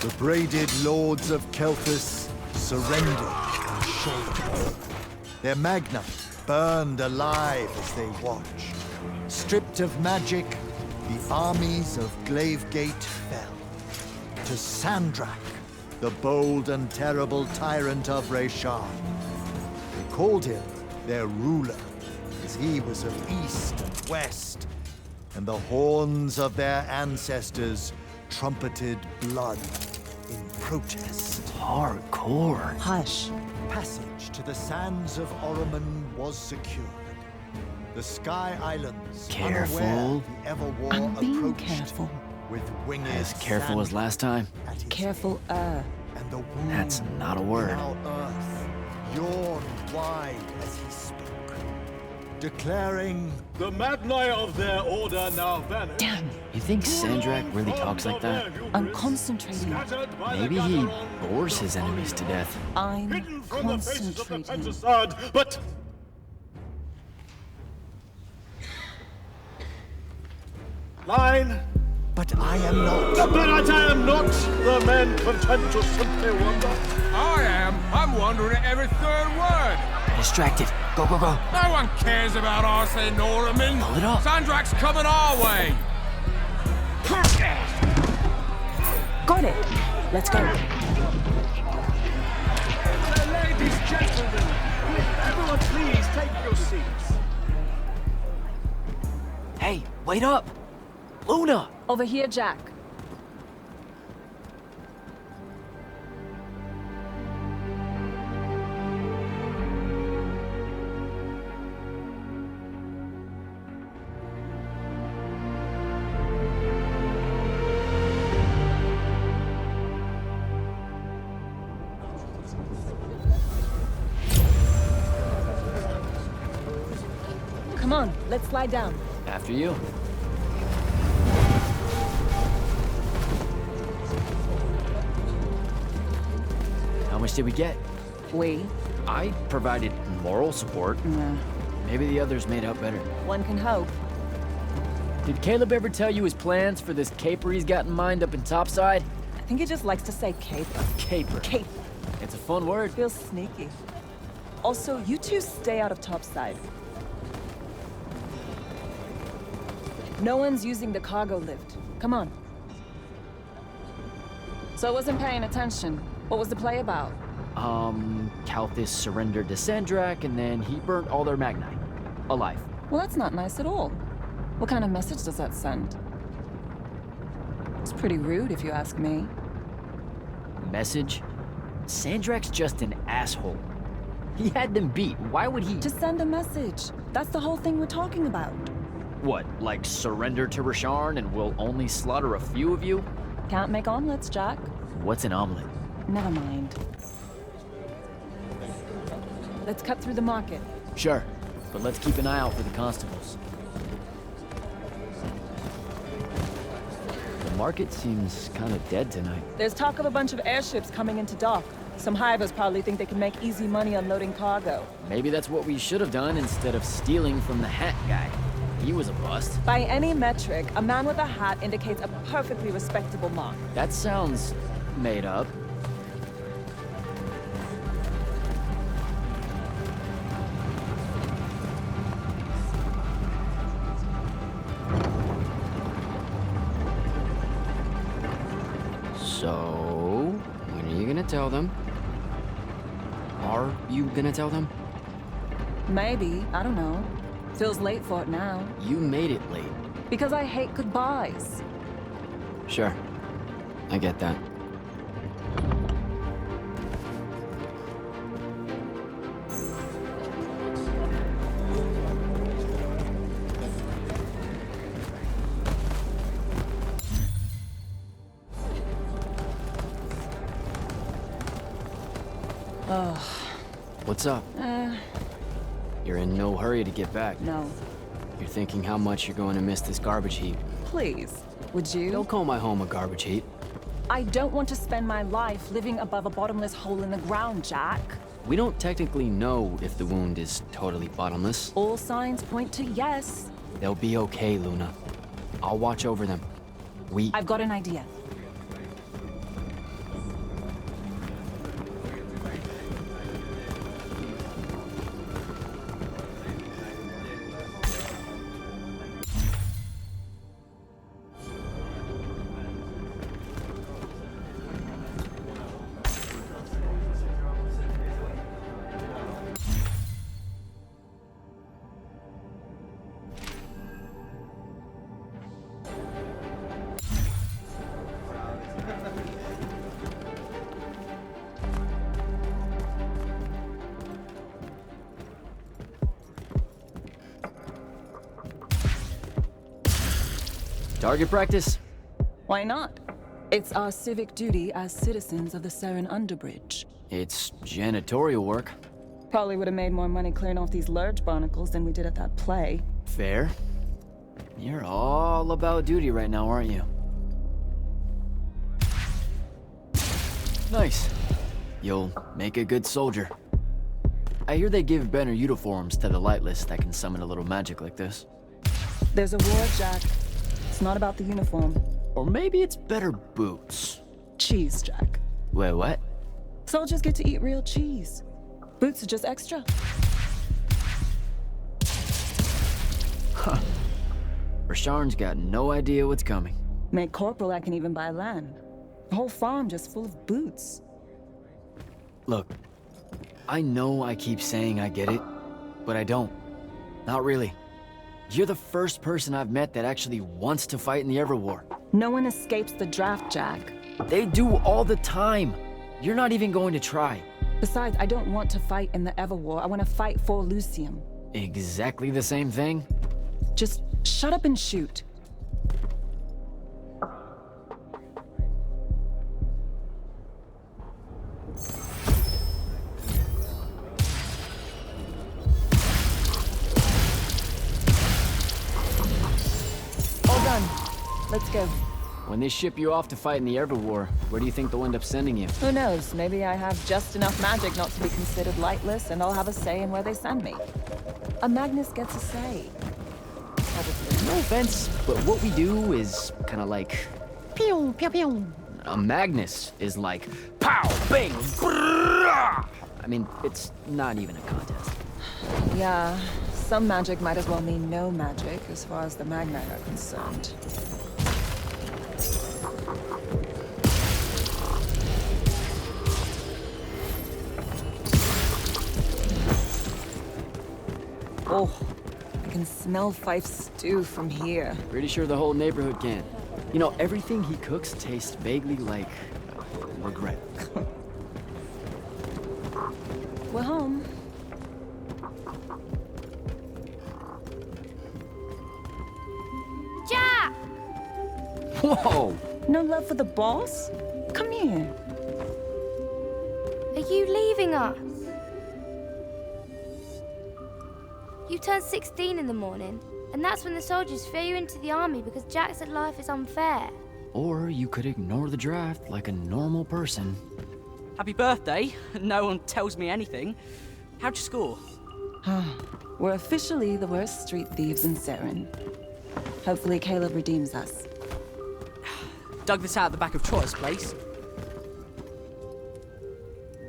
The braided lords of Kelthus surrendered and shouldered. Their magna burned alive as they watched. Stripped of magic, the armies of Glavegate fell. To Sandrakk, the bold and terrible tyrant of Reshar. They called him their ruler, as he was of east and west, and the horns of their ancestors trumpeted blood in protest. Hardcore. Hush. Passage to the sands of Oromon was secured. The Sky Islands, Careful. unaware the Everwar I'm being approached, careful. with winged As careful as last time. at his Careful, head, and the wound That's not a word. in our earth yawned wide as he spoke, declaring, The Magni of their order now vanish. Damn. You think Sandrakk really talks like that? I'm concentrating. Maybe he bores his enemies to death. I'm Hidden from the faces of the concentrating. Pentacade, but... Line, but I am not. but I am not the men content to simply wonder. I am. I'm wondering at every third word. Distracted. Go, go, go. No one cares about Arce Norman. Pull it up. Sandrakk's coming our way. Got it. Let's go. Ladies, gentlemen, everyone please take your seats. Hey, wait up. Luna! Over here, Jak. Come on, let's slide down. After you. How much did we get? We? I provided moral support. Nah. Maybe the others made out better. One can hope. Did Caleb ever tell you his plans for this caper he's got in mind up in Topside? I think he just likes to say caper. Caper. Caper. It's a fun word. Feels sneaky. Also, you two stay out of Topside. No one's using the cargo lift. Come on. So I wasn't paying attention. What was the play about? Kalthus surrendered to Sandrakk, and then he burnt all their Magni. Alive. Well, that's not nice at all. What kind of message does that send? It's pretty rude, if you ask me. Message? Sandrakk's just an asshole. He had them beat. Why would he... Just send a message. That's the whole thing we're talking about. What, like surrender to Rasharn and we'll only slaughter a few of you? Can't make omelets, Jak. What's an omelet? Never mind. Let's cut through the market. Sure, but let's keep an eye out for the constables. The market seems kind of dead tonight. There's talk of a bunch of airships coming into dock. Some hivers probably think they can make easy money unloading cargo. Maybe that's what we should have done instead of stealing from the hat guy. He was a bust. By any metric, a man with a hat indicates a perfectly respectable mark. That sounds made up. So, when are you gonna tell them? Are you gonna tell them? Maybe, I don't know. Feels late for it now. You made it late. Because I hate goodbyes. Sure. I get that. Ugh. What's up? You're in no hurry to get back. No. You're thinking how much you're going to miss this garbage heap. Please, would you? Don't call my home a garbage heap. I don't want to spend my life living above a bottomless hole in the ground, Jak. We don't technically know if the wound is totally bottomless. All signs point to yes. They'll be okay, Luna. I'll watch over them. I've got an idea. Target practice? Why not? It's our civic duty as citizens of the Seren Underbridge. It's janitorial work. Probably would have made more money clearing off these large barnacles than we did at that play. Fair. You're all about duty right now, aren't you? Nice. You'll make a good soldier. I hear they give better uniforms to the lightless that can summon a little magic like this. There's a war, Jack. It's not about the uniform. Or maybe it's better boots. Cheese, Jack. Wait, what? Soldiers get to eat real cheese. Boots are just extra. Rasharn's got no idea what's coming. Made corporal, I can even buy land. The whole farm just full of boots. Look, I know I keep saying I get it, but I don't. Not really. You're the first person I've met that actually wants to fight in the Everwar. No one escapes the draft, Jack. They do all the time. You're not even going to try. Besides, I don't want to fight in the Everwar. I want to fight for Yltheum. Exactly the same thing? Just shut up and shoot. All done. Let's go. When they ship you off to fight in the Everwar, where do you think they'll end up sending you? Who knows? Maybe I have just enough magic not to be considered lightless, and I'll have a say in where they send me. A Magnus gets a say. Probably. No offense, but what we do is kind of like pew pew pew. A Magnus is like pow bang. Brrrah! I mean, it's not even a contest. Yeah, some magic might as well mean no magic as far as the Magni are concerned. Oh, I can smell Fife's stew from here. Pretty sure the whole neighborhood can. You know, everything he cooks tastes vaguely like regret. We're home. Jack! Whoa! No love for the boss? Come here. Are you leaving us? You turned 16 in the morning, and that's when the soldiers throw you into the army because Jack said life is unfair. Or you could ignore the draft like a normal person. Happy birthday. No one tells me anything. How'd you score? We're officially the worst street thieves in Seren. Hopefully Caleb redeems us. Dug this out the back of Trotter's place.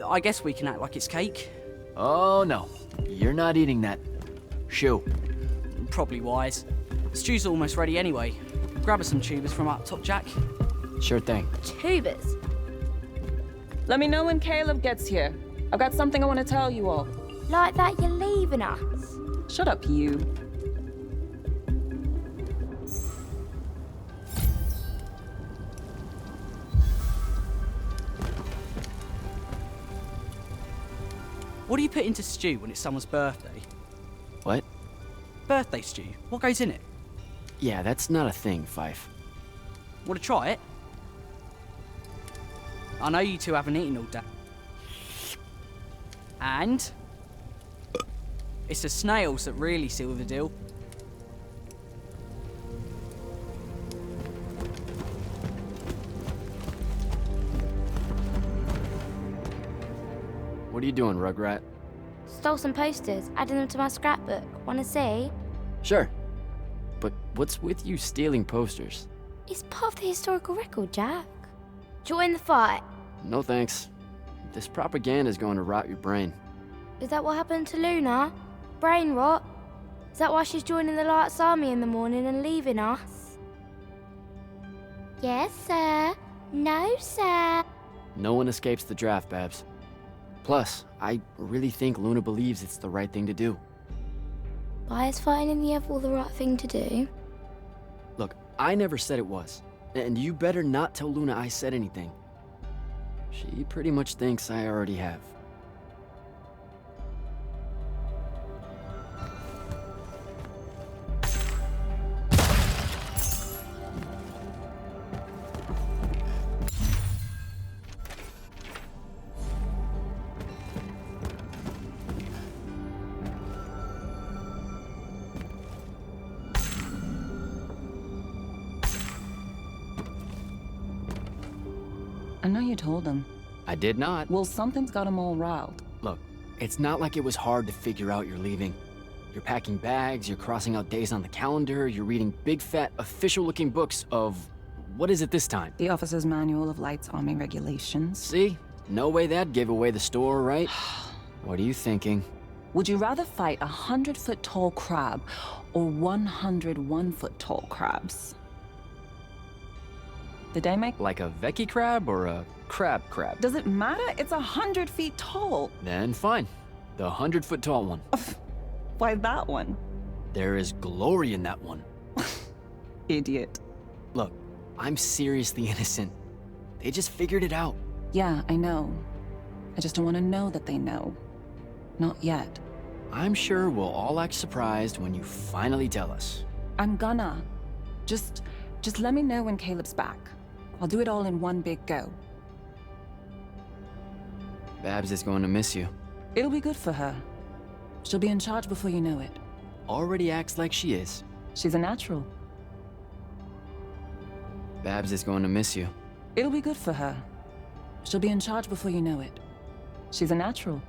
I guess we can act like it's cake. Oh no, you're not eating that. Shoo. Probably wise. Stew's almost ready anyway. Grab us some tubers from up top, Jack. Sure thing. Tubers. Let me know when Caleb gets here. I've got something I want to tell you all. Like that you're leaving us. Shut up, you. What do you put into stew when it's someone's birthday? What? Birthday stew. What goes in it? Yeah, that's not a thing, Fife. Want to try it? I know you two haven't eaten all day. And it's the snails that really seal the deal. What are you doing, Rugrat? Stole some posters, adding them to my scrapbook. Wanna see? Sure. But what's with you stealing posters? It's part of the historical record, Jack. Join the fight. No thanks. This propaganda's going to rot your brain. Is that what happened to Luna? Brain rot? Is that why she's joining the Lights Army in the morning and leaving us? Yes, sir. No, sir. No one escapes the draft, Babs. Plus, I really think Luna believes it's the right thing to do. Why is fighting in the Everwar the right thing to do? Look, I never said it was. And you better not tell Luna I said anything. She pretty much thinks I already have. I know you told him. I did not. Well, something's got him all riled. Look, it's not like it was hard to figure out you're leaving. You're packing bags, you're crossing out days on the calendar, you're reading big fat official-looking books of... what is it this time? The Officer's Manual of Light's Army Regulations. See? No way that gave away the store, right? What are you thinking? Would you rather fight 100-foot-tall crab or 101-foot-tall crabs? Did they make... Like a Veki crab or a crab? Does it matter? It's 100 feet tall. Then fine. The 100-foot tall one. Why that one? There is glory in that one. Idiot. Look, I'm seriously innocent. They just figured it out. Yeah, I know. I just don't want to know that they know. Not yet. I'm sure we'll all act surprised when you finally tell us. I'm gonna. Just let me know when Caleb's back. I'll do it all in one big go. Babs is going to miss you. It'll be good for her. She'll be in charge before you know it. Already acts like she is. She's a natural. Babs is going to miss you. It'll be good for her. She'll be in charge before you know it. She's a natural.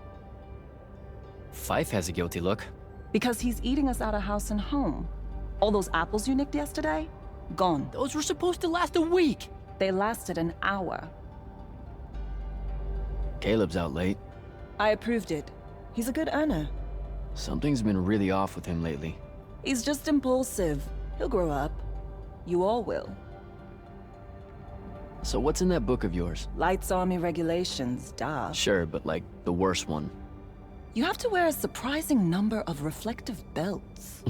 Fife has a guilty look. Because he's eating us out of house and home. All those apples you nicked yesterday? Gone. Those were supposed to last a week. They lasted an hour. Caleb's out late. I approved it. He's a good earner. Something's been really off with him lately. He's just impulsive. He'll grow up. You all will. So what's in that book of yours? Light's Army Regulations, duh. Sure, but like the worst one. You have to wear a surprising number of reflective belts.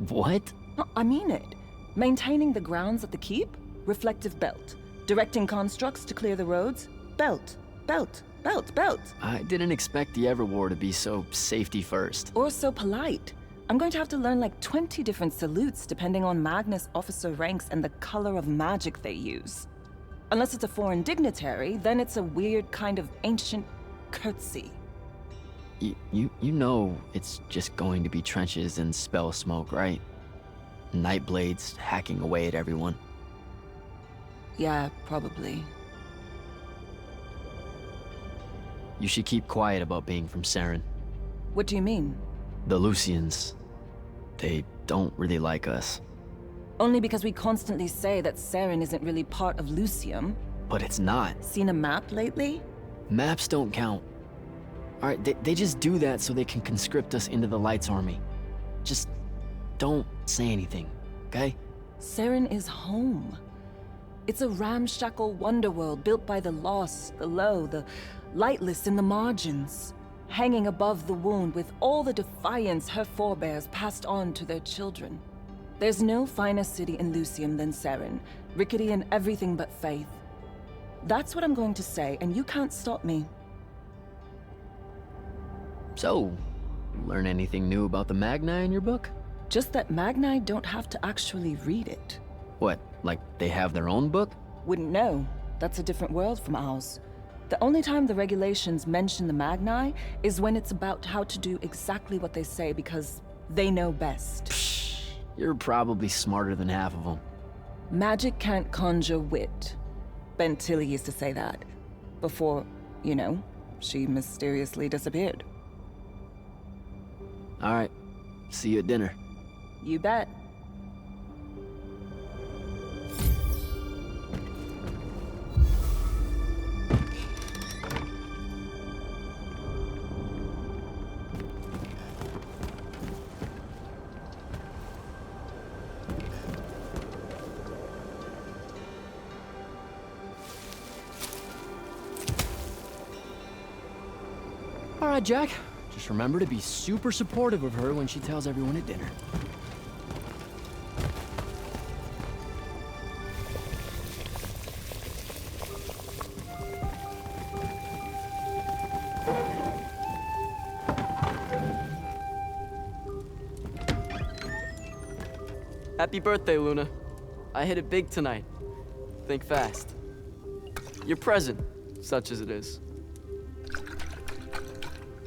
What? No, I mean it. Maintaining the grounds at the keep? Reflective belt. Directing constructs to clear the roads? Belt. Belt. Belt. Belt. I didn't expect the Everwar to be so safety first. Or so polite. I'm going to have to learn like 20 different salutes depending on Magnus officer ranks and the color of magic they use. Unless it's a foreign dignitary, then it's a weird kind of ancient curtsy. You know it's just going to be trenches and spell smoke, right? Nightblades hacking away at everyone. Yeah, probably. You should keep quiet about being from Seren. What do you mean? The Lucians. They don't really like us. Only because we constantly say that Seren isn't really part of Yltheum. But it's not. Seen a map lately? Maps don't count. Alright, they just do that so they can conscript us into the Light's Army. Just don't say anything, okay? Seren is home. It's a ramshackle wonderworld built by the lost, the low, the lightless in the margins, hanging above the wound with all the defiance her forebears passed on to their children. There's no finer city in Yltheum than Seren, rickety in everything but faith. That's what I'm going to say, and you can't stop me. So, learn anything new about the Magni in your book? Just that Magni don't have to actually read it. What, like they have their own book? Wouldn't know. That's a different world from ours. The only time the regulations mention the Magni is when it's about how to do exactly what they say because they know best. Psh, you're probably smarter than half of them. Magic can't conjure wit. Ben Tilly used to say that. Before, you know, she mysteriously disappeared. Alright, see you at dinner. You bet. Alright, Jak. Just remember to be super supportive of her when she tells everyone at dinner. Happy birthday, Luna. I hit it big tonight. Think fast. Your present, such as it is.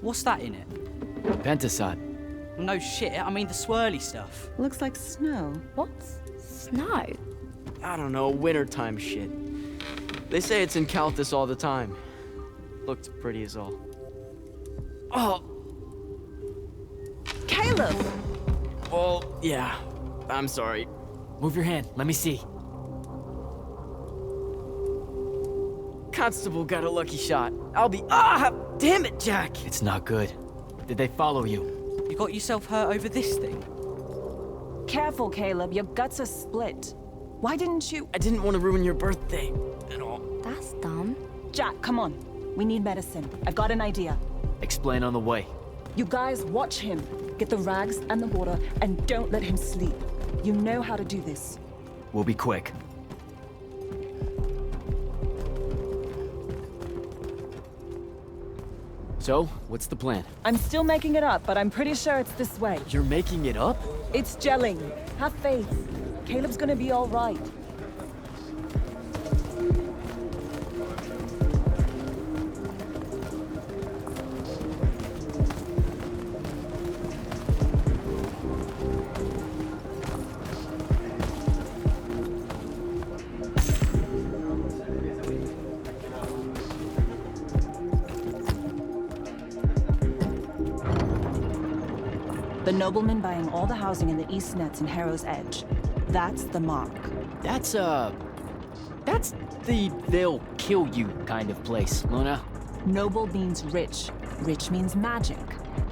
What's that in it? Pentasod. No shit, I mean the swirly stuff. Looks like snow. What's snow? I don't know, wintertime shit. They say it's in Calthus all the time. Looked pretty as all. Oh! Caleb! Well, yeah. I'm sorry. Move your hand, let me see. Constable got a lucky shot. I'll be— Ah! Damn it, Jak! It's not good. Did they follow you? You got yourself hurt over this thing? Careful, Caleb. Your guts are split. Why didn't you— I didn't want to ruin your birthday at all. That's dumb. Jak, come on. We need medicine. I've got an idea. Explain on the way. You guys watch him. Get the rags and the water, and don't let him sleep. You know how to do this. We'll be quick. So, what's the plan? I'm still making it up, but I'm pretty sure it's this way. You're making it up? It's gelling. Have faith. Caleb's gonna be all right. The nobleman buying all the housing in the East Nets and Harrow's Edge. That's the mark. That's the they'll kill you kind of place, Luna. Noble means rich. Rich means magic.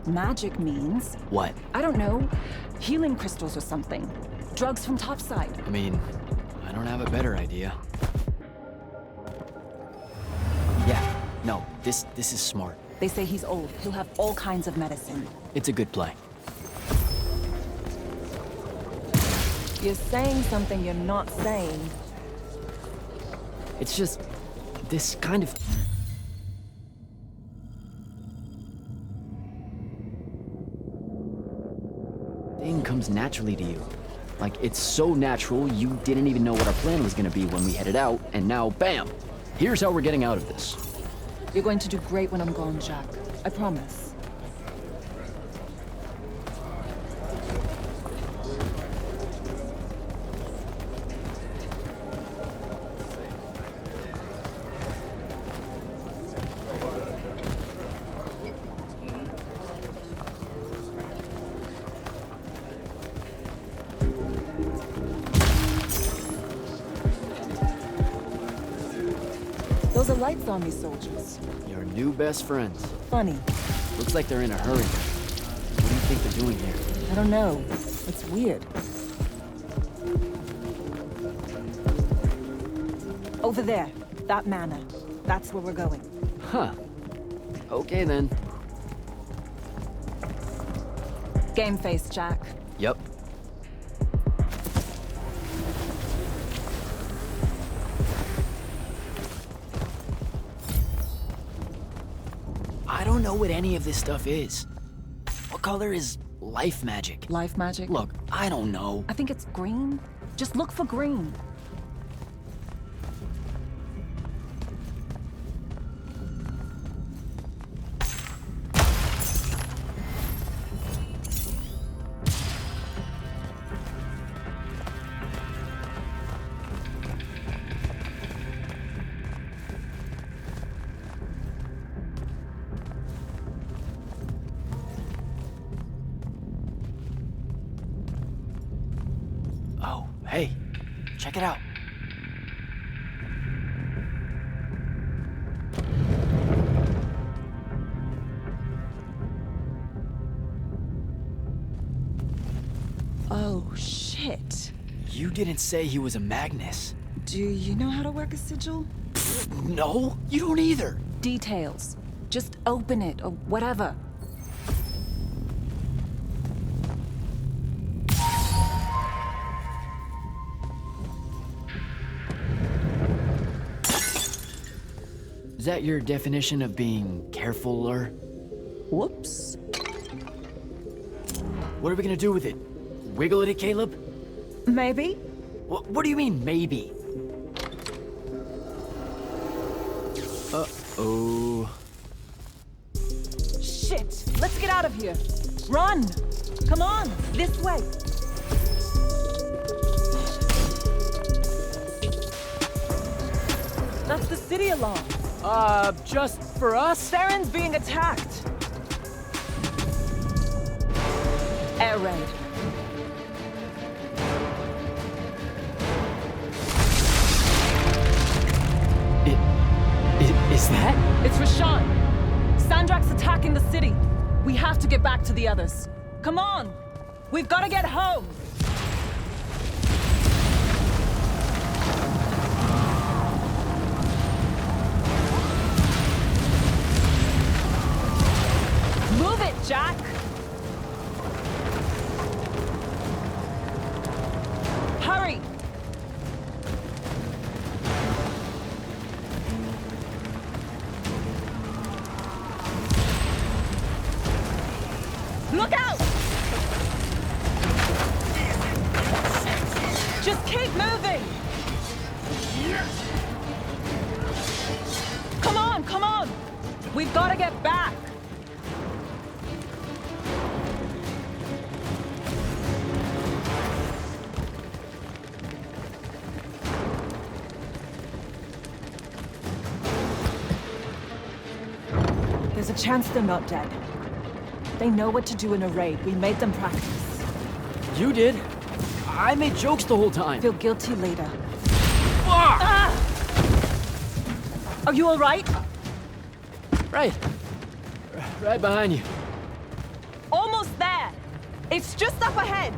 Magic means, What? I don't know, healing crystals or something. Drugs from topside. I mean, I don't have a better idea. Yeah, no, this is smart. They say he's old. He'll have all kinds of medicine. It's a good play. You're saying something you're not saying. It's just this kind of thing comes naturally to you. Like, it's so natural you didn't even know what our plan was gonna be when we headed out, and now, bam! Here's how we're getting out of this. You're going to do great when I'm gone, Jak. I promise. Those are Lights Army soldiers. Your new best friends. Funny. Looks like they're in a hurry. What do you think they're doing here? I don't know. It's weird. Over there. That manor. That's where we're going. Huh. Okay then. Game face, Jak. Yep. I don't know what any of this stuff is. What color is life magic? Life magic? Look, I don't know. I think it's green. Just look for green. Oh, hey, check it out. Oh, shit. You didn't say he was a Magnus. Do you know how to work a sigil? No, you don't either. Details. Just open it or whatever. Is that your definition of being carefuler? Whoops. What are we gonna do with it? Wiggle it, Caleb? Maybe. What do you mean, maybe? Uh-oh. Shit. Let's get out of here. Run. Come on. This way. That's the city alarm. Just for us? Seren's being attacked. Air raid. Is that? It's Rashan. Sandrakk's attacking the city. We have to get back to the others. Come on! We've got to get home! Move it, Jak! Hurry! Look out! Just keep moving! Come on, come on! We've got to get back! There's a chance they're not dead. They know what to do in a raid. We made them practice. You did? I made jokes the whole time. Feel guilty later. Ah! Are you all right? Right behind you. Almost there. It's just up ahead.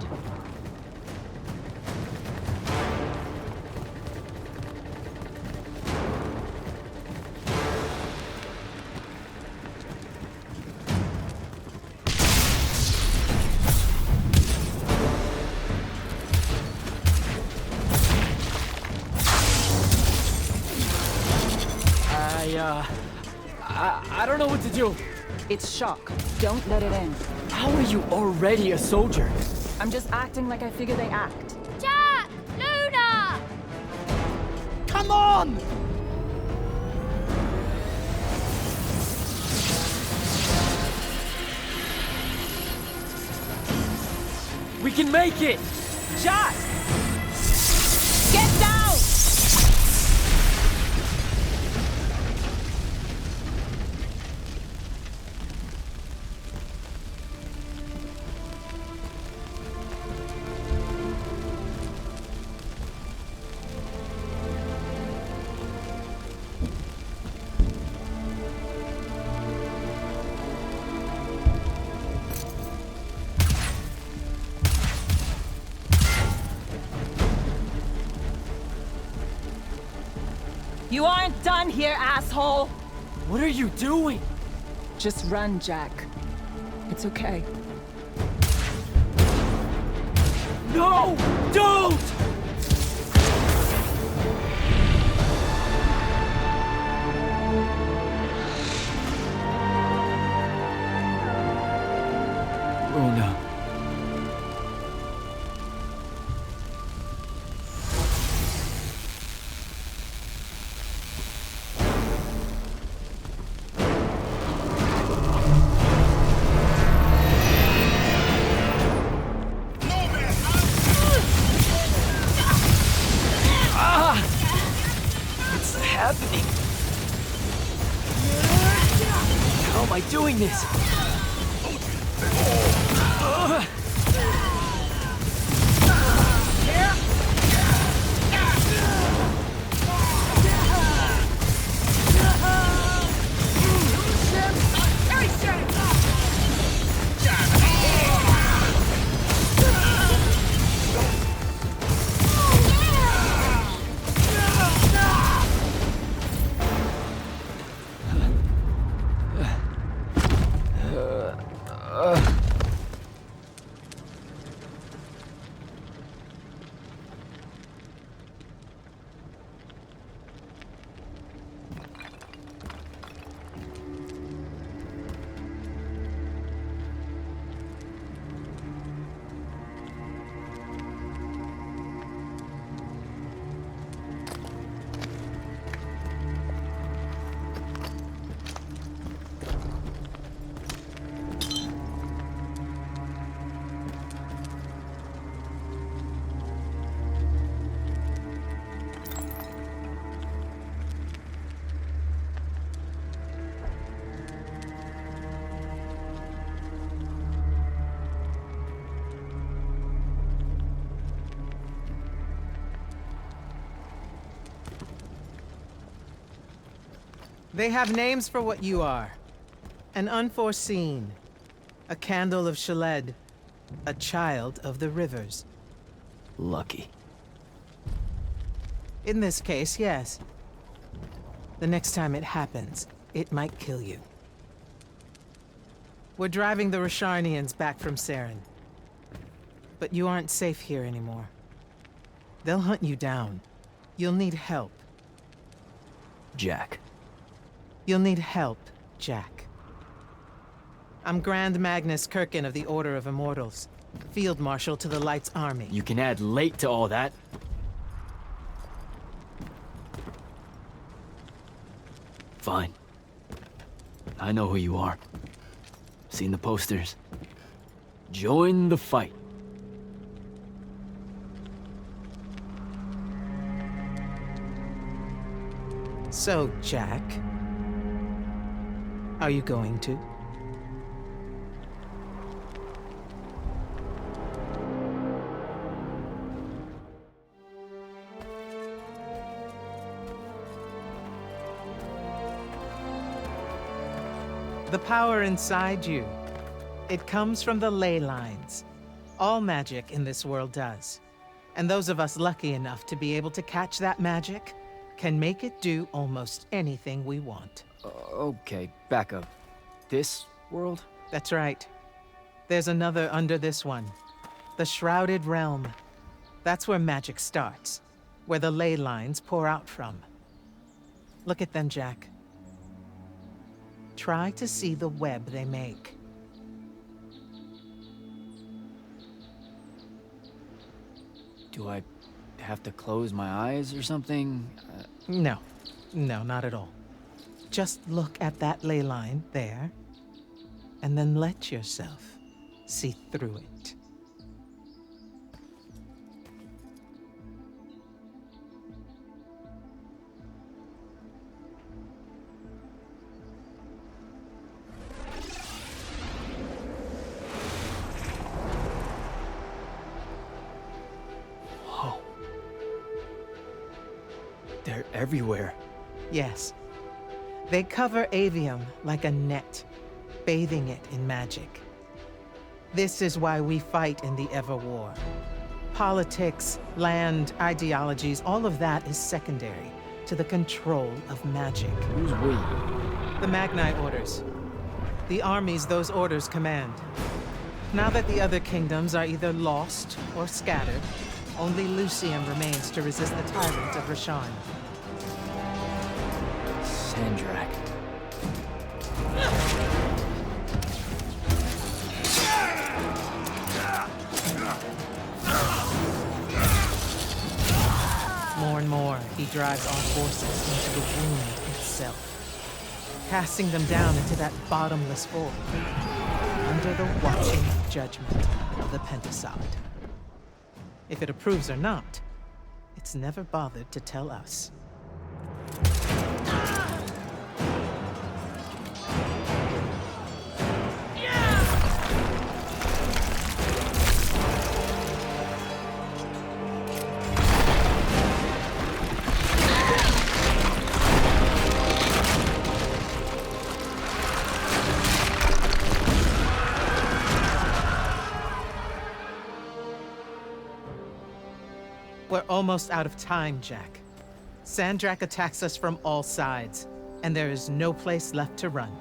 I don't know what to do. It's shock. Don't let it in. How are you already a soldier? I'm just acting like I figure they act. Jak! Luna! Come on! We can make it! Jak! Get down! You aren't done here, asshole! What are you doing? Just run, Jak. It's okay. No! Don't! Luna. How am I doing this? They have names for what you are. An unforeseen, a candle of Shaled, a child of the rivers. Lucky. In this case, yes. The next time it happens, it might kill you. We're driving the Rasharnians back from Seren. But you aren't safe here anymore. They'll hunt you down. You'll need help. Jak. You'll need help, Jak. I'm Grand Magnus Kirkan of the Order of Immortals, Field Marshal to the Light's army. You can add late to all that. Fine. I know who you are. Seen the posters. Join the fight. So, Jak, are you going to? The power inside you, it comes from the Leylines. All magic in this world does. And those of us lucky enough to be able to catch that magic can make it do almost anything we want. Okay, back up. This world? That's right. There's another under this one. The Shrouded Realm. That's where magic starts. Where the Leylines pour out from. Look at them, Jak. Try to see the web they make. Do I have to close my eyes or something? No. No, not at all. Just look at that ley line there, and then let yourself see through it. They're everywhere. Yes. They cover Aveum like a net, bathing it in magic. This is why we fight in the Everwar. Politics, land, ideologies, all of that is secondary to the control of magic. Who's we? The Magni orders. The armies those orders command. Now that the other kingdoms are either lost or scattered, only Yltheum remains to resist the tyrant of Rasharn. Sandrakk. More and more, he drives our forces into the wound itself, casting them down into that bottomless void, under the watching judgment of the Pentasod. If it approves or not, it's never bothered to tell us. We're almost out of time, Jak. Sandrakk attacks us from all sides, and there is no place left to run.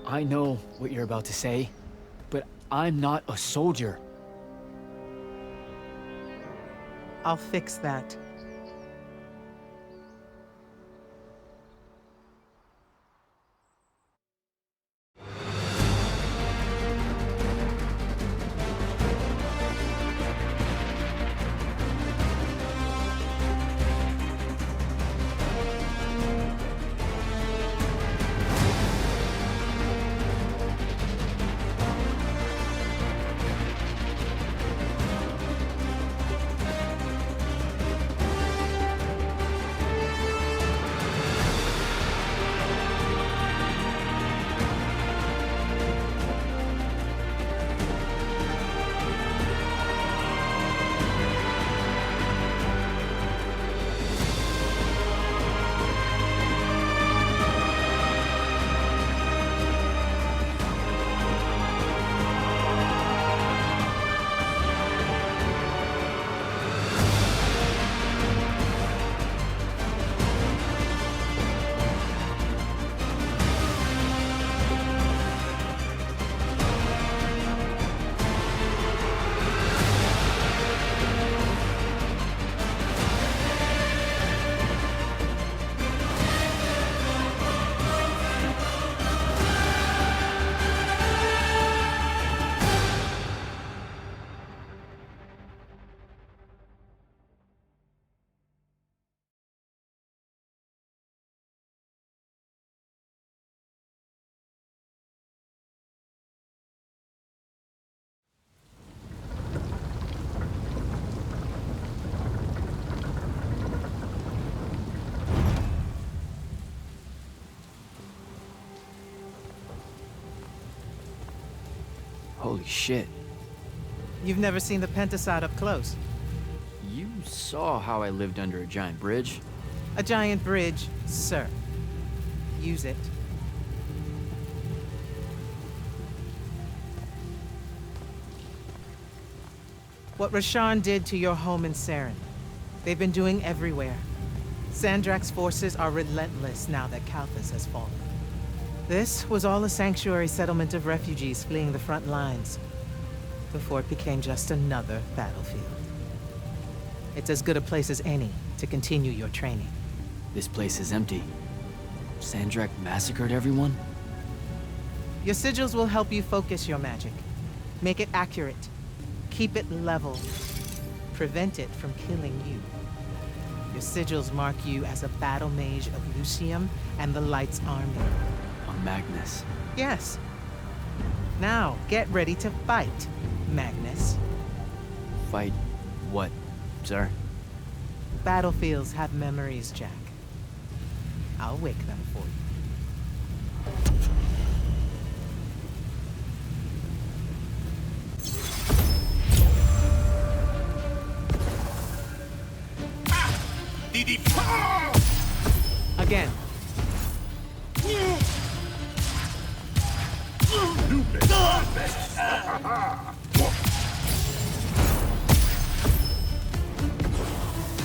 I know what you're about to say, but I'm not a soldier. I'll fix that. Holy shit. You've never seen the Pentasod up close. You saw how I lived under a giant bridge. A giant bridge, sir. Use it. What Rasharn did to your home in Seren, they've been doing everywhere. Sandrakk's forces are relentless now that Kalthus has fallen. This was all a sanctuary settlement of refugees fleeing the front lines, before it became just another battlefield. It's as good a place as any to continue your training. This place is empty. Sandrakk massacred everyone? Your sigils will help you focus your magic. Make it accurate. Keep it level. Prevent it from killing you. Your sigils mark you as a battlemage of Yltheum and the Light's army. A Magnus. Yes. Now, get ready to fight, Magnus. Fight what, sir? Battlefields have memories, Jak. I'll wake them for you. Again.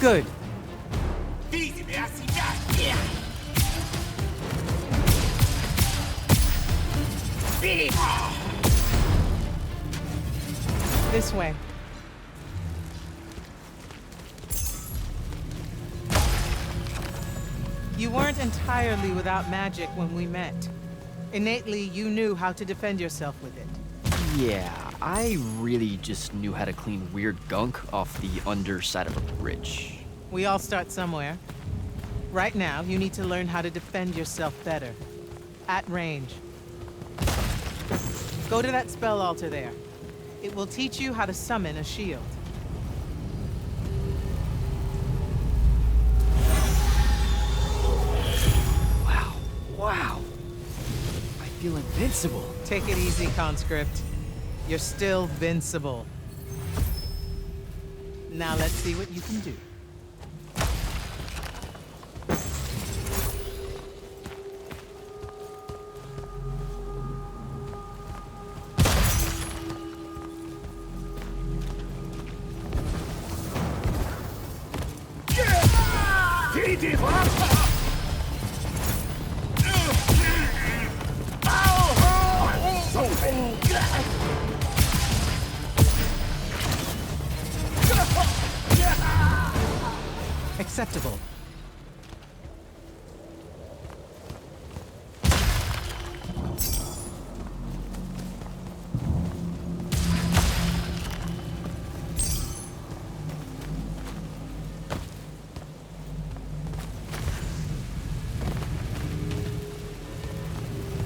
Good. This way. You weren't entirely without magic when we met. Innately, you knew how to defend yourself with it. Yeah, I really just knew how to clean weird gunk off the underside of a bridge. We all start somewhere. Right now, you need to learn how to defend yourself better. At range. Go to that spell altar there. It will teach you how to summon a shield. Wow. I feel invincible. Take it easy, conscript. You're still vincible. Now let's see what you can do. Acceptable.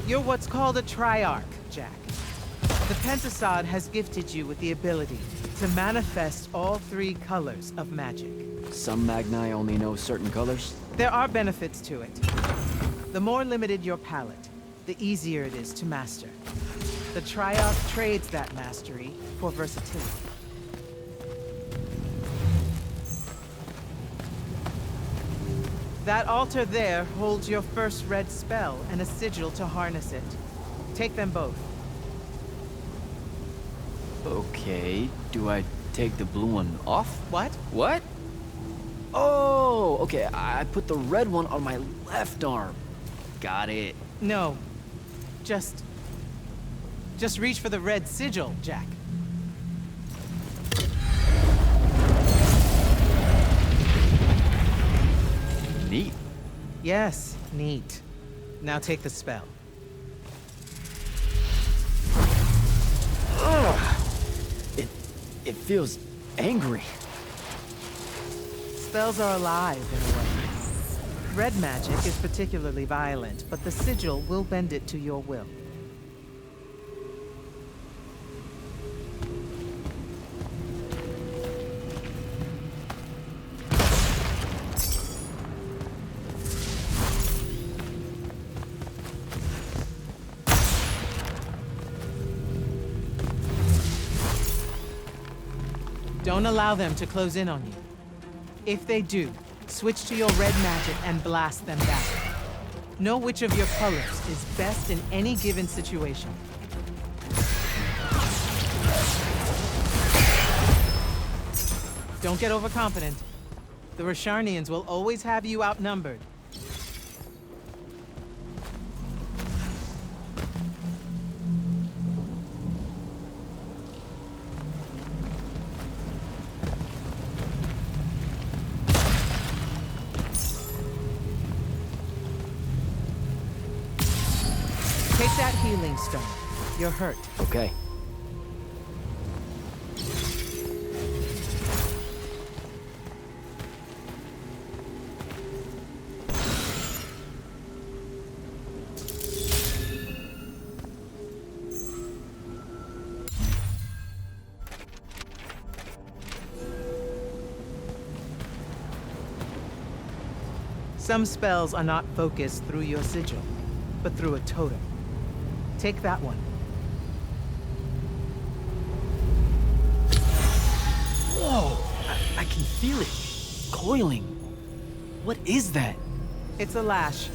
You're what's called a triarch, Jak. The Pentasod has gifted you with the ability to manifest all three colors of magic. Some Magni only know certain colors? There are benefits to it. The more limited your palette, the easier it is to master. The Triarch trades that mastery for versatility. That altar there holds your first red spell and a sigil to harness it. Take them both. Okay, do I take the blue one off? What? What? Oh, okay, I put the red one on my left arm. Got it. No. Just reach for the red sigil, Jak. Neat. Yes, neat. Now take the spell. Ugh. It feels angry. Spells are alive in a way. Red magic is particularly violent, but the sigil will bend it to your will. Don't allow them to close in on you. If they do, switch to your red magic and blast them back. Know which of your colors is best in any given situation. Don't get overconfident. The Rasharnians will always have you outnumbered. Take that healing stone. You're hurt. Okay. Some spells are not focused through your sigil, but through a totem. Take that one. Whoa! I can feel it. Coiling. What is that? It's a lash.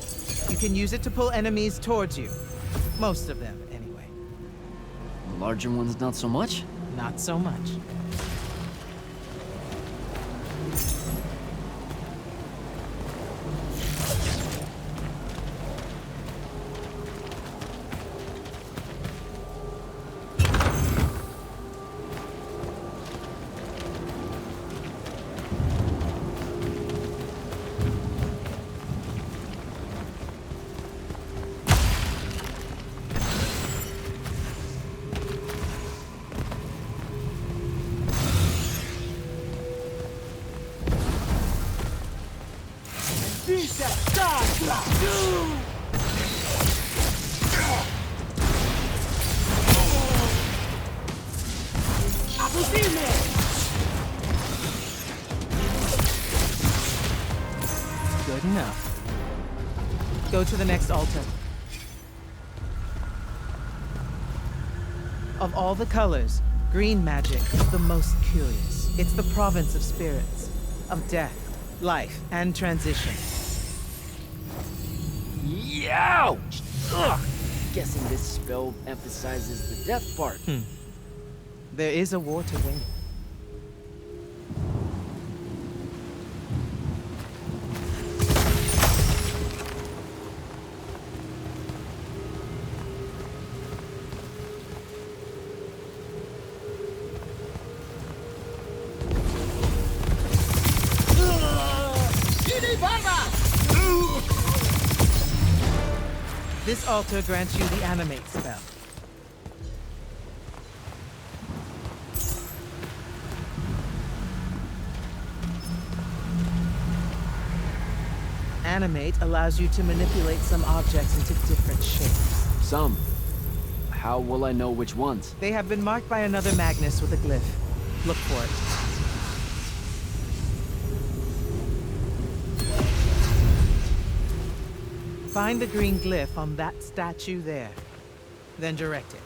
You can use it to pull enemies towards you. Most of them, anyway. Larger ones, not so much? Not so much. Good enough. Go to the next altar. Of all the colors, green magic is the most curious. It's the province of spirits, of death, life, and transition. Ouch! Ugh! Guessing this spell emphasizes the death part. There is a war to win. This altar grants you the animate spell. Animate allows you to manipulate some objects into different shapes. Some. How will I know which ones? They have been marked by another Magnus with a glyph. Look for it. Find the green glyph on that statue there. Then direct it.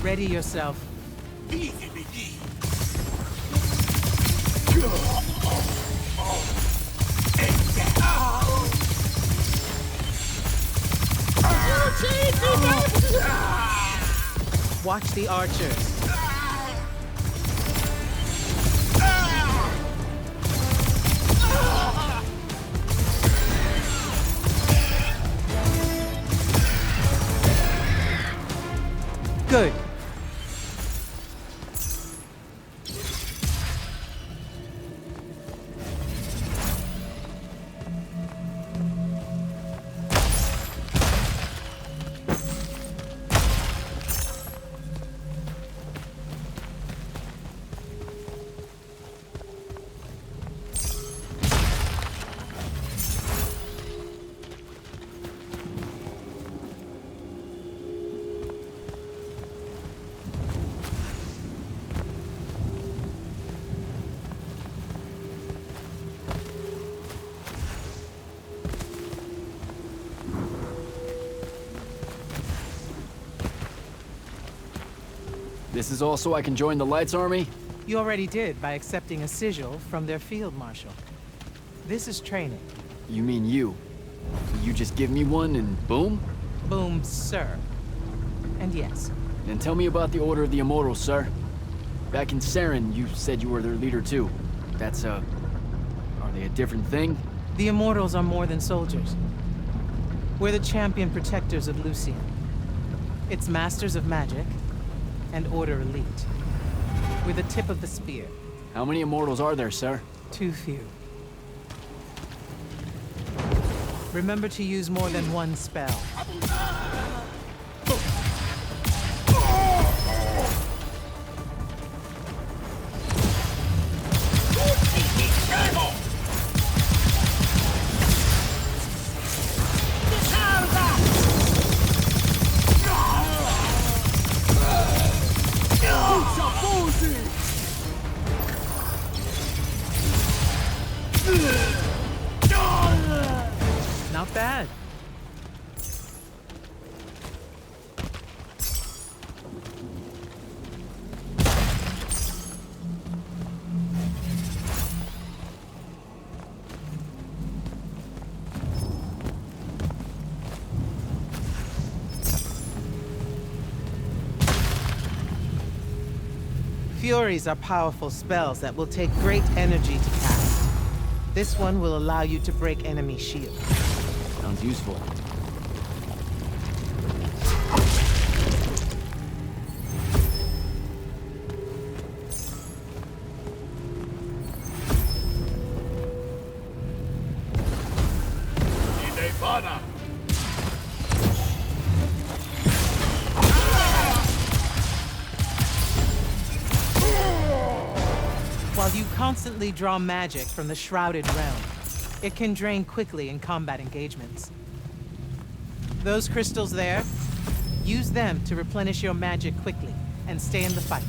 Ready yourself. Watch the archers. Good. This is also I can join the Lights Army? You already did by accepting a sigil from their field marshal. This is training. You mean you? You just give me one and boom? Boom, sir. And yes, Then tell me about the Order of the Immortals, sir. Back in Seren, you said you were their leader too. That's are they a different thing? the Immortals are more than soldiers. We're the champion protectors of Yltheum. It's masters of magic and Order elite. We're the tip of the spear. How many Immortals are there, sir? Too few. Remember to use more than one spell. Not bad. Furies are powerful spells that will take great energy to cast. This one will allow you to break enemy shields. Sounds useful. While you constantly draw magic from the Shrouded Realm, it can drain quickly in combat engagements. Those crystals there, use them to replenish your magic quickly and stay in the fight.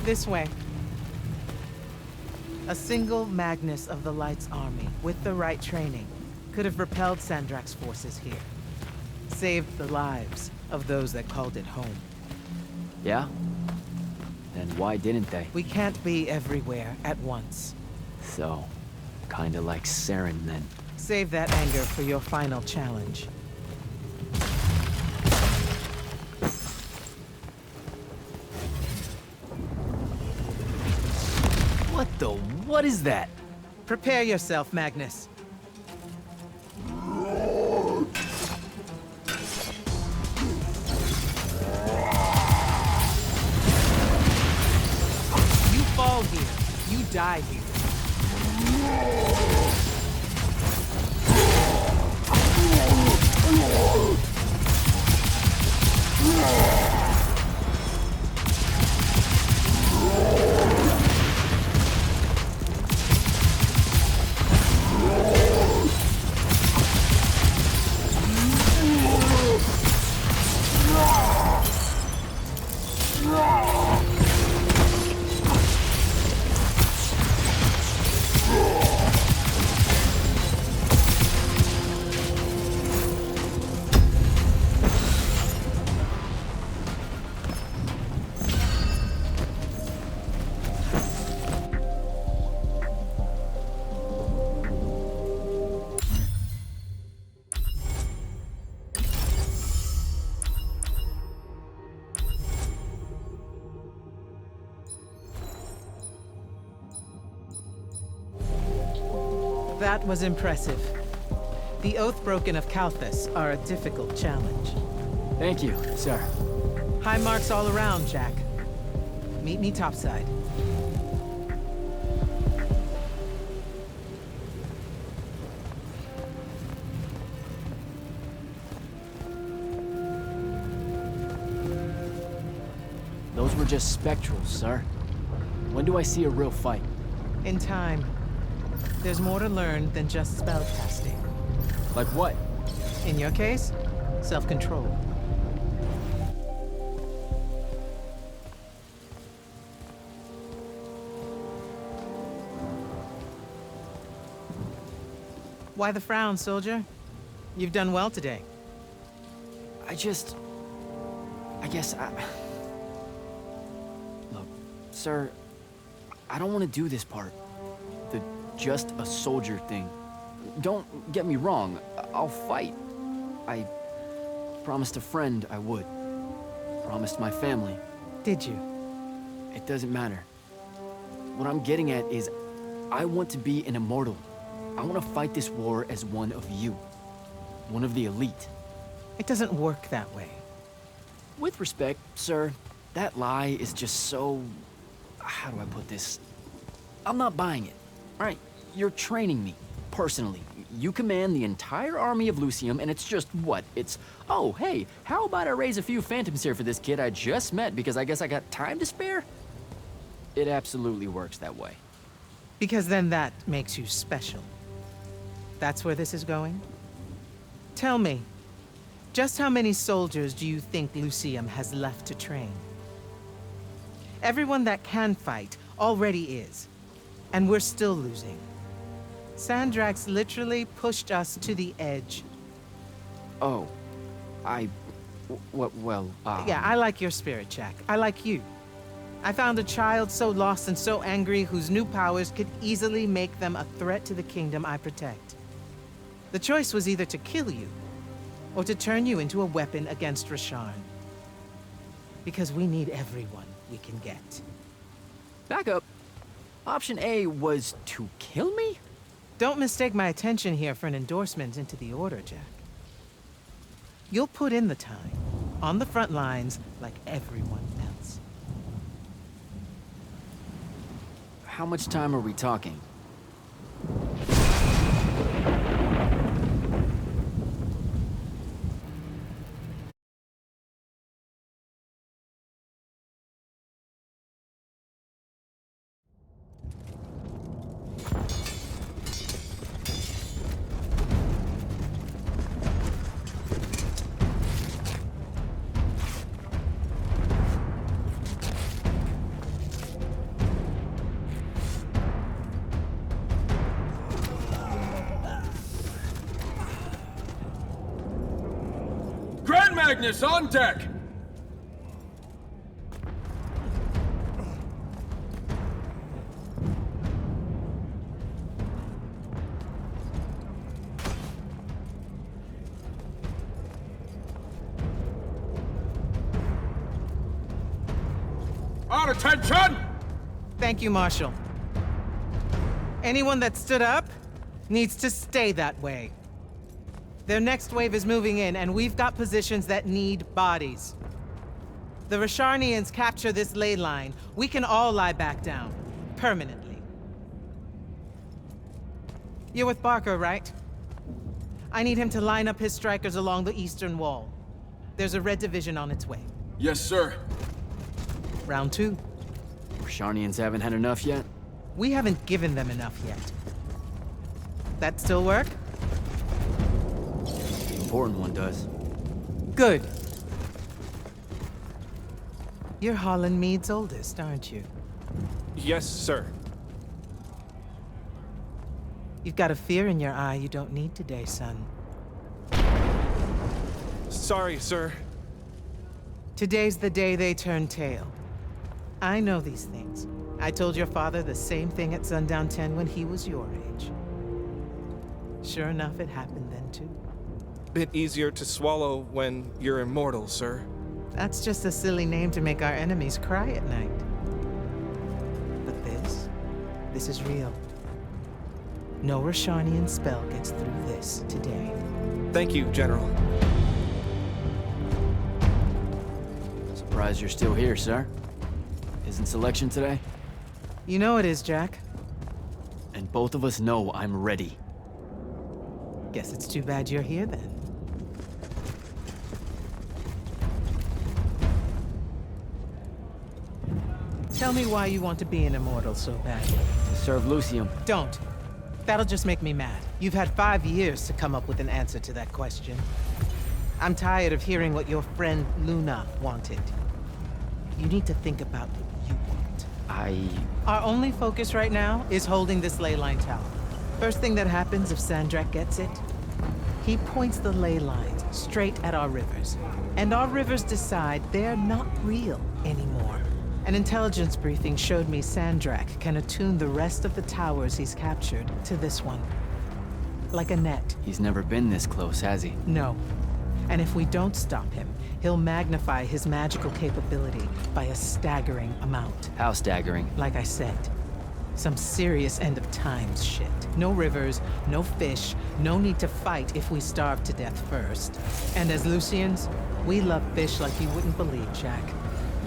This way. A single Magnus of the Light's army, with the right training, could have repelled Sandrakk's forces here. Saved the lives of those that called it home. Yeah? Then why didn't they? We can't be everywhere at once. So, kinda like Seren then. Save that anger for your final challenge. What is that? Prepare yourself, Magnus. You fall here, you die here. That was impressive. The Oathbroken of Kalthus are a difficult challenge. Thank you, sir. High marks all around, Jak. Meet me topside. Those were just spectrals, sir. When do I see a real fight? In time. There's more to learn than just spellcasting. Like what? In your case, self-control. Why the frown, soldier? You've done well today. I guess Look, sir, I don't want to do this part. The just a soldier thing. Don't get me wrong, I'll fight. I promised a friend I would. Promised my family. Did you? It doesn't matter. What I'm getting at is, I want to be an immortal. I want to fight this war as one of you. One of the elite. It doesn't work that way. With respect, sir, that lie is just so... How do I put this? I'm not buying it. All right, you're training me, personally. You command the entire army of Yltheum, and it's just what? It's, oh, hey, how about I raise a few phantoms here for this kid I just met because I guess I got time to spare? It absolutely works that way. Because then that makes you special. That's where this is going? Tell me, just how many soldiers do you think Yltheum has left to train? Everyone that can fight already is, and we're still losing. Sandrakk's literally pushed us to the edge. Oh, Yeah, I like your spirit, Jak. I like you. I found a child so lost and so angry whose new powers could easily make them a threat to the kingdom I protect. The choice was either to kill you, or to turn you into a weapon against Rasharn. Because we need everyone we can get. Back up. Option A was to kill me? Don't mistake my attention here for an endorsement into the Order, Jak. You'll put in the time, on the front lines, like everyone else. How much time are we talking? Grand Magnus on deck! On attention! Thank you, Marshal. Anyone that stood up needs to stay that way. Their next wave is moving in, and we've got positions that need bodies. The Rasharnians capture this Leyline, we can all lie back down, permanently. You're with Barker, right? I need him to line up his strikers along the eastern wall. There's a red division on its way. Yes, sir. Round 2. Rasharnians haven't had enough yet? We haven't given them enough yet. That still work? The important one does. Good. You're Holland Mead's oldest, aren't you? Yes, sir. You've got a fear in your eye you don't need today, son. Sorry, sir. Today's the day they turn tail. I know these things. I told your father the same thing at Sundown 10 when he was your age. Sure enough, it happened then too. Bit easier to swallow when you're immortal, sir. That's just a silly name to make our enemies cry at night. But this is real. No Rashanian spell gets through this today. Thank you, General. Surprised you're still here, sir. Isn't selection today? You know it is, Jak. And both of us know I'm ready. Guess it's too bad you're here then. Tell me why you want to be an immortal so badly. To serve Yltheum. Don't. That'll just make me mad. You've had 5 years to come up with an answer to that question. I'm tired of hearing what your friend Luna wanted. You need to think about what you want. Our only focus right now is holding this Leyline tower. First thing that happens if Sandrakk gets it, he points the ley lines straight at our rivers. And our rivers decide they're not real anymore. An intelligence briefing showed me Sandrakk can attune the rest of the towers he's captured to this one. Like a net. He's never been this close, has he? No. And if we don't stop him, he'll magnify his magical capability by a staggering amount. How staggering? Like I said, some serious end of times shit. No rivers, no fish, no need to fight if we starve to death first. And as Lucians, we love fish like you wouldn't believe, Jak.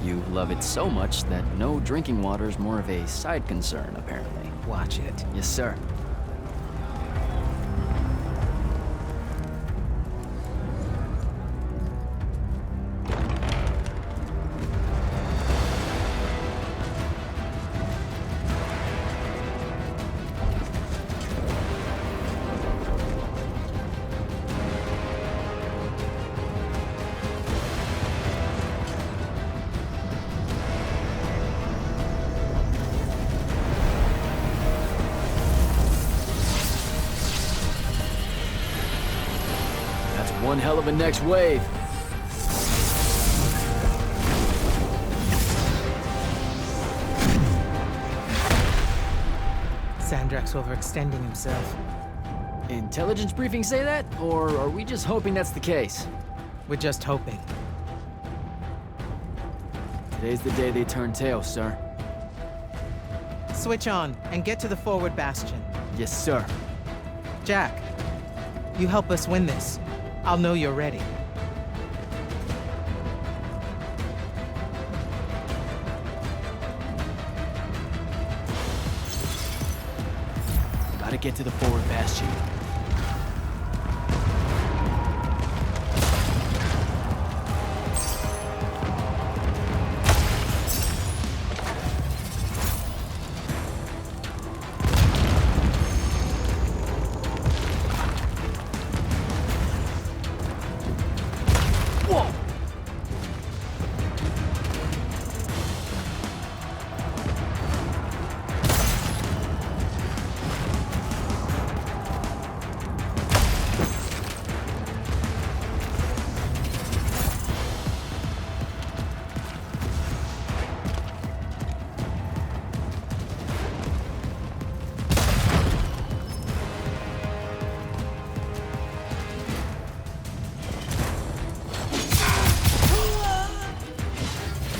You love it so much that no drinking water is more of a side concern, apparently. Watch it. Yes, sir. One hell of a next wave. Sandrakk's overextending himself. Intelligence briefings say that? Or are we just hoping that's the case? We're just hoping. Today's the day they turn tail, sir. Switch on and get to the forward bastion. Yes, sir. Jak, you help us win this. I'll know you're ready. Gotta get to the forward bastion.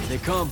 They come.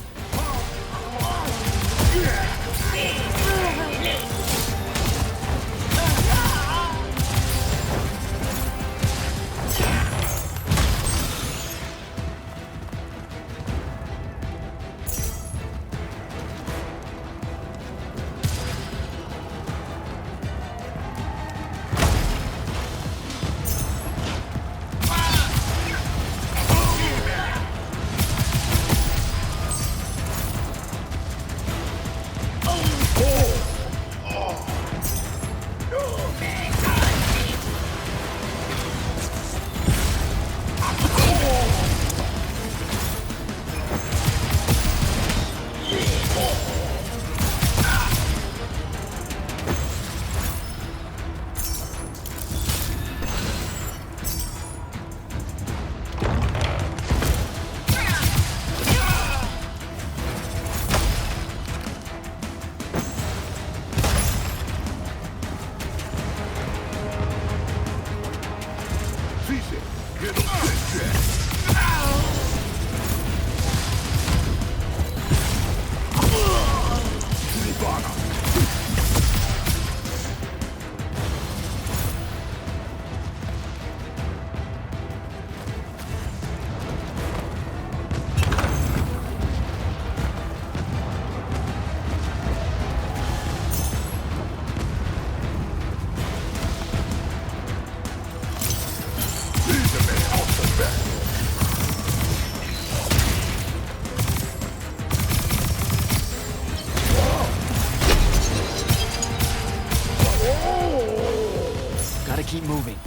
keep moving.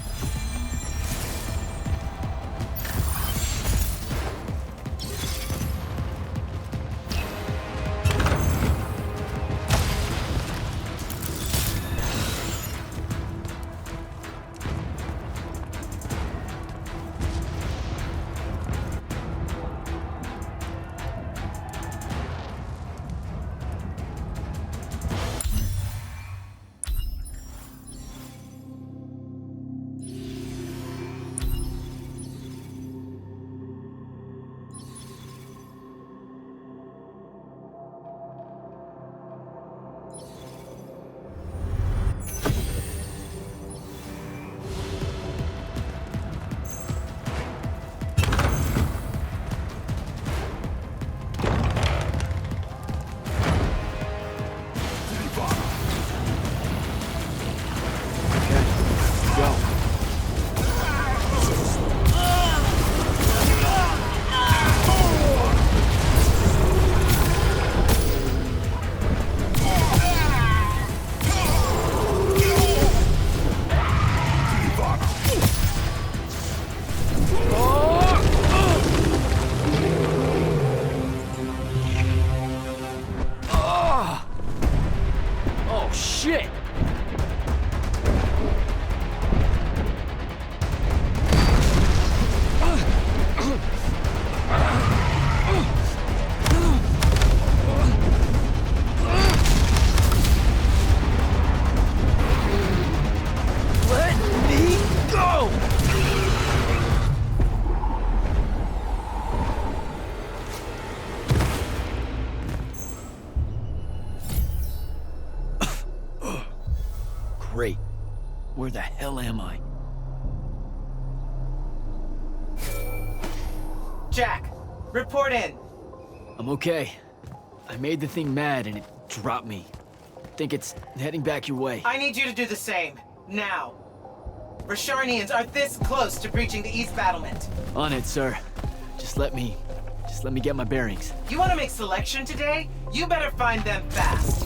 Great. Where the hell am I? Jak, report in. I'm okay. I made the thing mad and it dropped me. Think it's heading back your way. I need you to do the same. Now. Rasharnians are this close to breaching the east battlement. On it, sir. Just let me get my bearings. You want to make selection today? You better find them fast.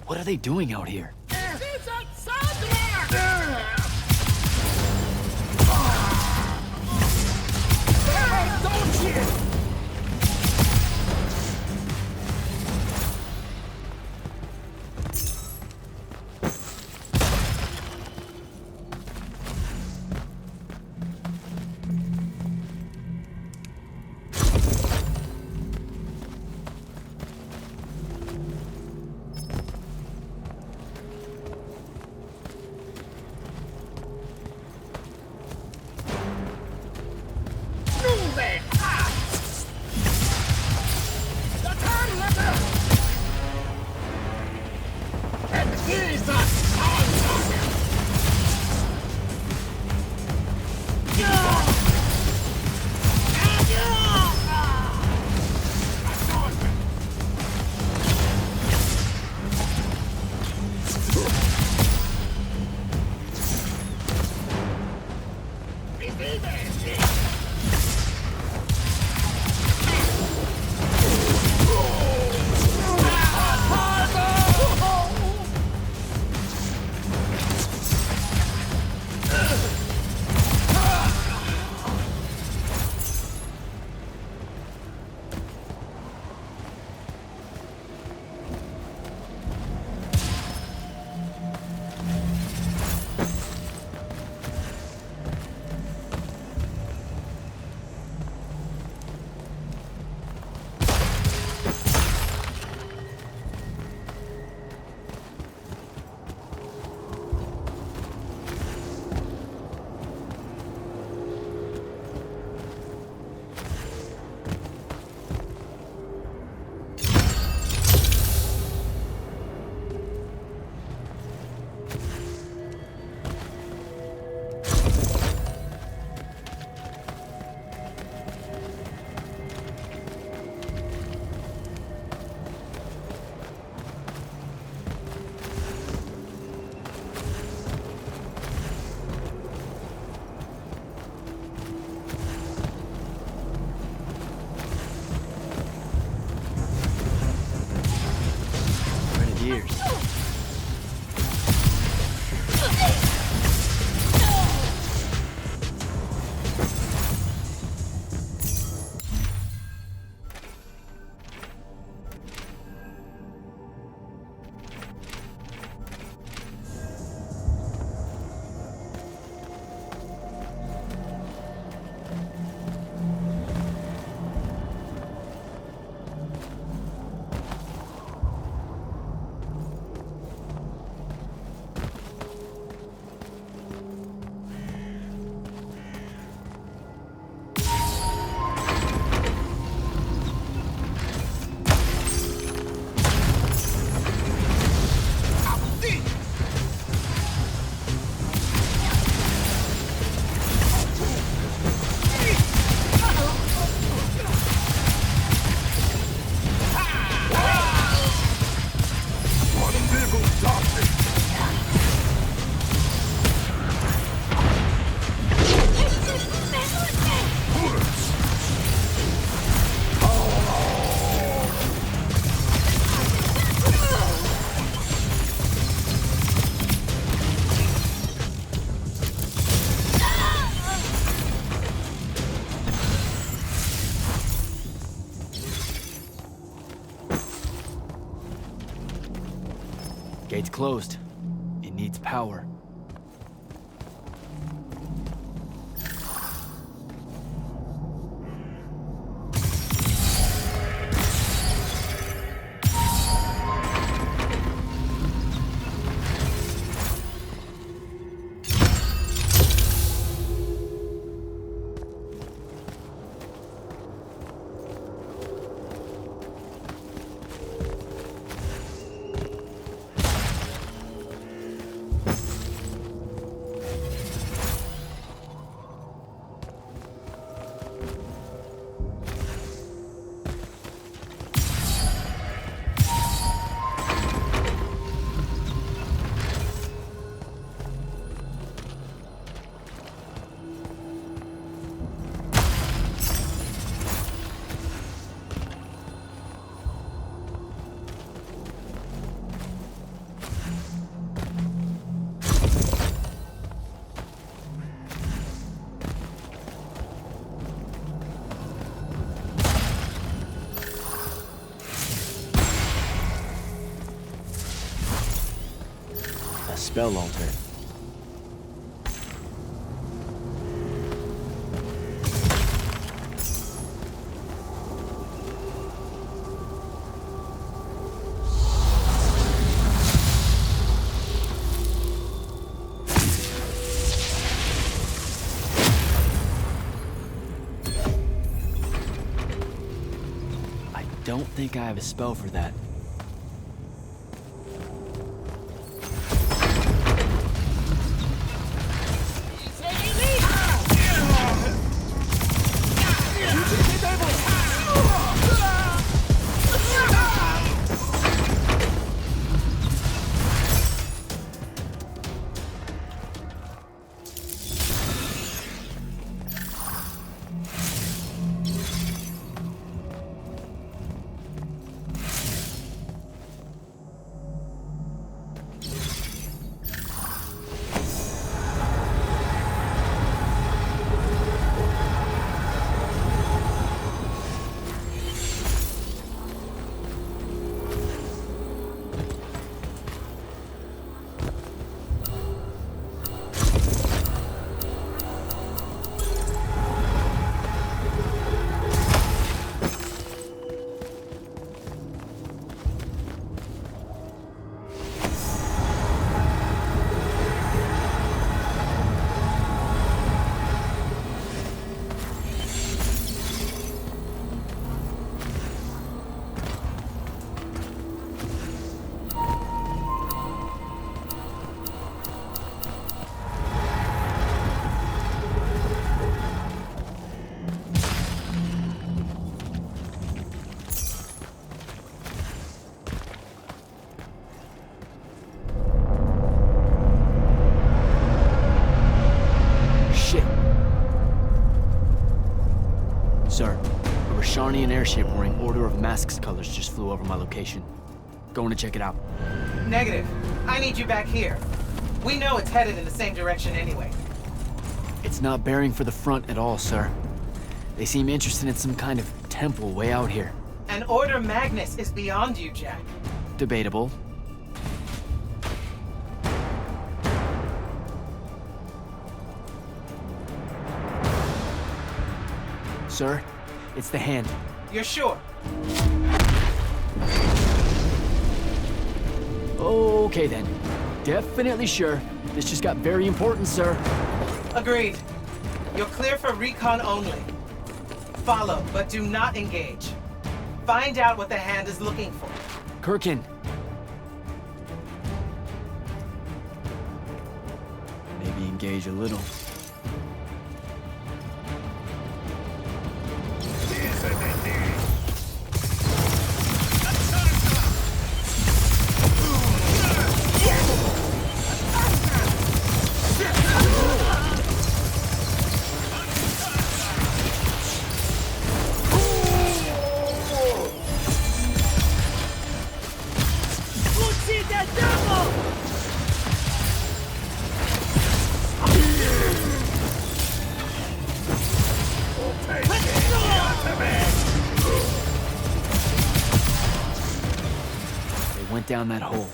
What are they doing out here? Cheers. Gate's closed. It needs power. Spell altar. I don't think I have a spell for that. Sir, a Rosharnian airship wearing Order of Masks colors just flew over my location. going to check it out. Negative. I need you back here. We know it's headed in the same direction anyway. It's not bearing for the front at all, sir. They seem interested in some kind of temple way out here. An Order Magnus is beyond you, Jak. Debatable. Sir, it's the Hand. You're sure? Okay then. Definitely sure. This just got very important, sir. Agreed. You're clear for recon only. Follow, but do not engage. Find out what the Hand is looking for. Kirkan. Maybe engage a little. Down that hole.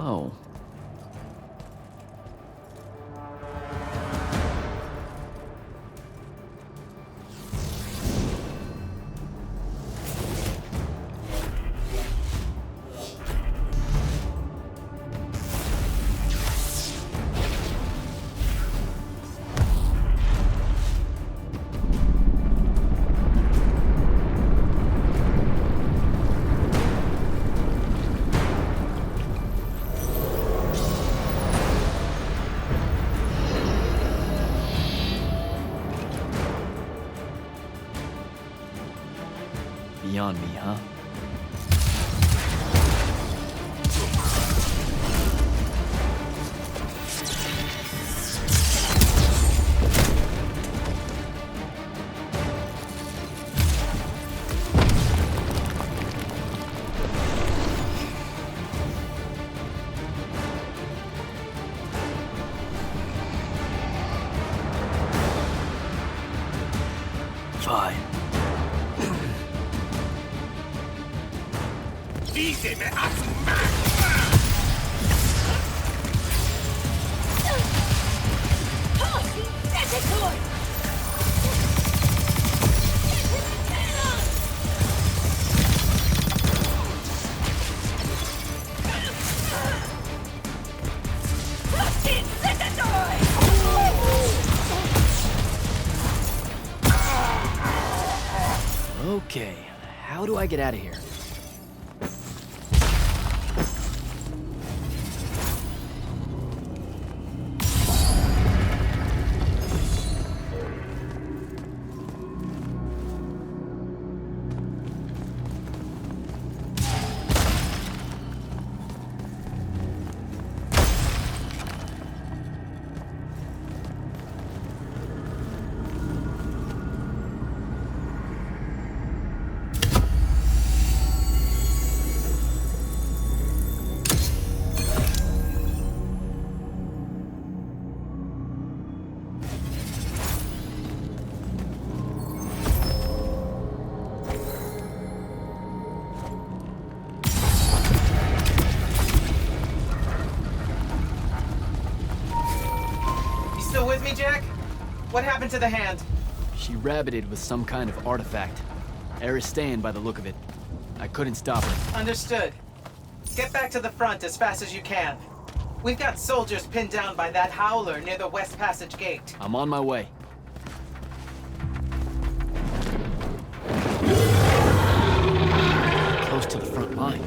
Oh. Beyond me, huh? fine. Okay, how do I get out of here? Still with me, Jak? What happened to the hand? She rabbited with some kind of artifact. Aristean by the look of it. I couldn't stop her. Understood. Get back to the front as fast as you can. We've got soldiers pinned down by that Howler near the West Passage gate. I'm on my way. Close to the front line.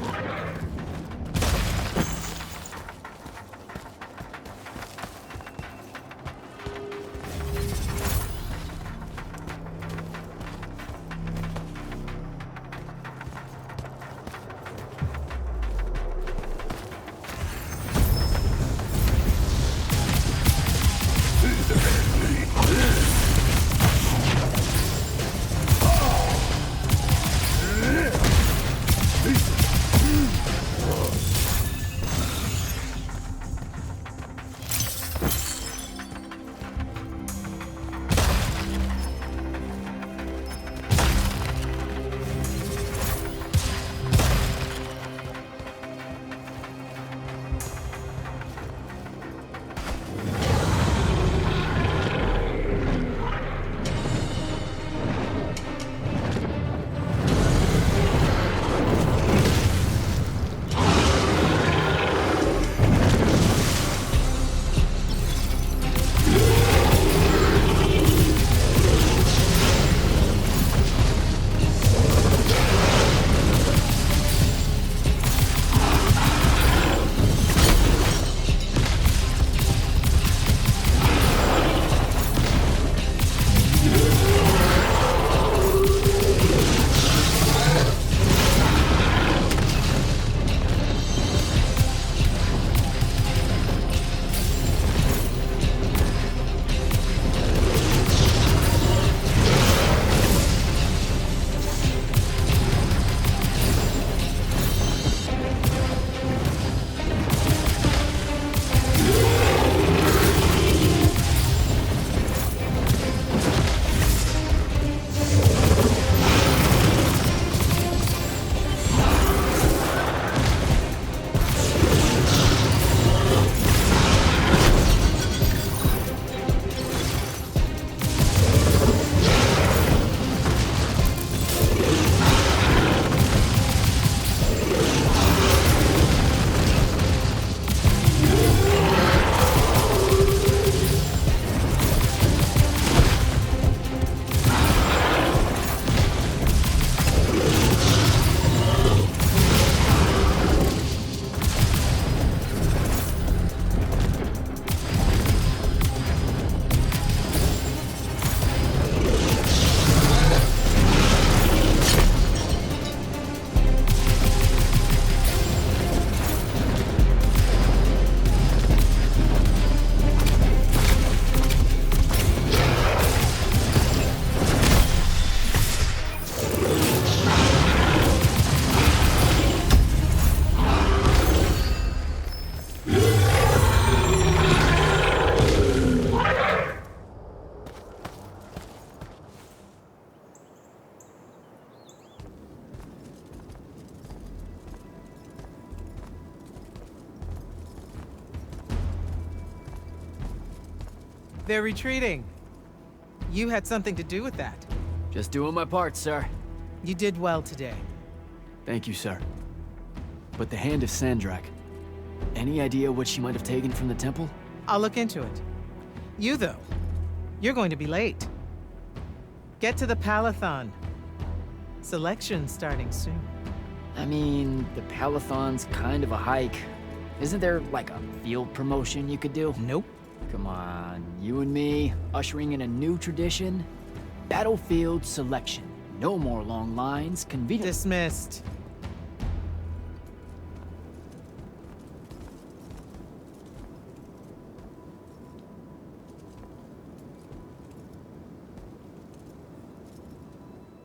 They're retreating. You had something to do with that. Just doing my part, sir. You did well today. Thank you, sir. But the Hand of Sandrakk, any idea what she might have taken from the temple? I'll look into it. You, though, you're going to be late. Get to the Palathon. Selection's starting soon. I mean, the Palathon's kind of a hike. Isn't there, like, a field promotion you could do? Nope. Come on, you and me, ushering in a new tradition? Battlefield selection. No more long lines, convenient. Dismissed.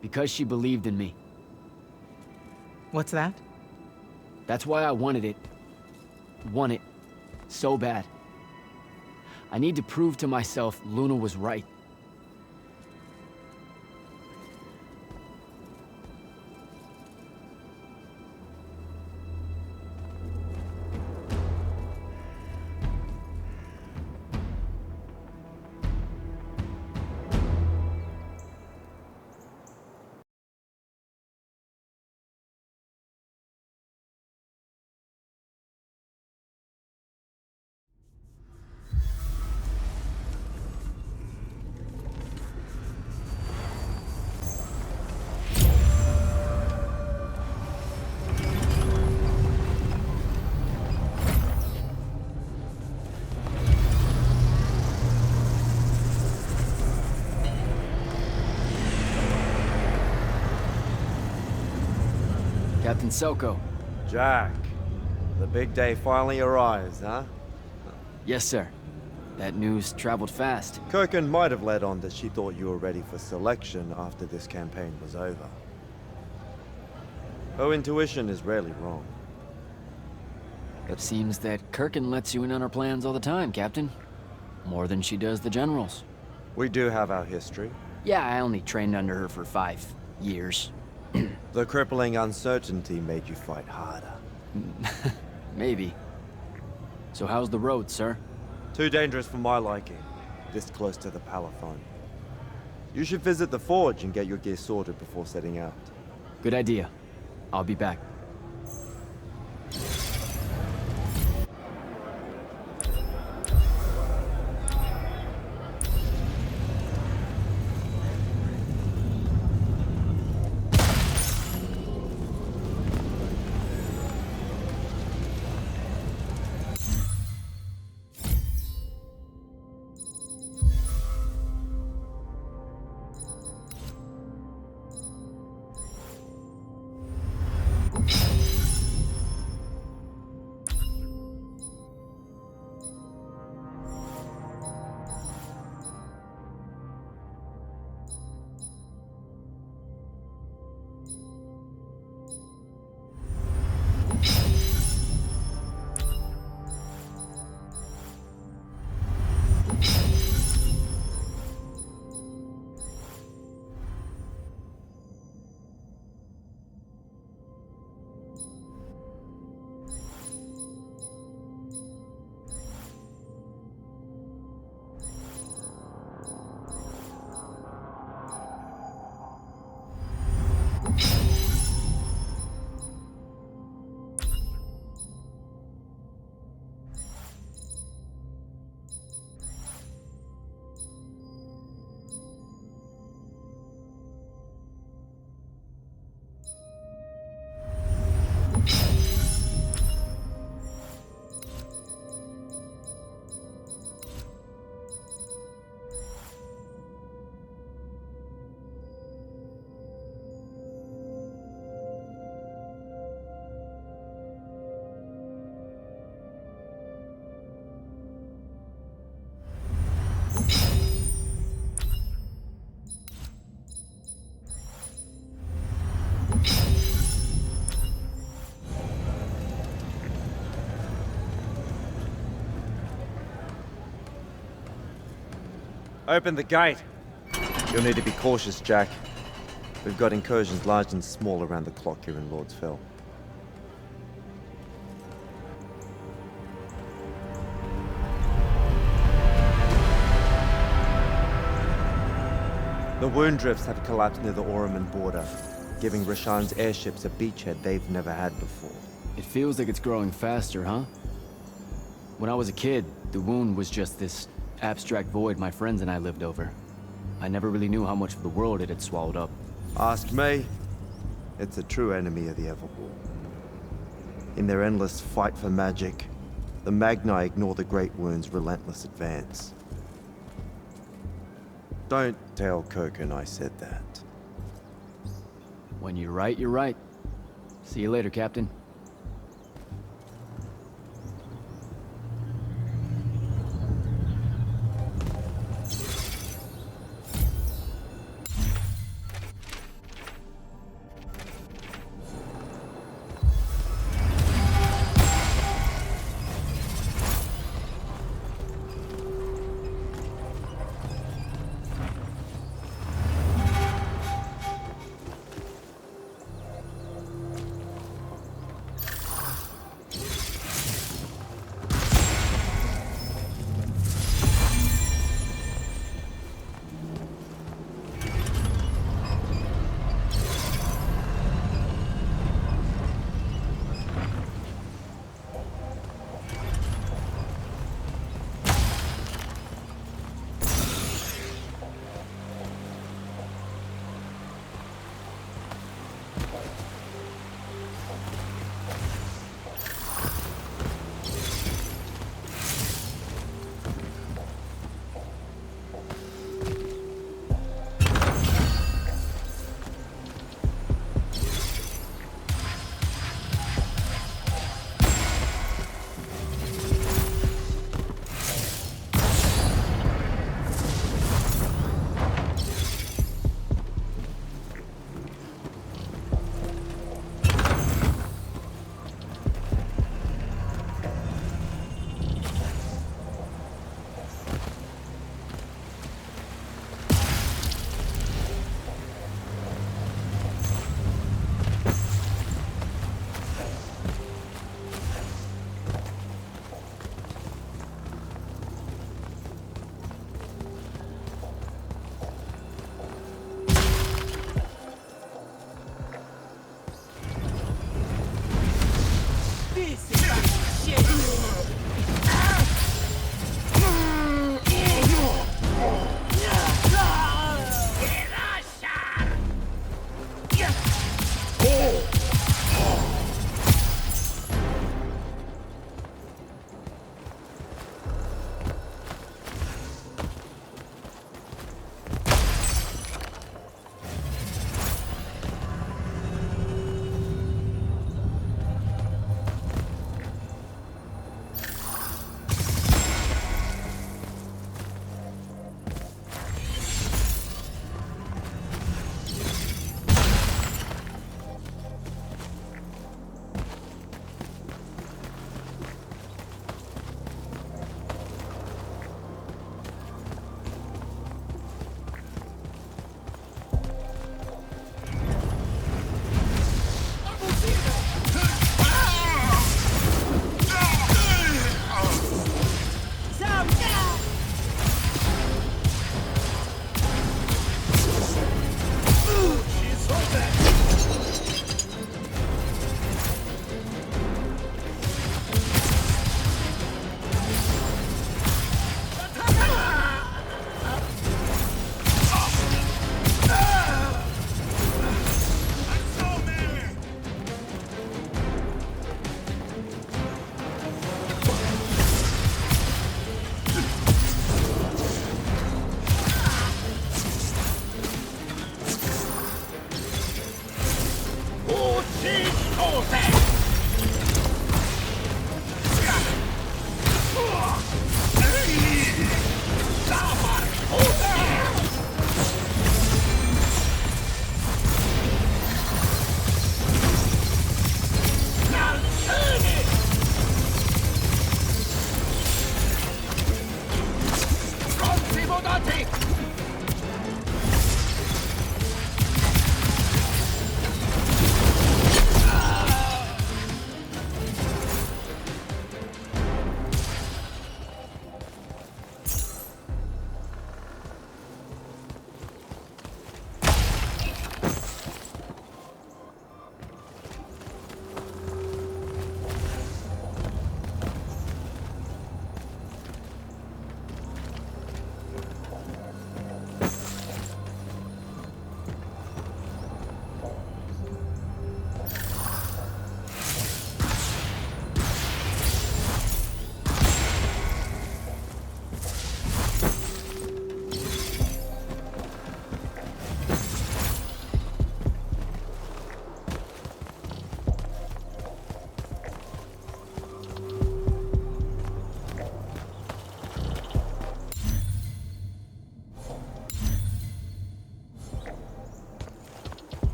Because she believed in me. What's that? That's why I wanted it. Want it. So bad. I need to prove to myself Luna was right. Captain Selko. Jak, the big day finally arrives, huh? Yes, sir. That news traveled fast. Kirkan might have led on that she thought you were ready for selection after this campaign was over. Her intuition is rarely wrong. It seems that Kirkan lets you in on her plans all the time, Captain. More than she does the generals. We do have our history. Yeah, I only trained under her for 5 years. The crippling uncertainty made you fight harder. Maybe. So how's the road, sir? Too dangerous for my liking, this close to the Palathon. You should visit the forge and get your gear sorted before setting out. Good idea. I'll be back. Open the gate. You'll need to be cautious, Jak. We've got incursions large and small around the clock here in Lord's Fell. The wound drifts have collapsed near the Oromon border, giving Rashan's airships a beachhead they've never had before. It feels like it's growing faster, huh? When I was a kid, the wound was just this abstract void my friends and I lived over. I never really knew how much of the world it had swallowed up. Ask me. It's a true enemy of the Everwar. In their endless fight for magic, the Magni ignore the Great Wound's relentless advance. Don't tell Kirkan I said that. When you're right, you're right. See you later, Captain.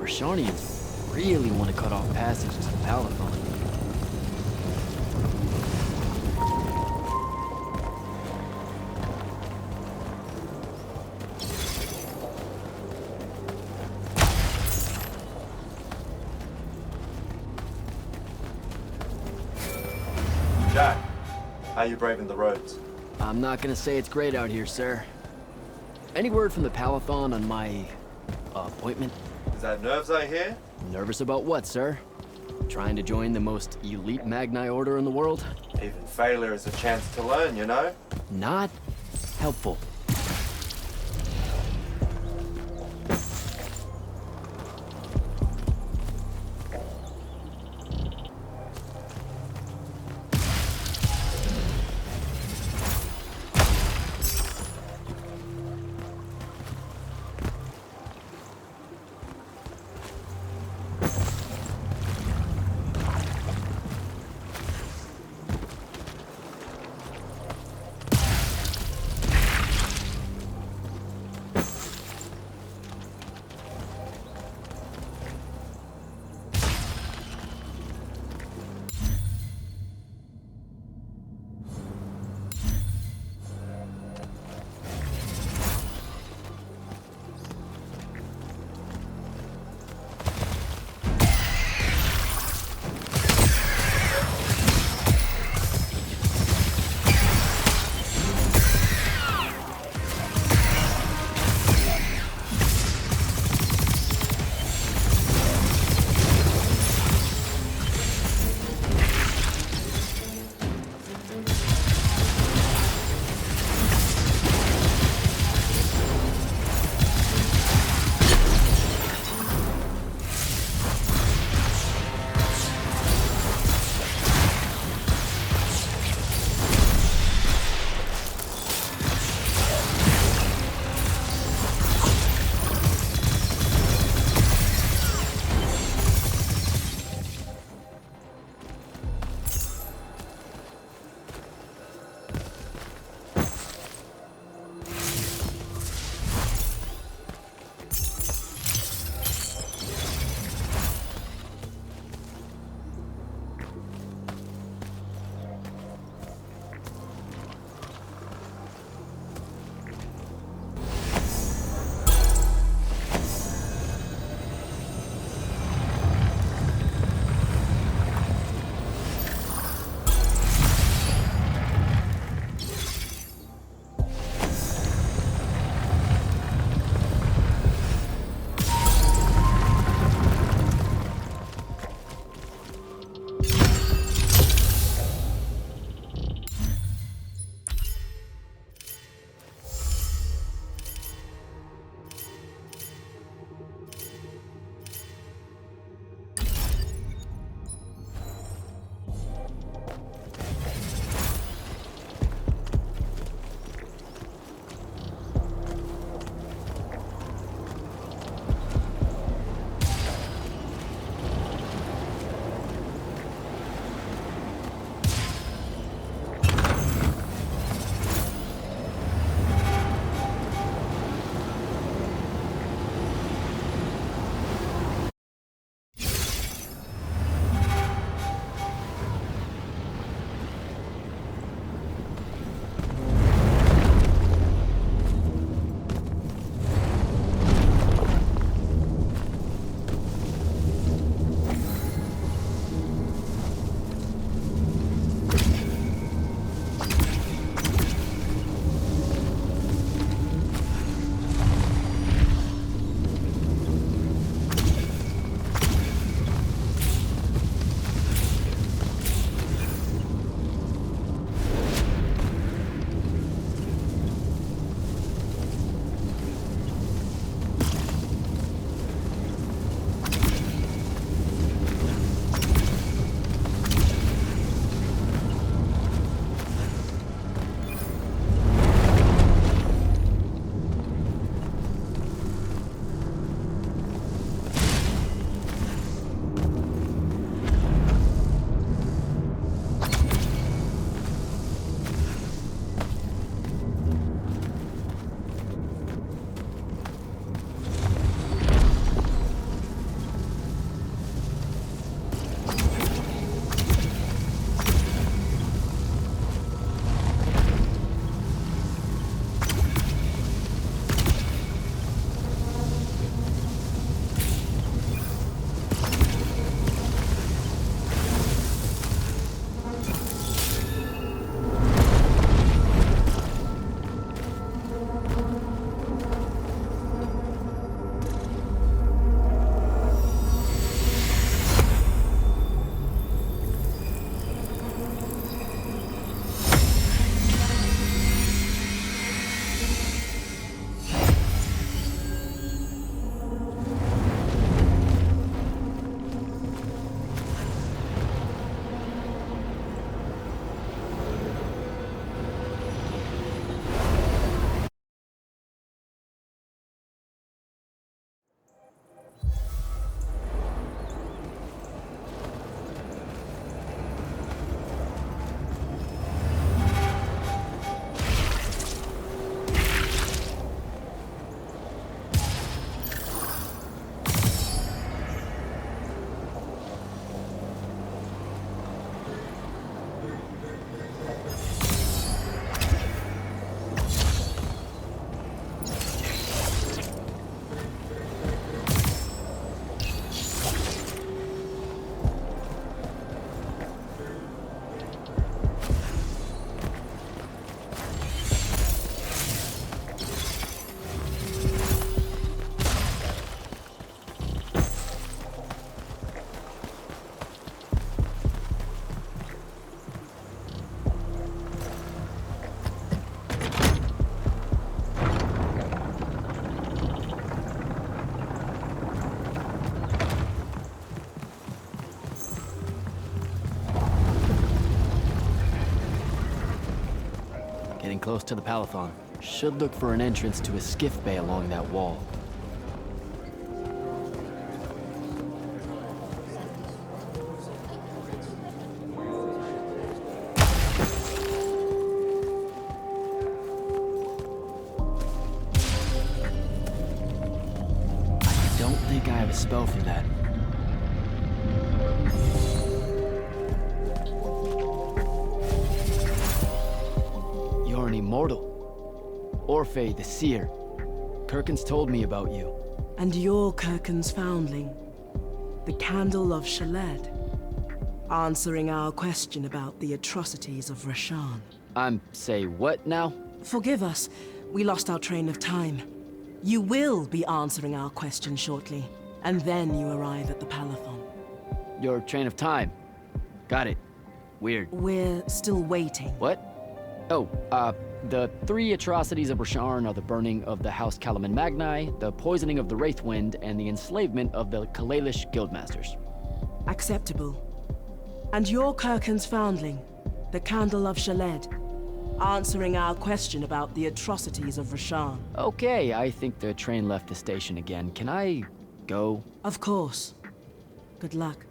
Rashanians really want to cut off passage to the Palathon. Jak, how you braving the roads? I'm not gonna say it's great out here, sir. Any word from the Palathon on my appointment? Is that nerves I hear? Nervous about what, sir? Trying to join the most elite Magni order in the world? Even failure is a chance to learn, you know? Not helpful. close to the Palathon. Should look for an entrance to a skiff bay along that wall. I don't think I have a spell for that. You're an immortal. Orphe the Seer. Kirkan's told me about you. And you're Kirkan's foundling, the Candle of Shaled, answering our question about the atrocities of Rasharn. Say what now? Forgive us, we lost our train of time. You will be answering our question shortly, and then you arrive at the Palathon. Your train of time. Got it. Weird. We're still waiting. What? Oh, the 3 atrocities of Rasharn are the burning of the House Kalaman Magni, the poisoning of the Wraithwind, and the enslavement of the Kalalish Guildmasters. Acceptable. And you're Kirkan's foundling, the Candle of Shaled, answering our question about the atrocities of Rasharn. Okay, I think the train left the station again. Can I go? Of course. Good luck.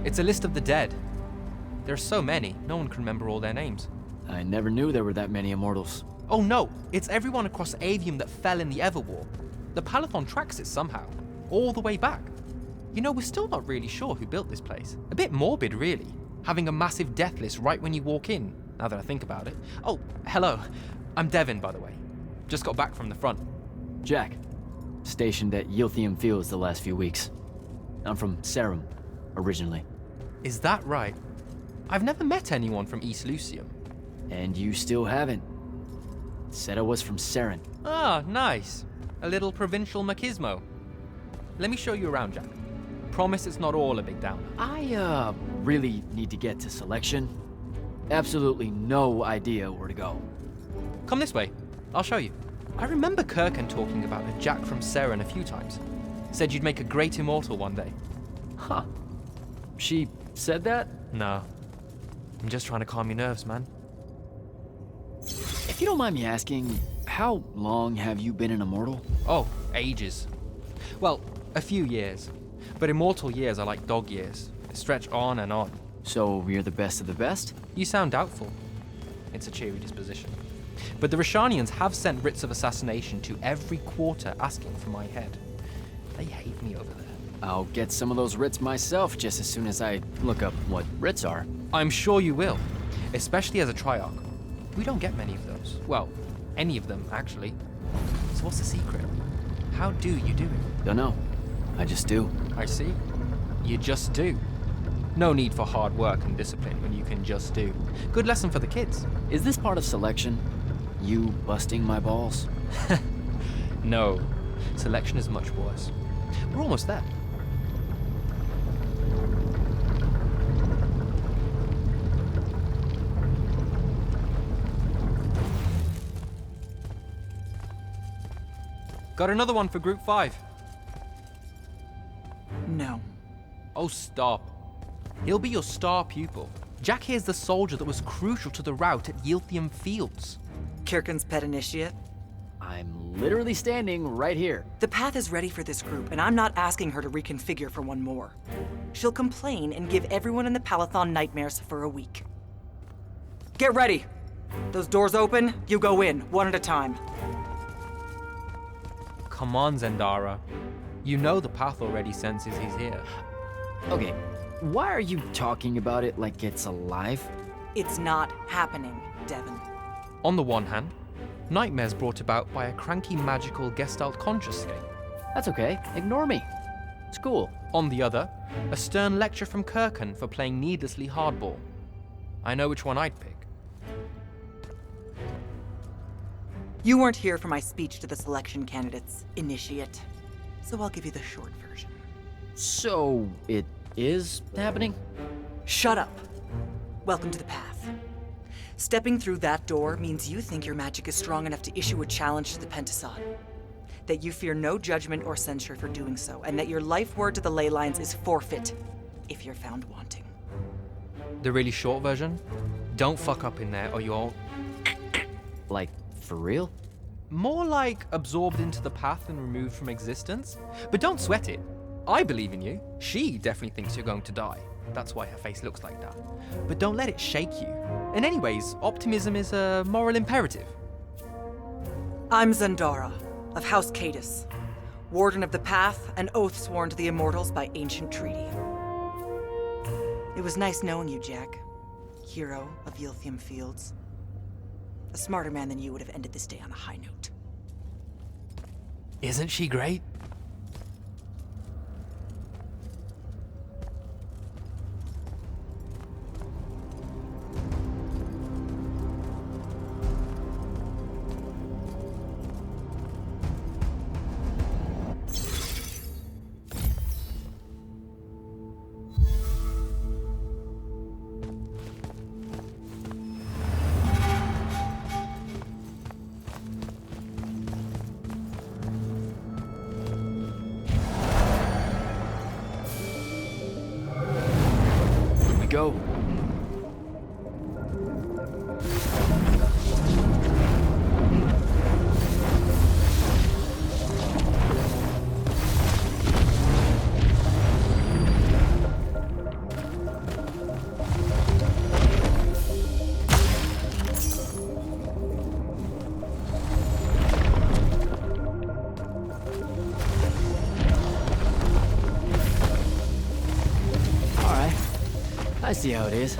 It's a list of the dead. There are so many, no one can remember all their names. I never knew there were that many immortals. Oh no, it's everyone across Aveum that fell in the Everwar. The Palathon tracks it somehow, all the way back. You know, we're still not really sure who built this place. A bit morbid, really, having a massive death list right when you walk in, now that I think about it. Oh, hello. I'm Devin, by the way. Just got back from the front. Jak. Stationed at Yltheum Fields the last few weeks. I'm from Seren, originally. Is that right? I've never met anyone from East Yltheum. And you still haven't. Said I was from Seren. Ah, nice. A little provincial machismo. Let me show you around, Jak. Promise it's not all a big downer. I, really need to get to selection. Absolutely no idea where to go. Come this way. I'll show you. I remember Kirkan talking about a Jak from Seren a few times. Said you'd make a great immortal one day. Huh. She said that? No. I'm just trying to calm your nerves, man. If you don't mind me asking, how long have you been an immortal? Oh, ages. Well, a few years. But immortal years are like dog years. They stretch on and on. So you're the best of the best? You sound doubtful. It's a cheery disposition. But the Rashanians have sent writs of assassination to every quarter asking for my head. They hate me over there. I'll get some of those writs myself just as soon as I look up what writs are. I'm sure you will, especially as a Triarch. We don't get many of those. Well, any of them, actually. So what's the secret? How do you do it? Don't know. I just do. I see. You just do. No need for hard work and discipline when you can just do. Good lesson for the kids. Is this part of selection? You busting my balls? No. Selection is much worse. We're almost there. Got another one for Group 5. No. Oh, stop. He'll be your star pupil. Jak here's the soldier that was crucial to the rout at Yltheum Fields. Kirkan's pet initiate? I'm literally standing right here. The path is ready for this group, and I'm not asking her to reconfigure for one more. She'll complain and give everyone in the Palathon nightmares for a week. Get ready! Those doors open, you go in, one at a time. Come on, Zendara. You know the path already senses he's here. Okay, why are you talking about it like it's alive? It's not happening, Devon. On the one hand, nightmares brought about by a cranky magical Gestalt conscious state. That's okay, ignore me. It's cool. On the other, a stern lecture from Kirkan for playing needlessly hardball. I know which one I'd pick. You weren't here for my speech to the selection candidates, Initiate. So I'll give you the short version. So, it is happening? Shut up. Welcome to the path. Stepping through that door means you think your magic is strong enough to issue a challenge to the Pentason. That you fear no judgment or censure for doing so, and that your life word to the Leylines is forfeit if you're found wanting. The really short version? Don't fuck up in there or you'll... Like, for real? More like absorbed into the path and removed from existence. But don't sweat it. I believe in you. She definitely thinks you're going to die. That's why her face looks like that. But don't let it shake you. And anyways, optimism is a moral imperative. I'm Zendara, of House Cadus, Warden of the Path, and oath sworn to the Immortals by ancient treaty. It was nice knowing you, Jak. Hero of Yltheum Fields. A smarter man than you would have ended this day on a high note. Isn't she great? Go. I see how it is.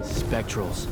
Spectrals.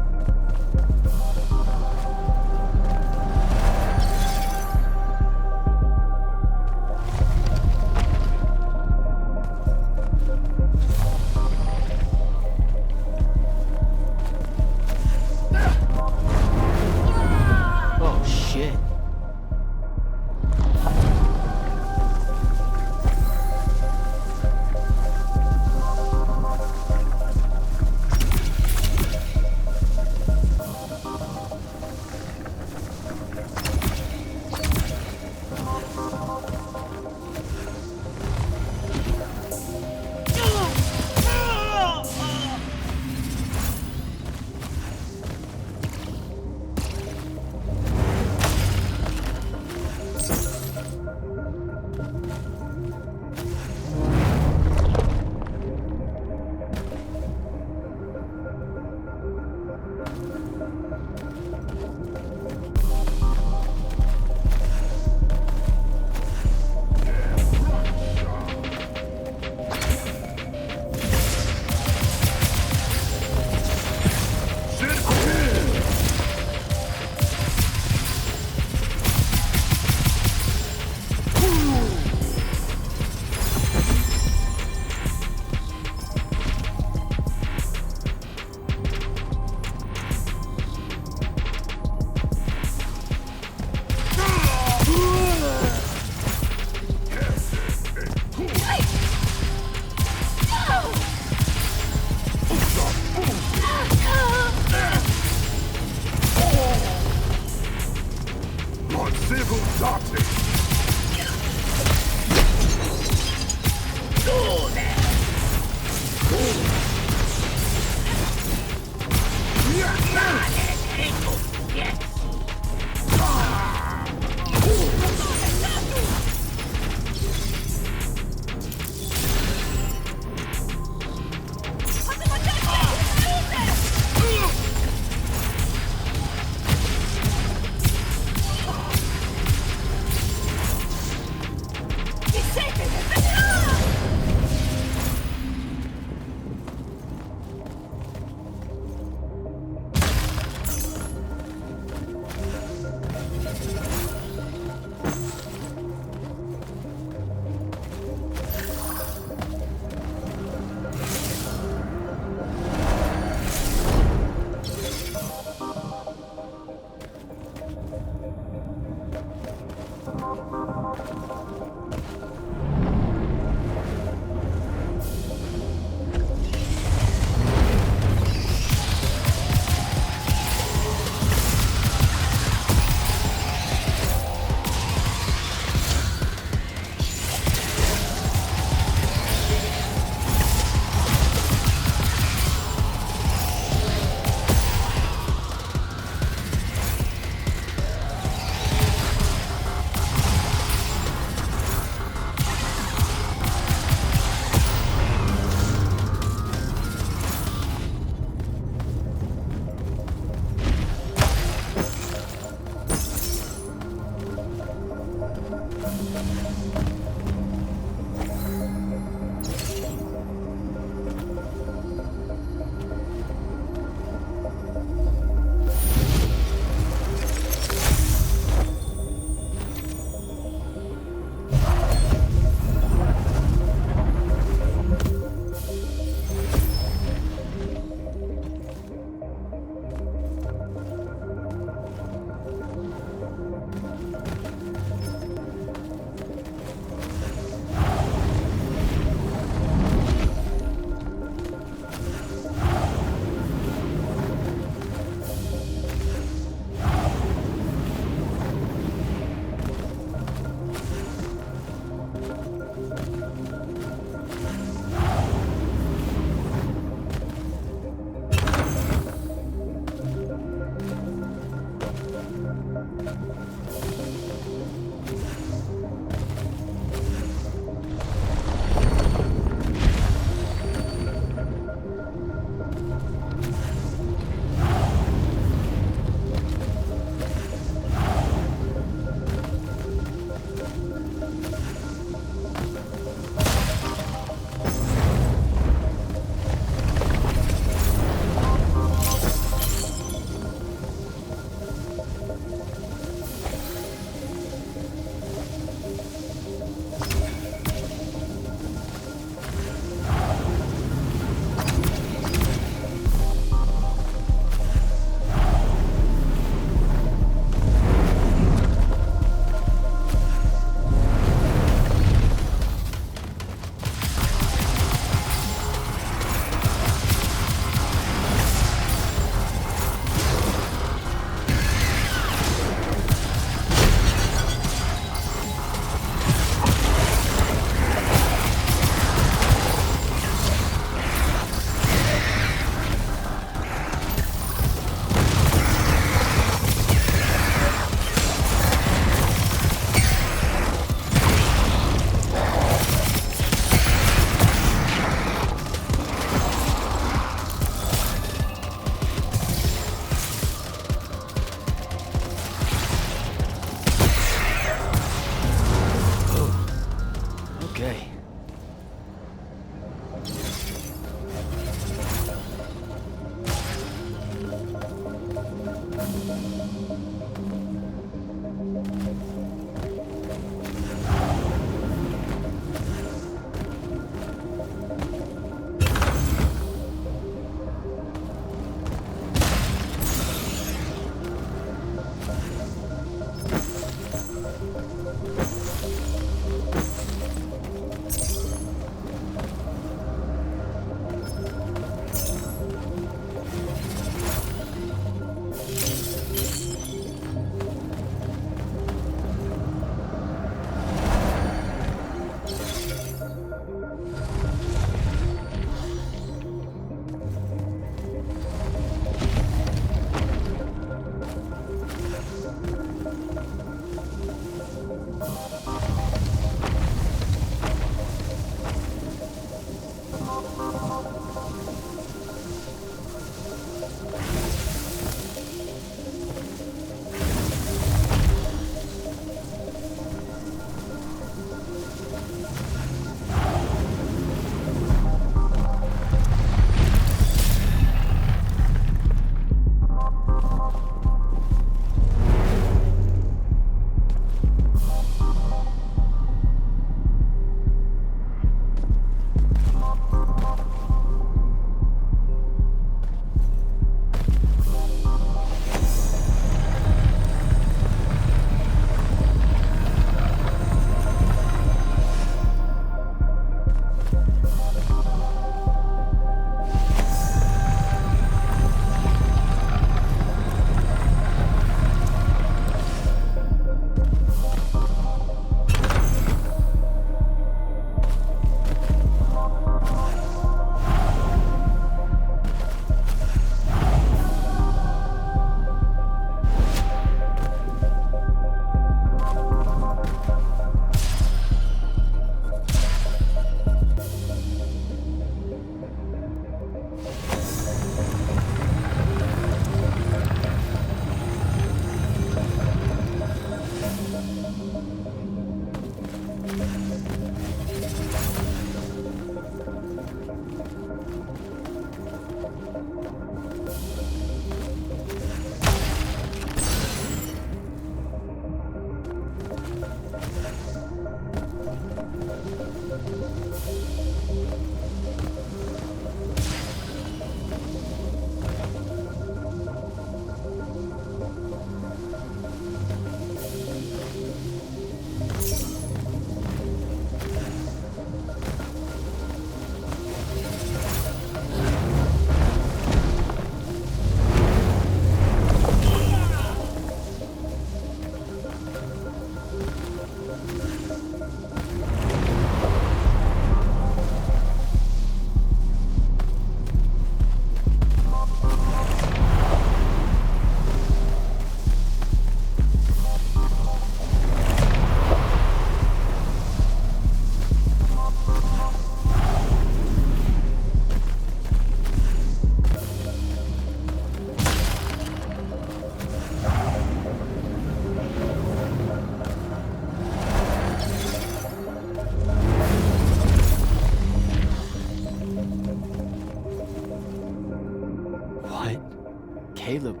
Caleb,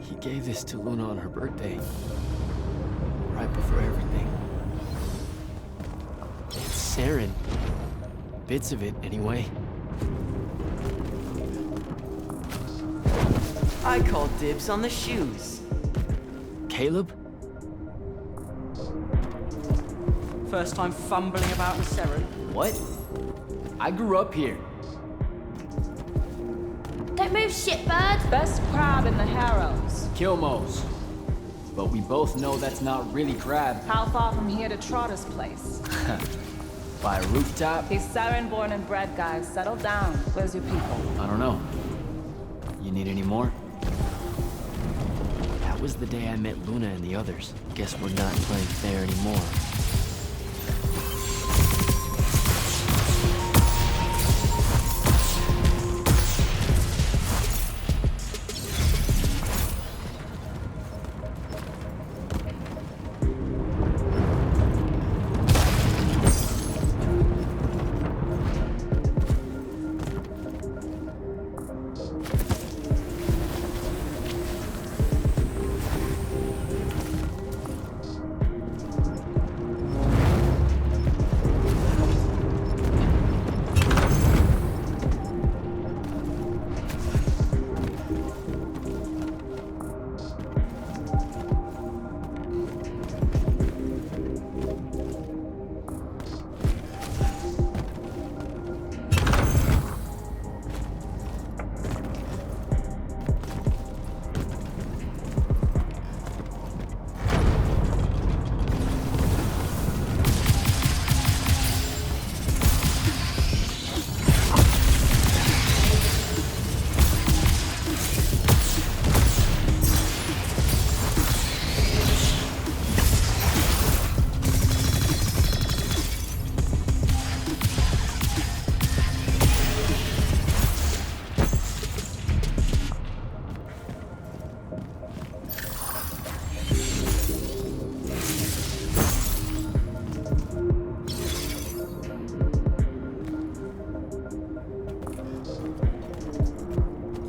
he gave this to Luna on her birthday. Right before everything. It's Seren. Bits of it, anyway. I call dibs on the shoes. Caleb? First time fumbling about with Seren. What? I grew up here. Don't move, shitbird! Best crab in the Harrows. Kilmos. But we both know that's not really crab. How far from here to Trotter's place? By a rooftop? He's Seren born and bred, guys. Settle down. Where's your people? I don't know. You need any more? That was the day I met Luna and the others. Guess we're not playing fair anymore.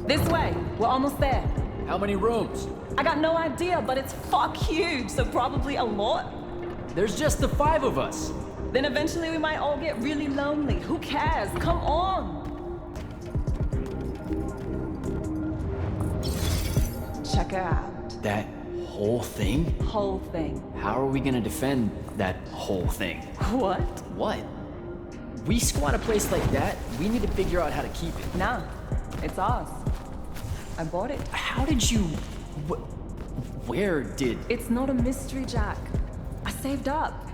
This way. We're almost there. How many rooms? I got no idea, but it's fuck huge, so probably a lot. There's just the 5 of us. Then eventually we might all get really lonely. Who cares? Come on! Check her out. That whole thing? Whole thing. How are we gonna defend that whole thing? What? What? We squat a place like that, we need to figure out how to keep it. Nah, it's ours. I bought it. How did you... Where did... It's not a mystery, Jak. I saved up.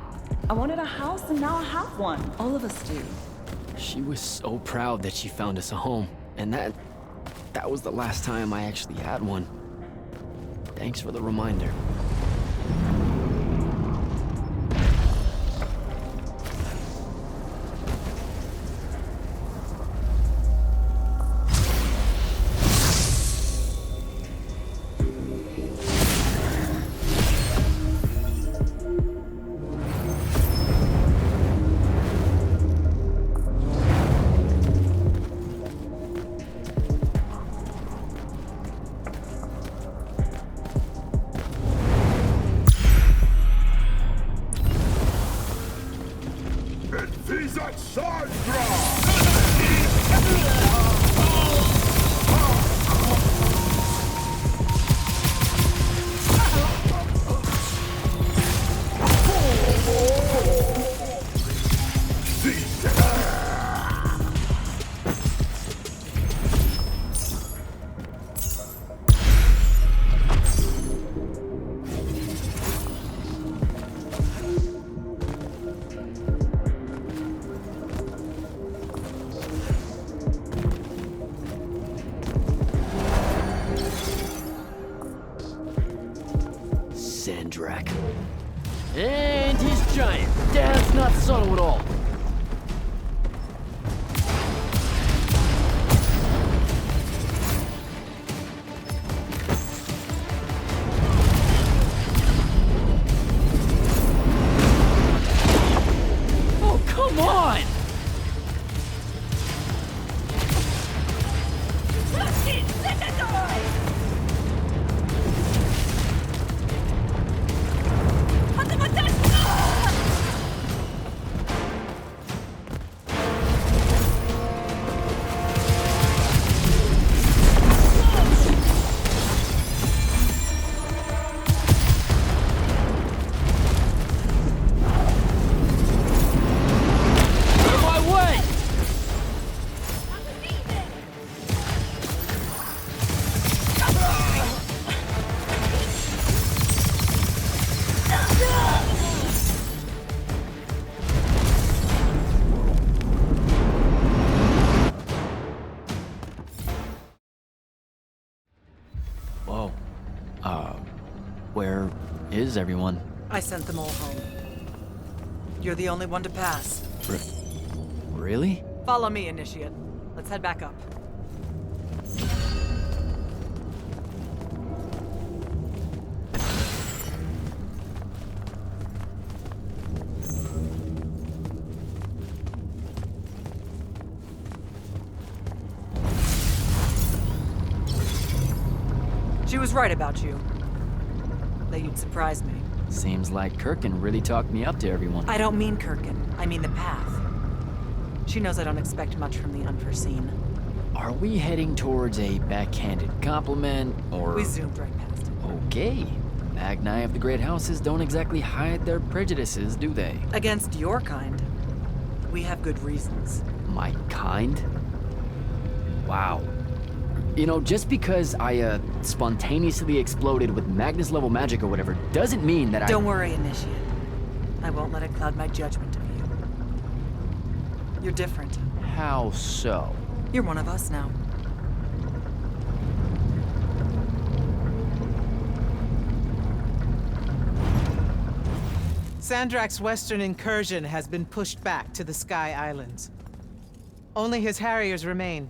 I wanted a house and now I have one. All of us do. She was so proud that she found us a home. And that was the last time I actually had one. Thanks for the reminder. Sandrakk. And he's giant. That's not subtle at all. Oh, come on! Where is everyone? I sent them all home. You're the only one to pass. Really? Follow me, Initiate. Let's head back up. She was right about you. That you'd surprise me. Seems like Kirkan really talked me up to everyone. I don't mean Kirkan. I mean the path. She knows I don't expect much from the unforeseen. Are we heading towards a backhanded compliment, or... We zoomed right past it. Okay. Magni of the Great Houses don't exactly hide their prejudices, do they? Against your kind. We have good reasons. My kind? Wow. You know, just because I, spontaneously exploded with Magnus-level magic or whatever, doesn't mean that Don't worry, Initiate. I won't let it cloud my judgment of you. You're different. How so? You're one of us now. Sandrakk's western incursion has been pushed back to the Sky Islands. Only his harriers remain.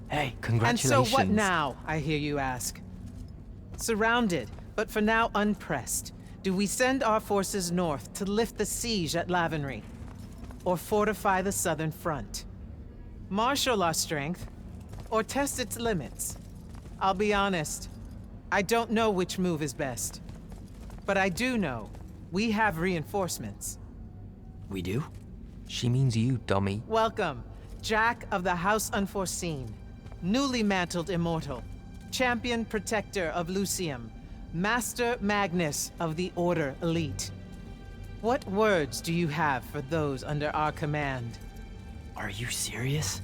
Hey, congratulations. And so what now, I hear you ask? Surrounded, but for now unpressed, do we send our forces north to lift the siege at Lavenry? Or fortify the southern front? Marshal our strength, or test its limits. I'll be honest, I don't know which move is best. But I do know we have reinforcements. We do? She means you, dummy. Welcome, Jak of the House Unforeseen, newly mantled Immortal, champion protector of Yltheum, Master Magnus of the Order Elite. What words do you have for those under our command? Are you serious?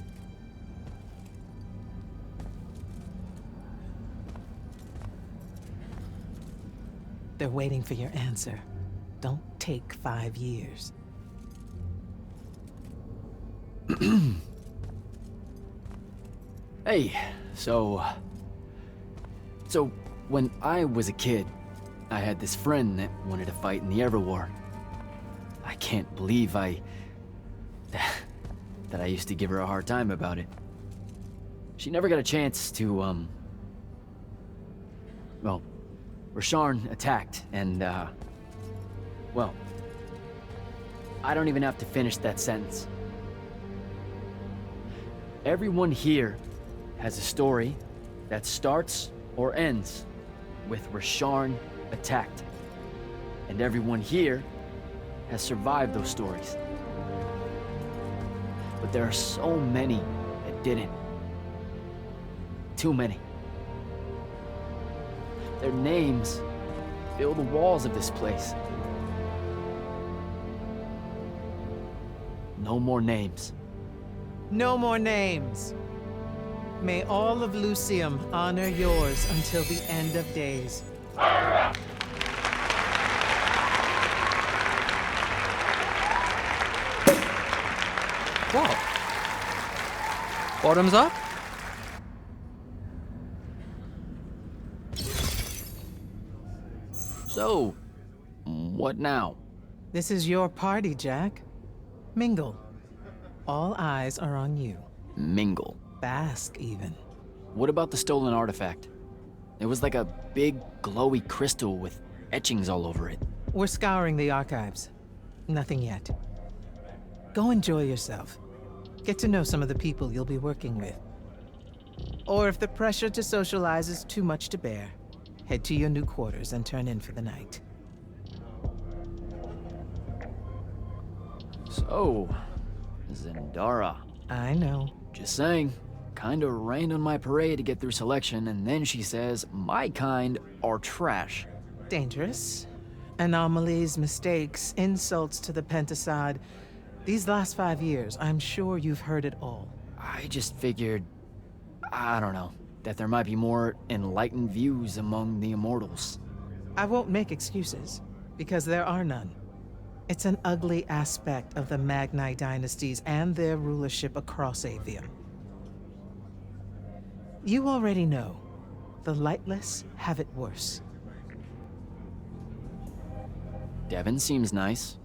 They're waiting for your answer. Don't take 5 years. Hey, so when I was a kid, I had this friend that wanted to fight in the Everwar. I can't believe that I used to give her a hard time about it. She never got a chance to, well, Rasharn attacked, and, well, I don't even have to finish that sentence. Everyone here has a story that starts or ends with Rasharn attacked. And everyone here has survived those stories. But there are so many that didn't. Too many. Their names fill the walls of this place. No more names. No more names. May all of Yltheum honor yours until the end of days. What? Bottoms up? So, what now? This is your party, Jak. Mingle. All eyes are on you. Mingle. Bask, even. What about the stolen artifact? It was like a big, glowy crystal with etchings all over it. We're scouring the archives. Nothing yet. Go enjoy yourself. Get to know some of the people you'll be working with. Or if the pressure to socialize is too much to bear, head to your new quarters and turn in for the night. So, Zendara. I know. Just saying. Kinda rained on my parade to get through selection, and then she says my kind are trash. Dangerous. Anomalies, mistakes, insults to the Pentacade. These last 5 years, I'm sure you've heard it all. I just figured, I don't know, that there might be more enlightened views among the Immortals. I won't make excuses, because there are none. It's an ugly aspect of the Magni dynasties and their rulership across Aveum. You already know, the Lightless have it worse. Devin seems nice.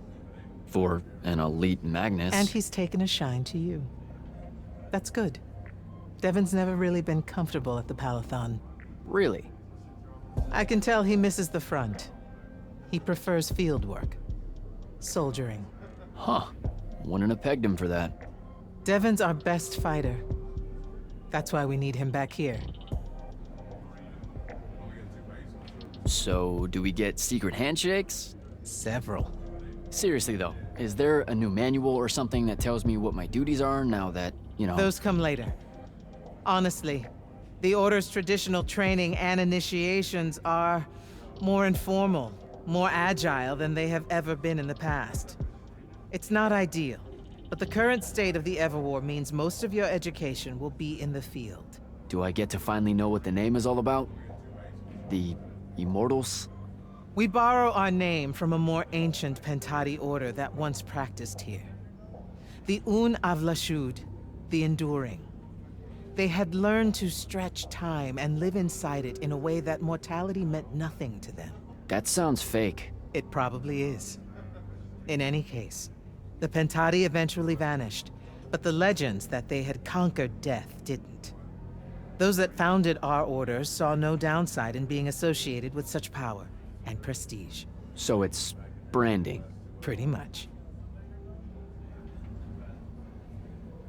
For an elite Magnus. And he's taken a shine to you. That's good. Devin's never really been comfortable at the Palathon. Really? I can tell he misses the front. He prefers field work. Soldiering. Huh. Wouldn't have pegged him for that. Devin's our best fighter. That's why we need him back here. So, do we get secret handshakes? Several. Seriously though, is there a new manual or something that tells me what my duties are now that, you know... Those come later. Honestly, the Order's traditional training and initiations are more informal, more agile than they have ever been in the past. It's not ideal, but the current state of the Everwar means most of your education will be in the field. Do I get to finally know what the name is all about? The Immortals? We borrow our name from a more ancient Pentadi order that once practiced here. The Un Avlashud, the Enduring. They had learned to stretch time and live inside it in a way that mortality meant nothing to them. That sounds fake. It probably is. In any case, the Pentadi eventually vanished, but the legends that they had conquered death didn't. Those that founded our order saw no downside in being associated with such power and prestige. So it's branding? Pretty much.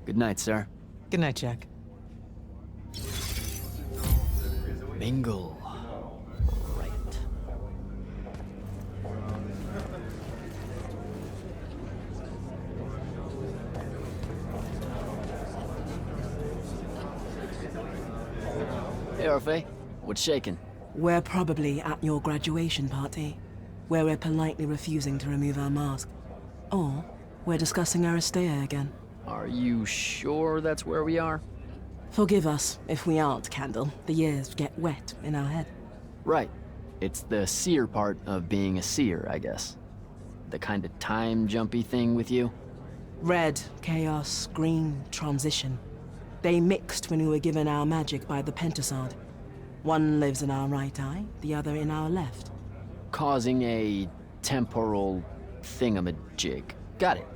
Good night, sir. Good night, Jak. Mingle. Right. Hey, Orphe. What's shaking? We're probably at your graduation party, where we're politely refusing to remove our mask. Or we're discussing Aristea again. Are you sure that's where we are? Forgive us if we aren't, Candle. The years get wet in our head. Right. It's the seer part of being a seer, I guess. The kind of time-jumpy thing with you. Red, chaos, green, transition. They mixed when we were given our magic by the Pentasod. One lives in our right eye, the other in our left. Causing a temporal thingamajig. Got it.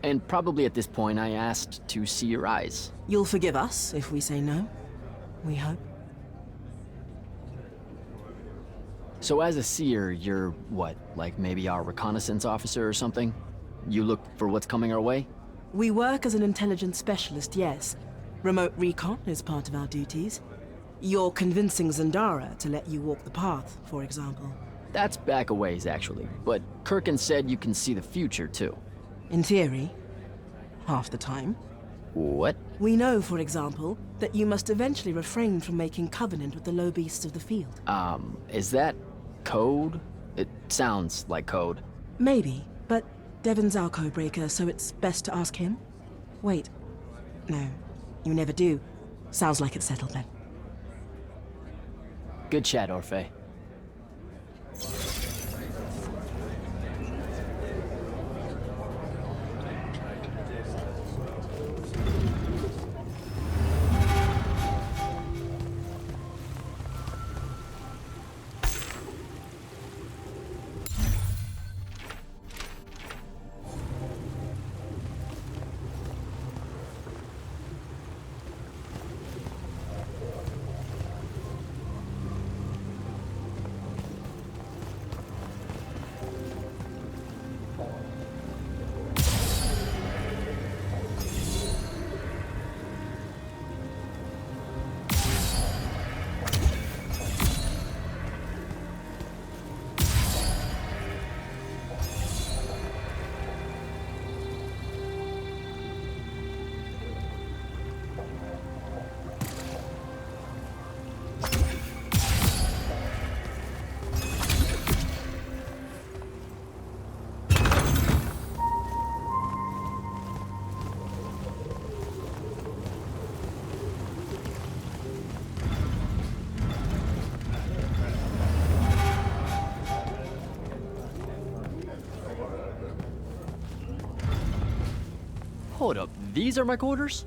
And probably at this point I asked to see your eyes. You'll forgive us if we say no. We hope. So as a seer, you're what, like maybe our reconnaissance officer or something? You look for what's coming our way? We work as an intelligence specialist, yes. Remote recon is part of our duties. You're convincing Zendara to let you walk the path, for example. That's back a ways, actually. But Kirkan said you can see the future, too. In theory. Half the time. What? We know, for example, that you must eventually refrain from making covenant with the low beasts of the field. Is that code? It sounds like code. Maybe, but Devon's our codebreaker, so it's best to ask him. Wait. No, you never do. Sounds like it's settled then. Good chat, Orphe. Hold up, these are my quarters?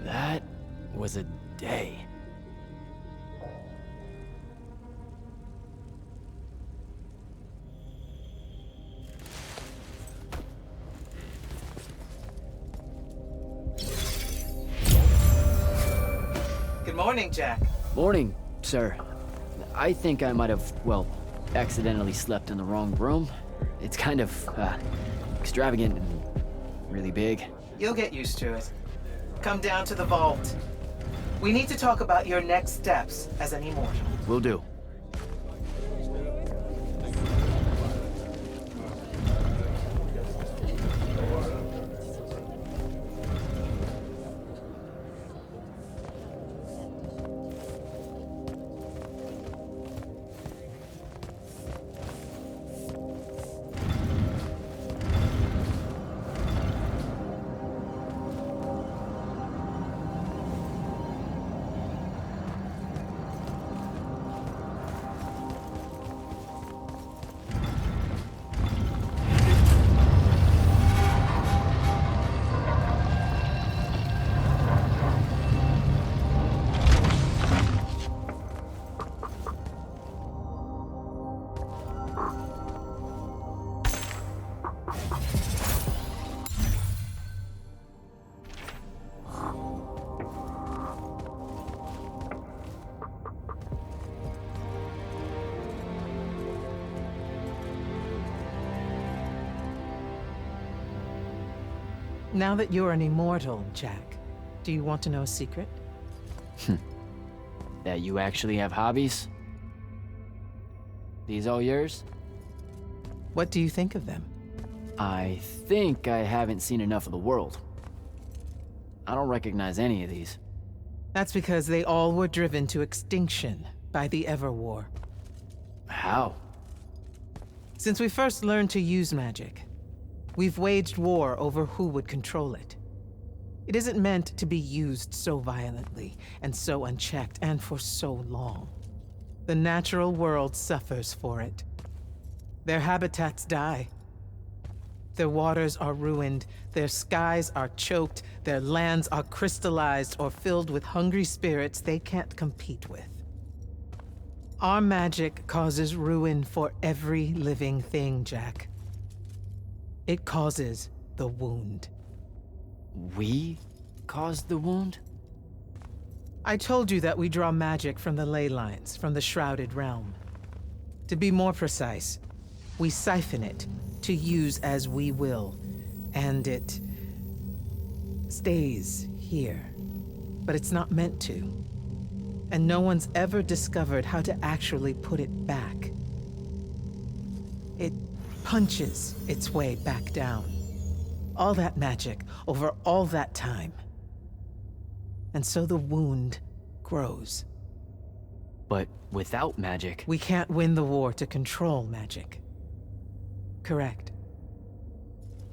That was a day. morning, Jak. Morning, sir. I think I might have, well, accidentally slept in the wrong room. It's kind of, extravagant and really big. You'll get used to it. Come down to the vault. We need to talk about your next steps as an Immortal. Will do. Now that you're an immortal, Jak, do you want to know a secret? That you actually have hobbies? These all yours? What do you think of them? I think I haven't seen enough of the world. I don't recognize any of these. That's because they all were driven to extinction by the Everwar. How? Since we first learned to use magic, we've waged war over who would control it. It isn't meant to be used so violently and so unchecked and for so long. The natural world suffers for it. Their habitats die. Their waters are ruined, their skies are choked, their lands are crystallized or filled with hungry spirits they can't compete with. Our magic causes ruin for every living thing, Jak. It causes the wound. We caused the wound? I told you that we draw magic from the Leylines, from the Shrouded Realm. To be more precise, we siphon it to use as we will, and it stays here. But it's not meant to. And no one's ever discovered how to actually put it back. It punches its way back down. All that magic over all that time. And so the wound grows. But without magic... We can't win the war to control magic. Correct.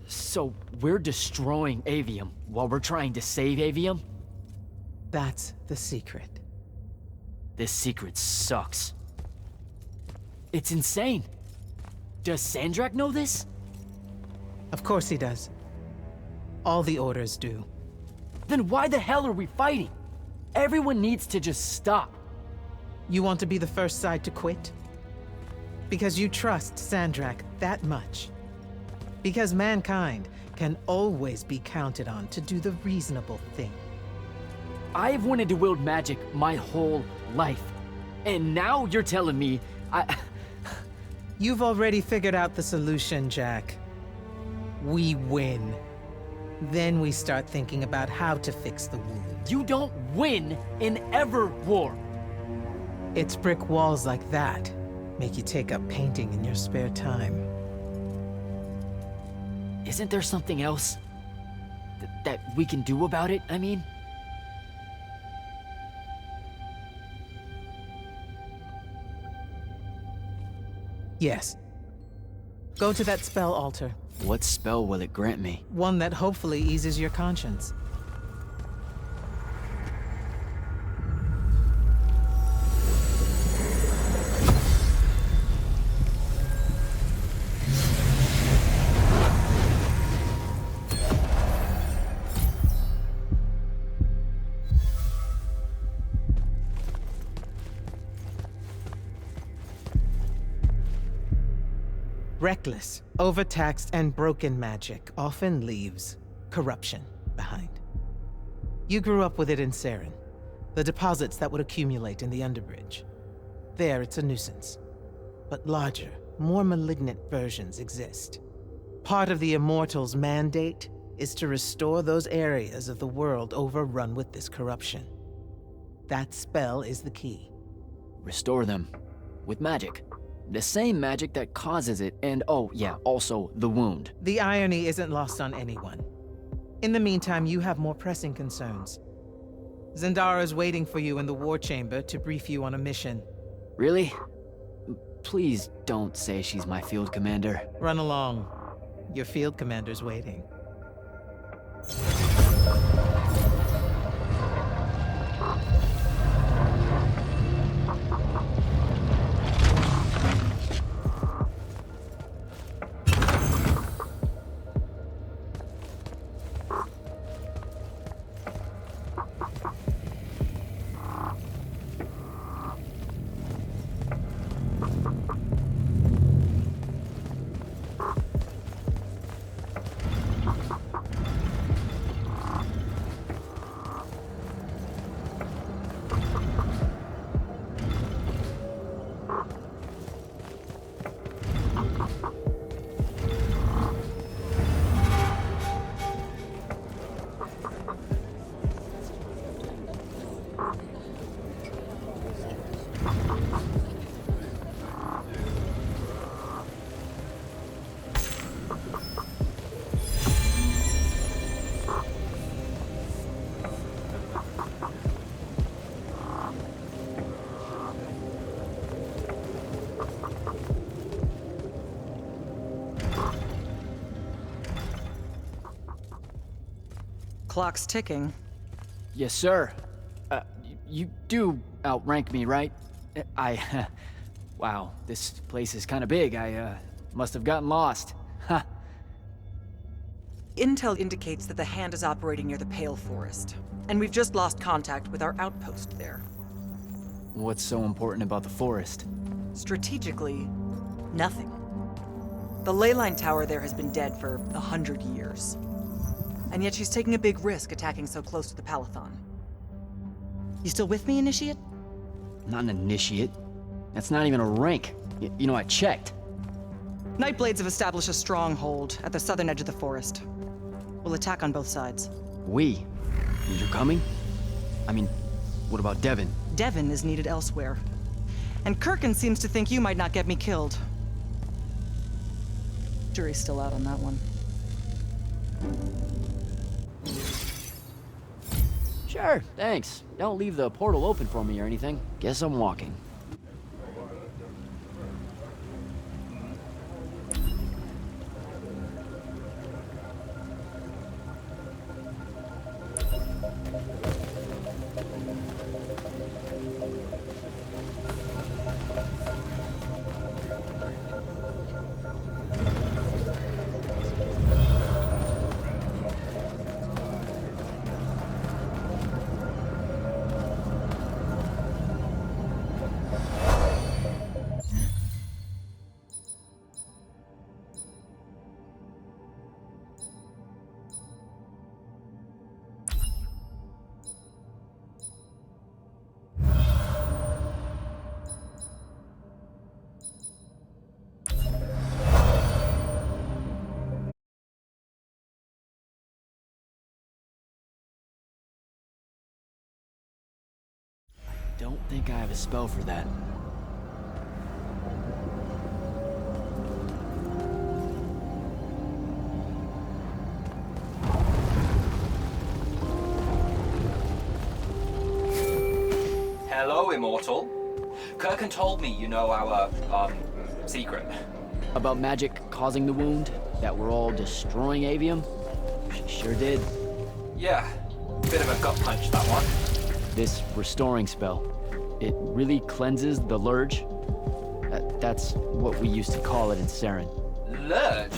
So we're destroying Aveum while we're trying to save Aveum? That's the secret. This secret sucks. It's insane. Does Sandrakk know this? Of course he does. All the orders do. Then why the hell are we fighting? Everyone needs to just stop. You want to be the first side to quit? Because you trust Sandrakk that much. Because mankind can always be counted on to do the reasonable thing. I've wanted to wield magic my whole life. And now you're telling me You've already figured out the solution, Jak. We win. Then we start thinking about how to fix the wound. You don't win in Everwar. It's brick walls like that make you take up painting in your spare time. Isn't there something else that we can do about it, I mean? Yes. Go to that spell altar. What spell will it grant me? One that hopefully eases your conscience. Reckless, overtaxed, and broken magic often leaves corruption behind. You grew up with it in Seren. The deposits that would accumulate in the underbridge. There, it's a nuisance. But larger, more malignant versions exist. Part of the Immortals' mandate is to restore those areas of the world overrun with this corruption. That spell is the key. Restore them. With magic. The same magic that causes it, and oh yeah, also the wound. The irony isn't lost on anyone. In the meantime, you have more pressing concerns. Zendara's waiting for you in the war chamber to brief you on a mission. Really? Please don't say she's my field commander. Run along. Your field commander's waiting. Clock's ticking. Yes, sir. You do outrank me, right? Wow, this place is kind of big. I must have gotten lost. Ha. Intel indicates that the Hand is operating near the Pale Forest, and we've just lost contact with our outpost there. What's so important about the forest? Strategically, nothing. The Leyline tower there has been dead for 100 years. And yet she's taking a big risk attacking so close to the Palathon. You still with me, Initiate? Not an initiate. That's not even a rank. You know, I checked. Nightblades have established a stronghold at the southern edge of the forest. We'll attack on both sides. We? You're coming? I mean, what about Devin? Devin is needed elsewhere. And Kirkan seems to think you might not get me killed. Jury's still out on that one. Sure, thanks. Don't leave the portal open for me or anything. Guess I'm walking. Don't think I have a spell for that. Hello, Immortal. Kirkan told me you know our, secret. About magic causing the wound? That we're all destroying Aveum? She sure did. Yeah, bit of a gut punch, that one. This restoring spell, it really cleanses the Lurge? That's what we used to call it in Seren. Lurge?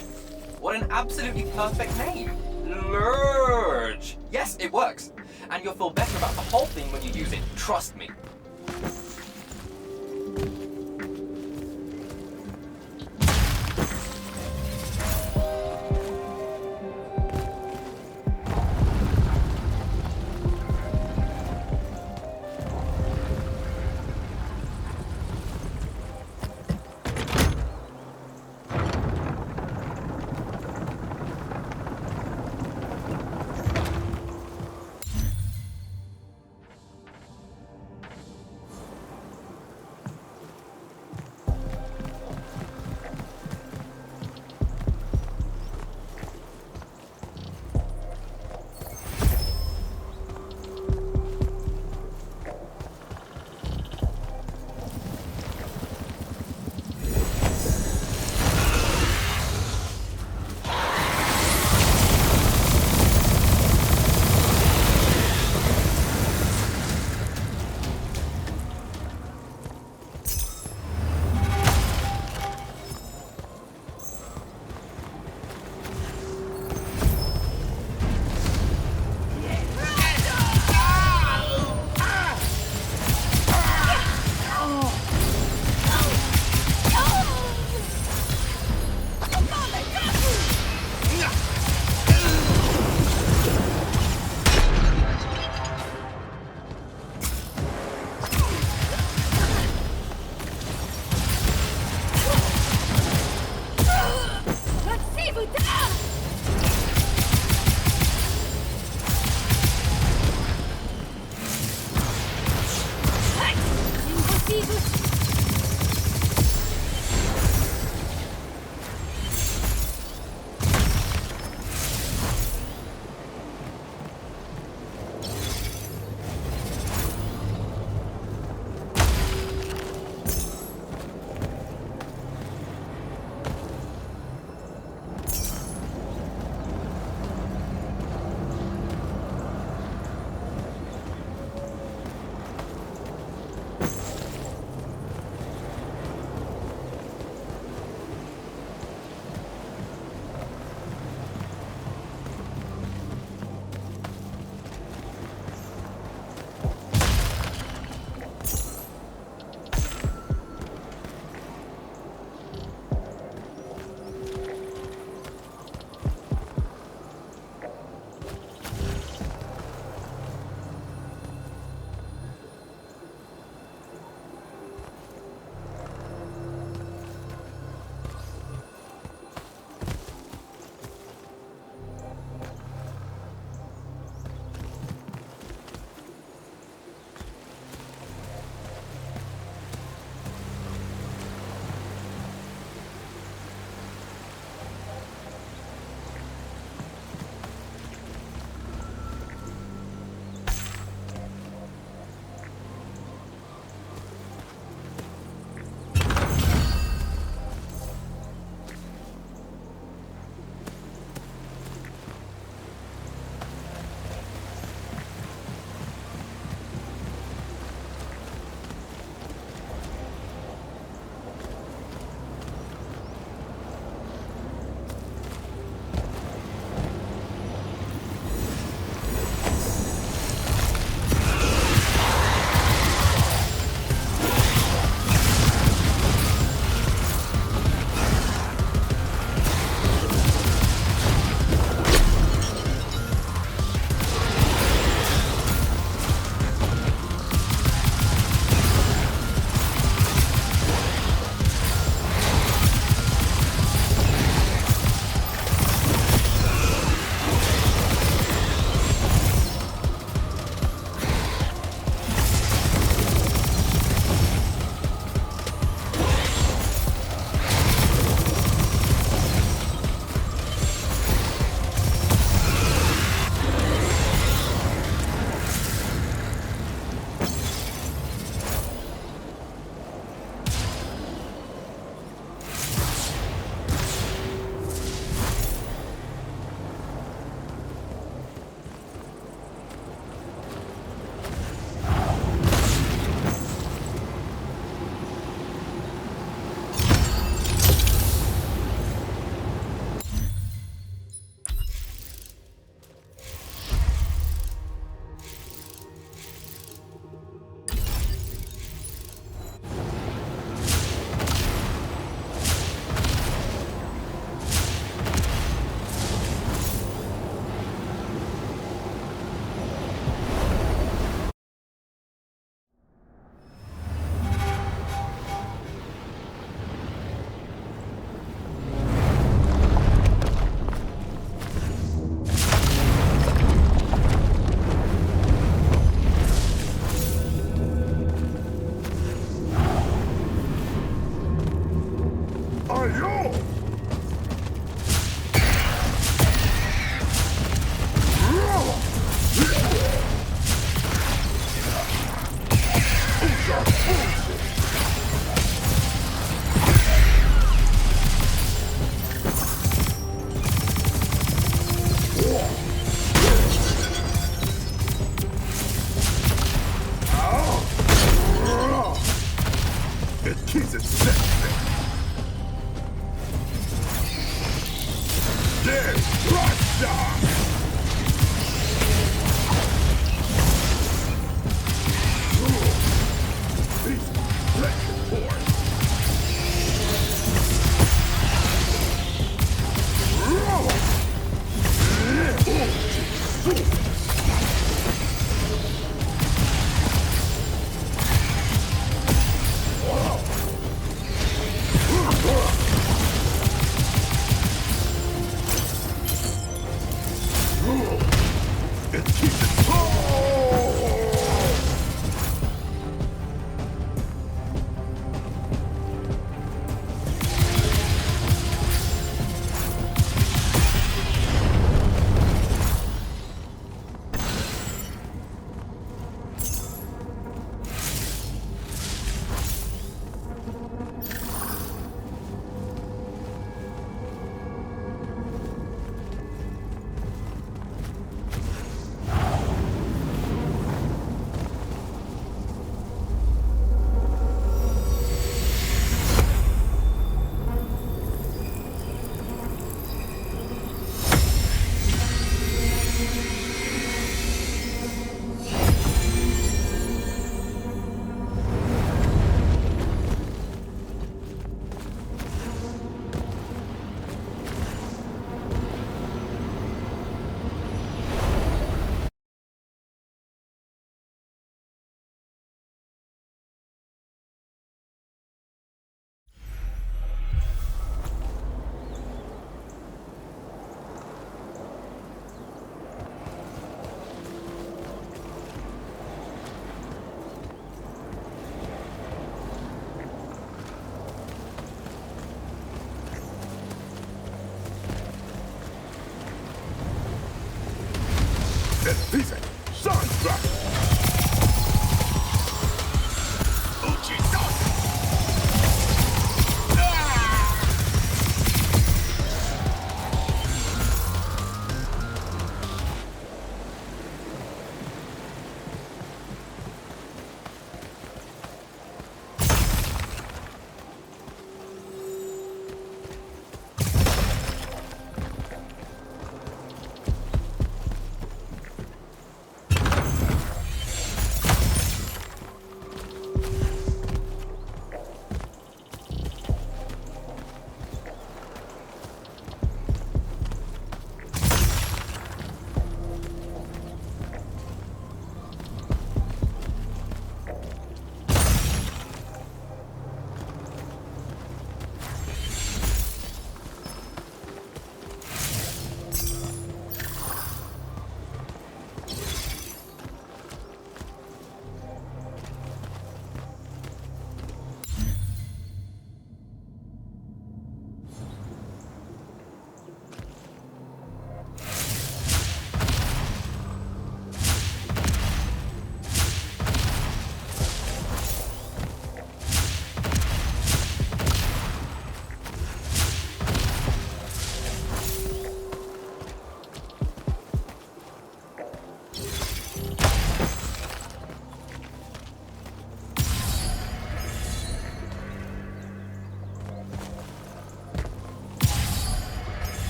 What an absolutely perfect name. Lurge! Yes, it works. And you'll feel better about the whole thing when you use it, trust me.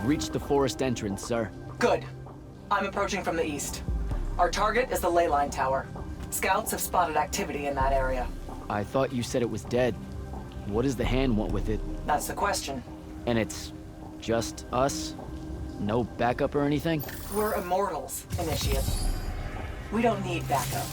reached the forest entrance, sir. Good. I'm approaching from the east. Our target is the Leyline tower. Scouts have spotted activity in that area. I thought you said it was dead. What does the Hand want with it? That's the question. And it's just us? No backup or anything? We're Immortals, Initiate. We don't need backup.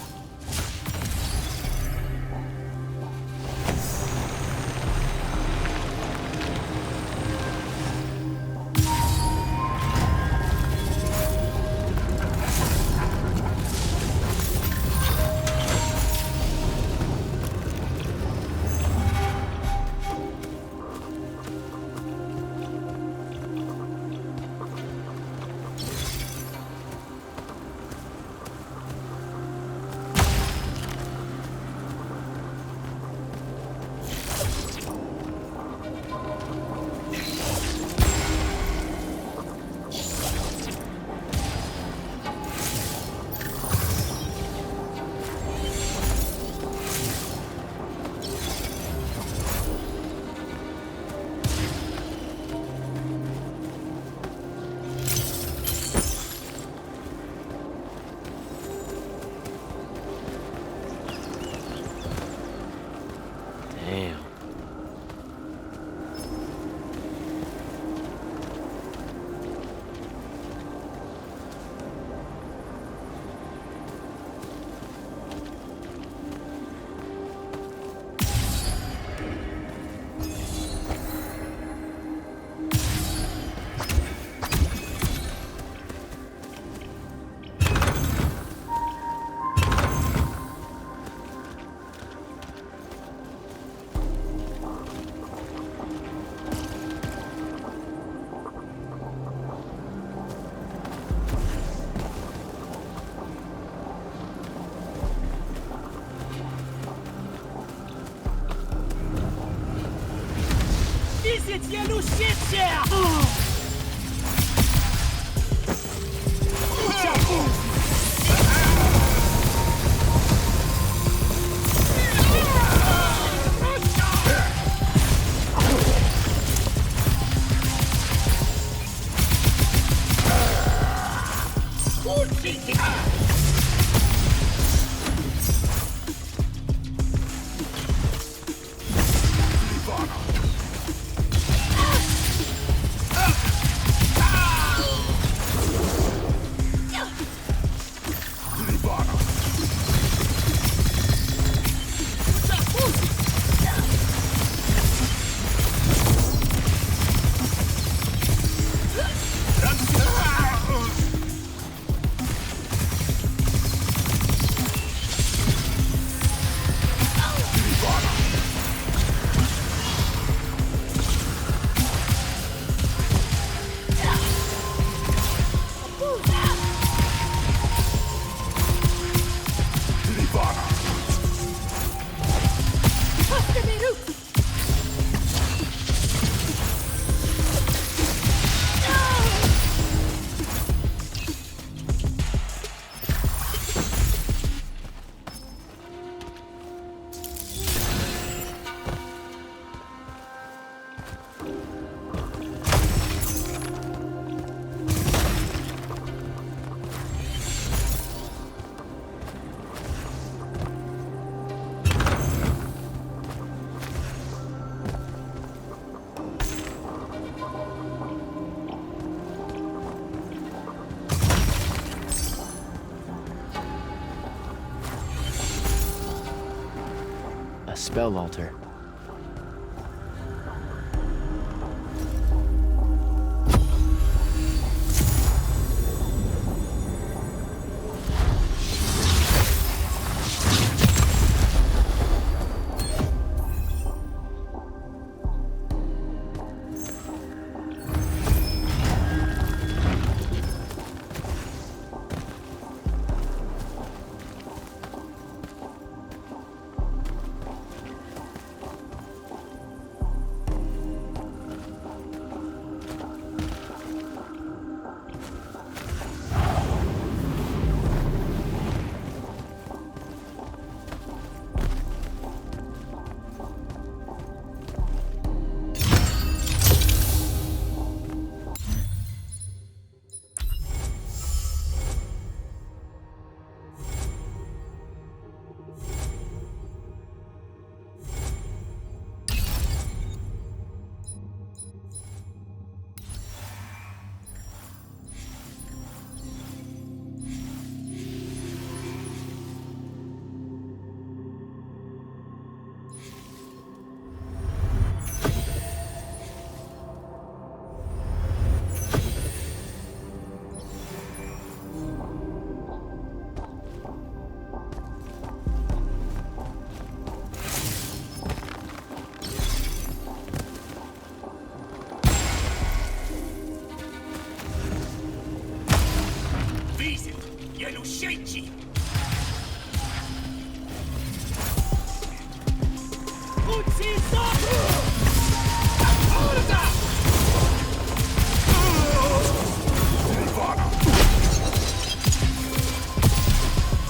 Spell altar.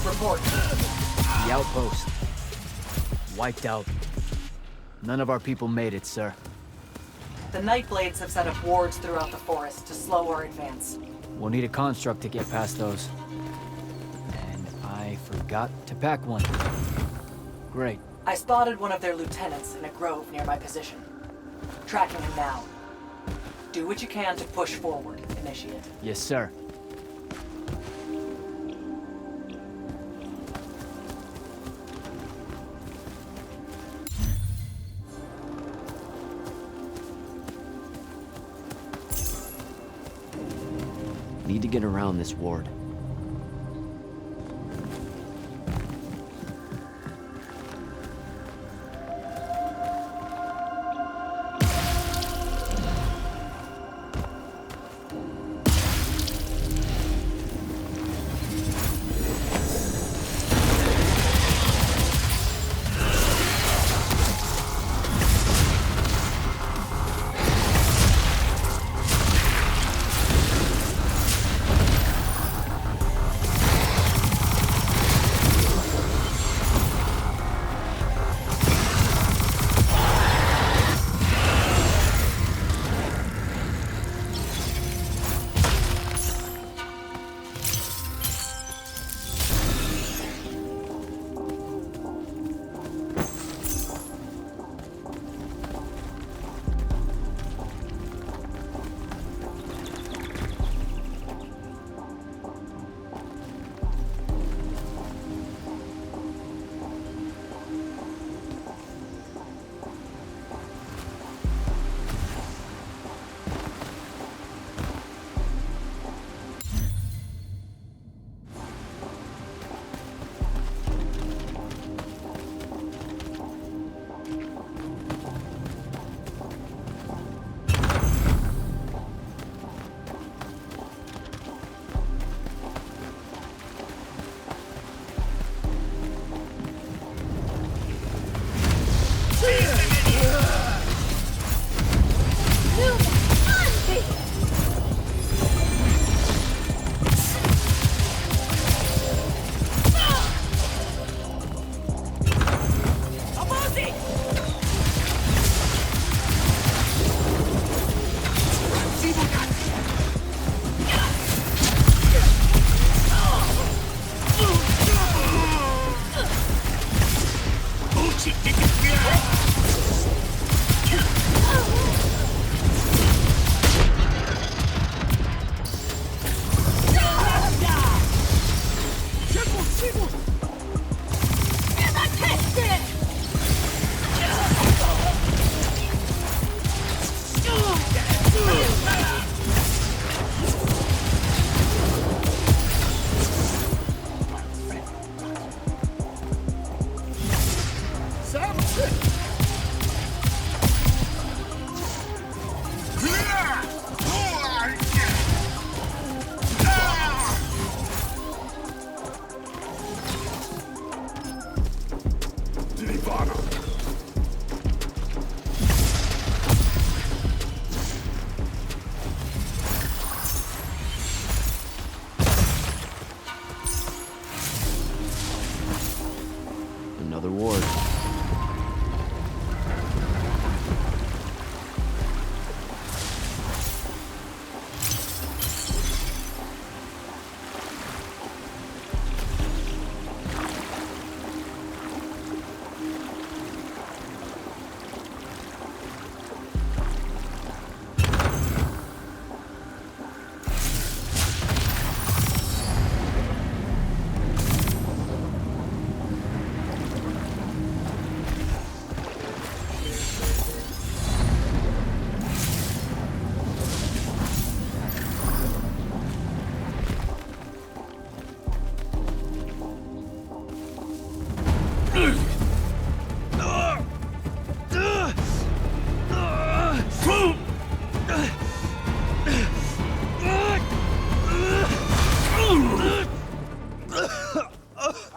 Report. The outpost. Wiped out. None of our people made it, sir. The Nightblades have set up wards throughout the forest to slow our advance. We'll need a construct to get past those. And I forgot to pack one. Great. I spotted one of their lieutenants in a grove near my position. Tracking him now. Do what you can to push forward, Initiate. Yes, sir. Need to get around this ward.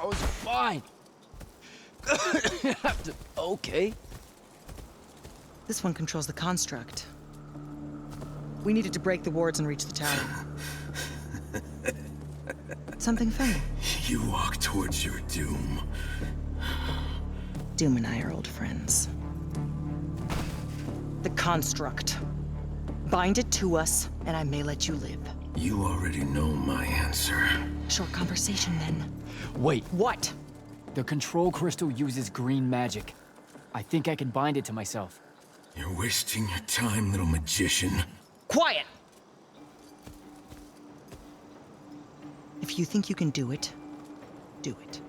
I was fine. Okay. This one controls the construct. We needed to break the wards and reach the tower. Something funny. You walk towards your doom. Doom and I are old friends. The construct. Bind it to us, and I may let you live. You already know my answer. Short conversation, then. Wait. What? The control crystal uses green magic. I think I can bind it to myself. You're wasting your time, little magician. Quiet! If you think you can do it, do it.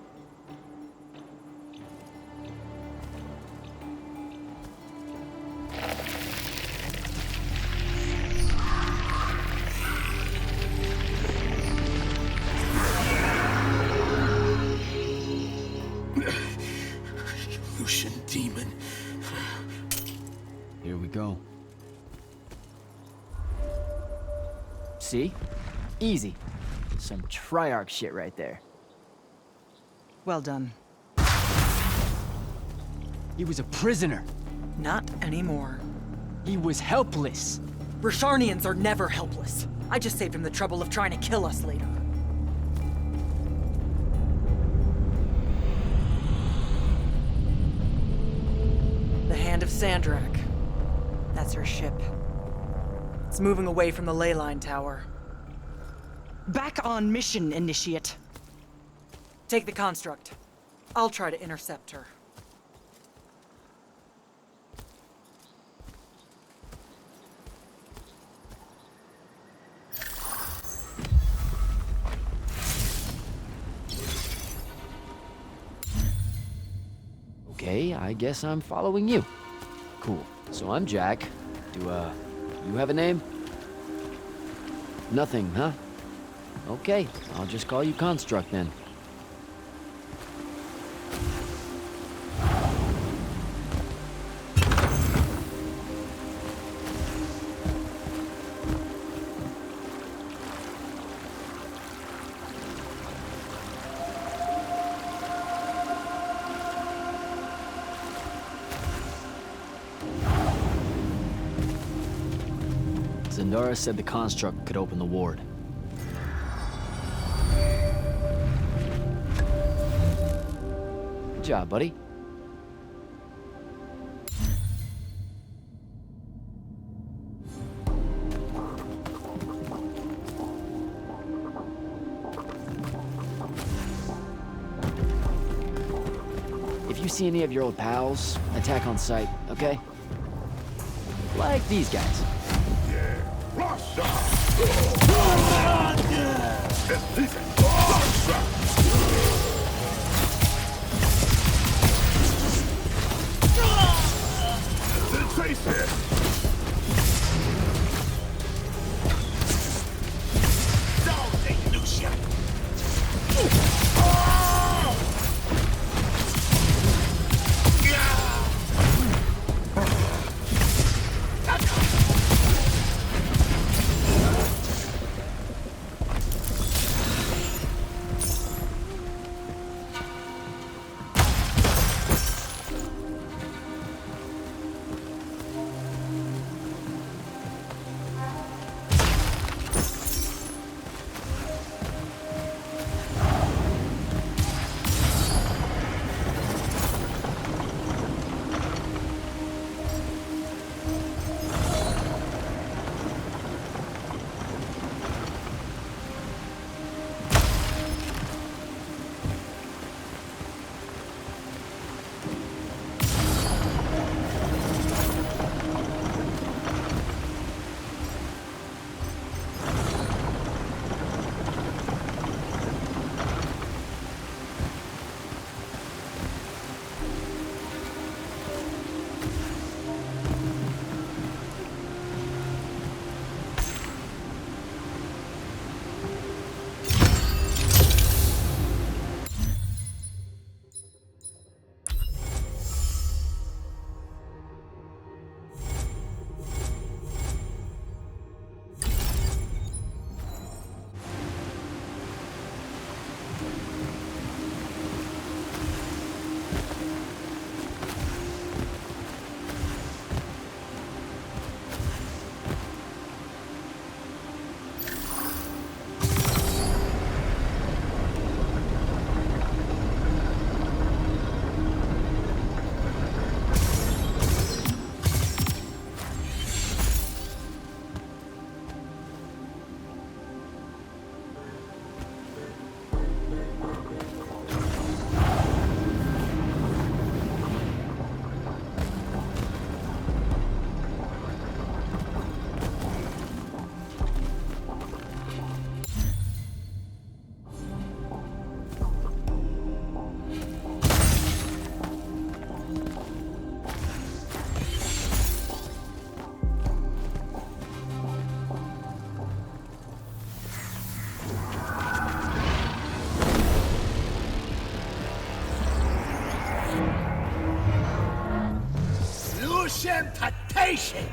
Lucian demon. Here we go. See? Easy. Some Triarch shit right there. Well done. He was a prisoner. Not anymore. He was helpless. Rasharnians are never helpless. I just saved him the trouble of trying to kill us later. The Hand of Sandrakk. That's her ship. It's moving away from the Leyline tower. Back on mission, Initiate. Take the construct. I'll try to intercept her. Okay, I guess I'm following you. Cool. So I'm Jak. Do, you have a name? Nothing, huh? Okay, I'll just call you Construct then. Zendara said the construct could open the ward. Good job, buddy. If you see any of your old pals, attack on sight, okay? Like these guys. temptation!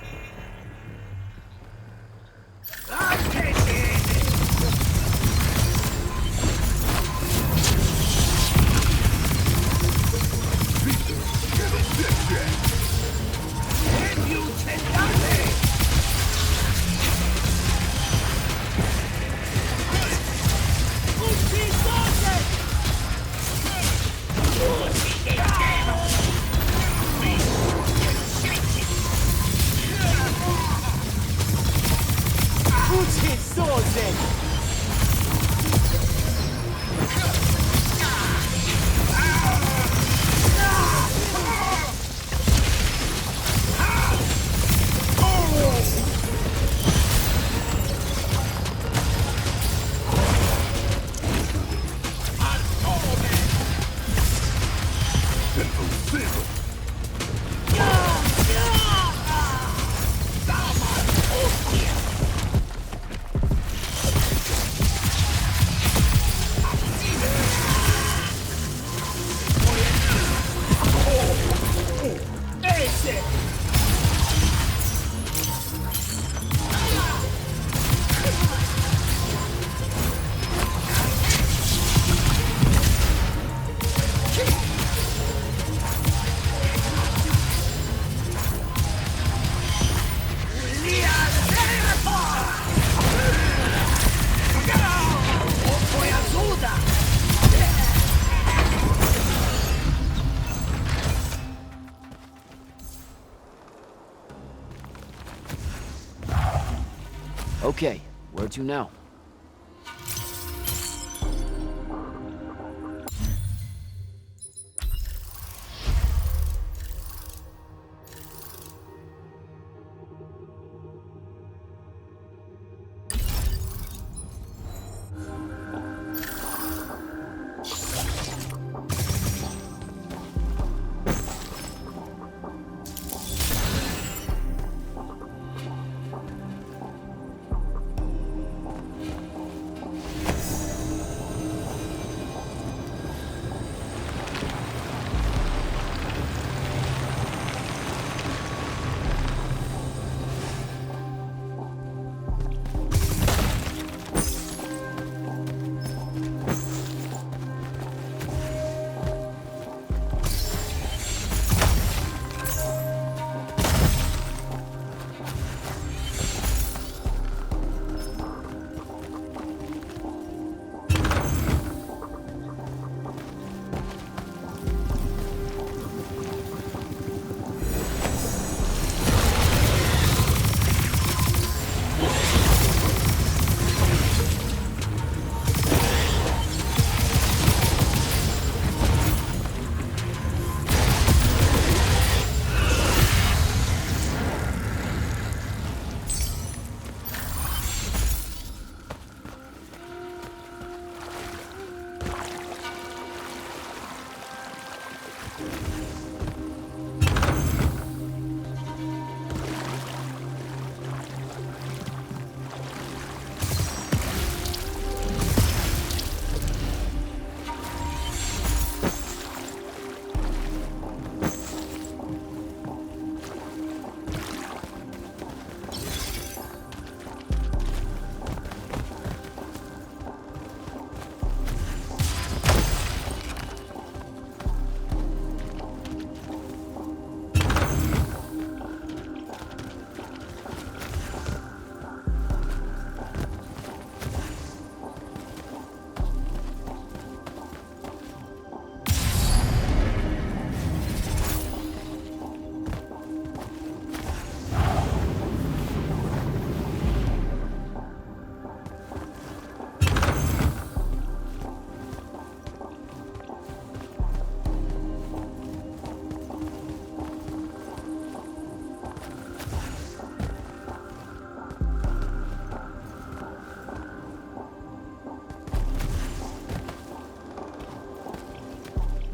Okay, where to now?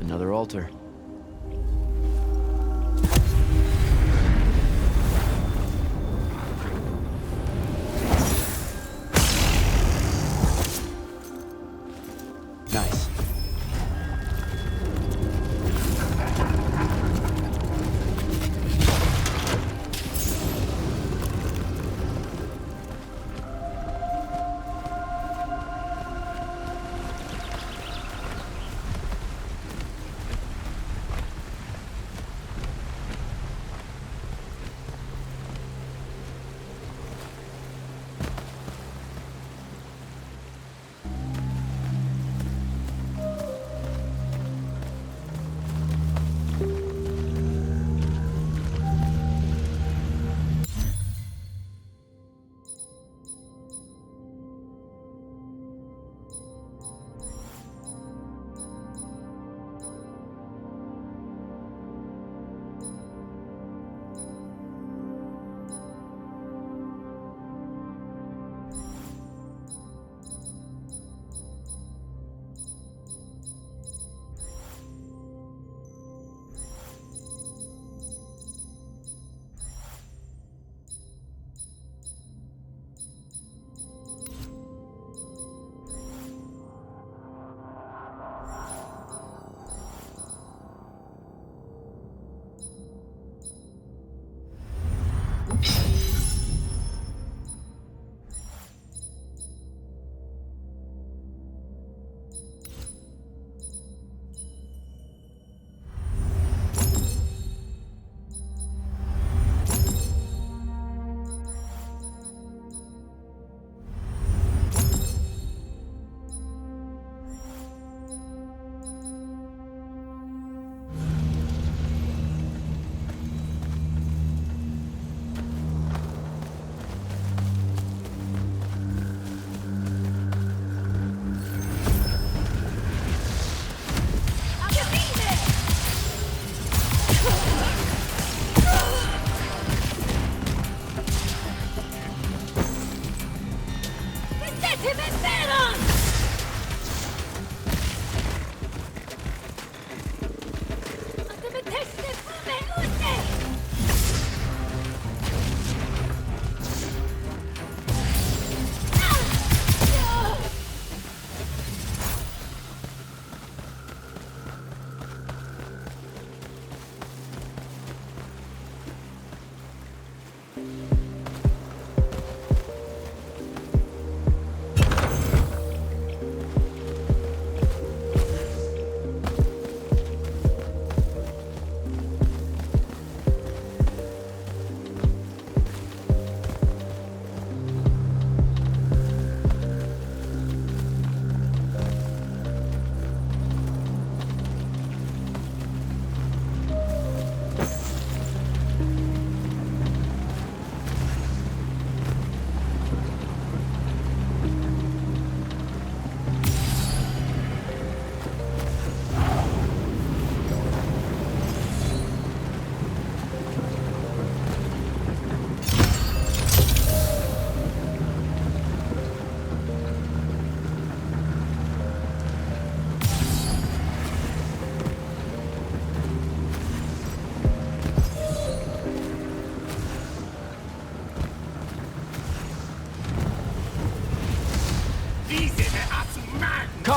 Another altar. Nice.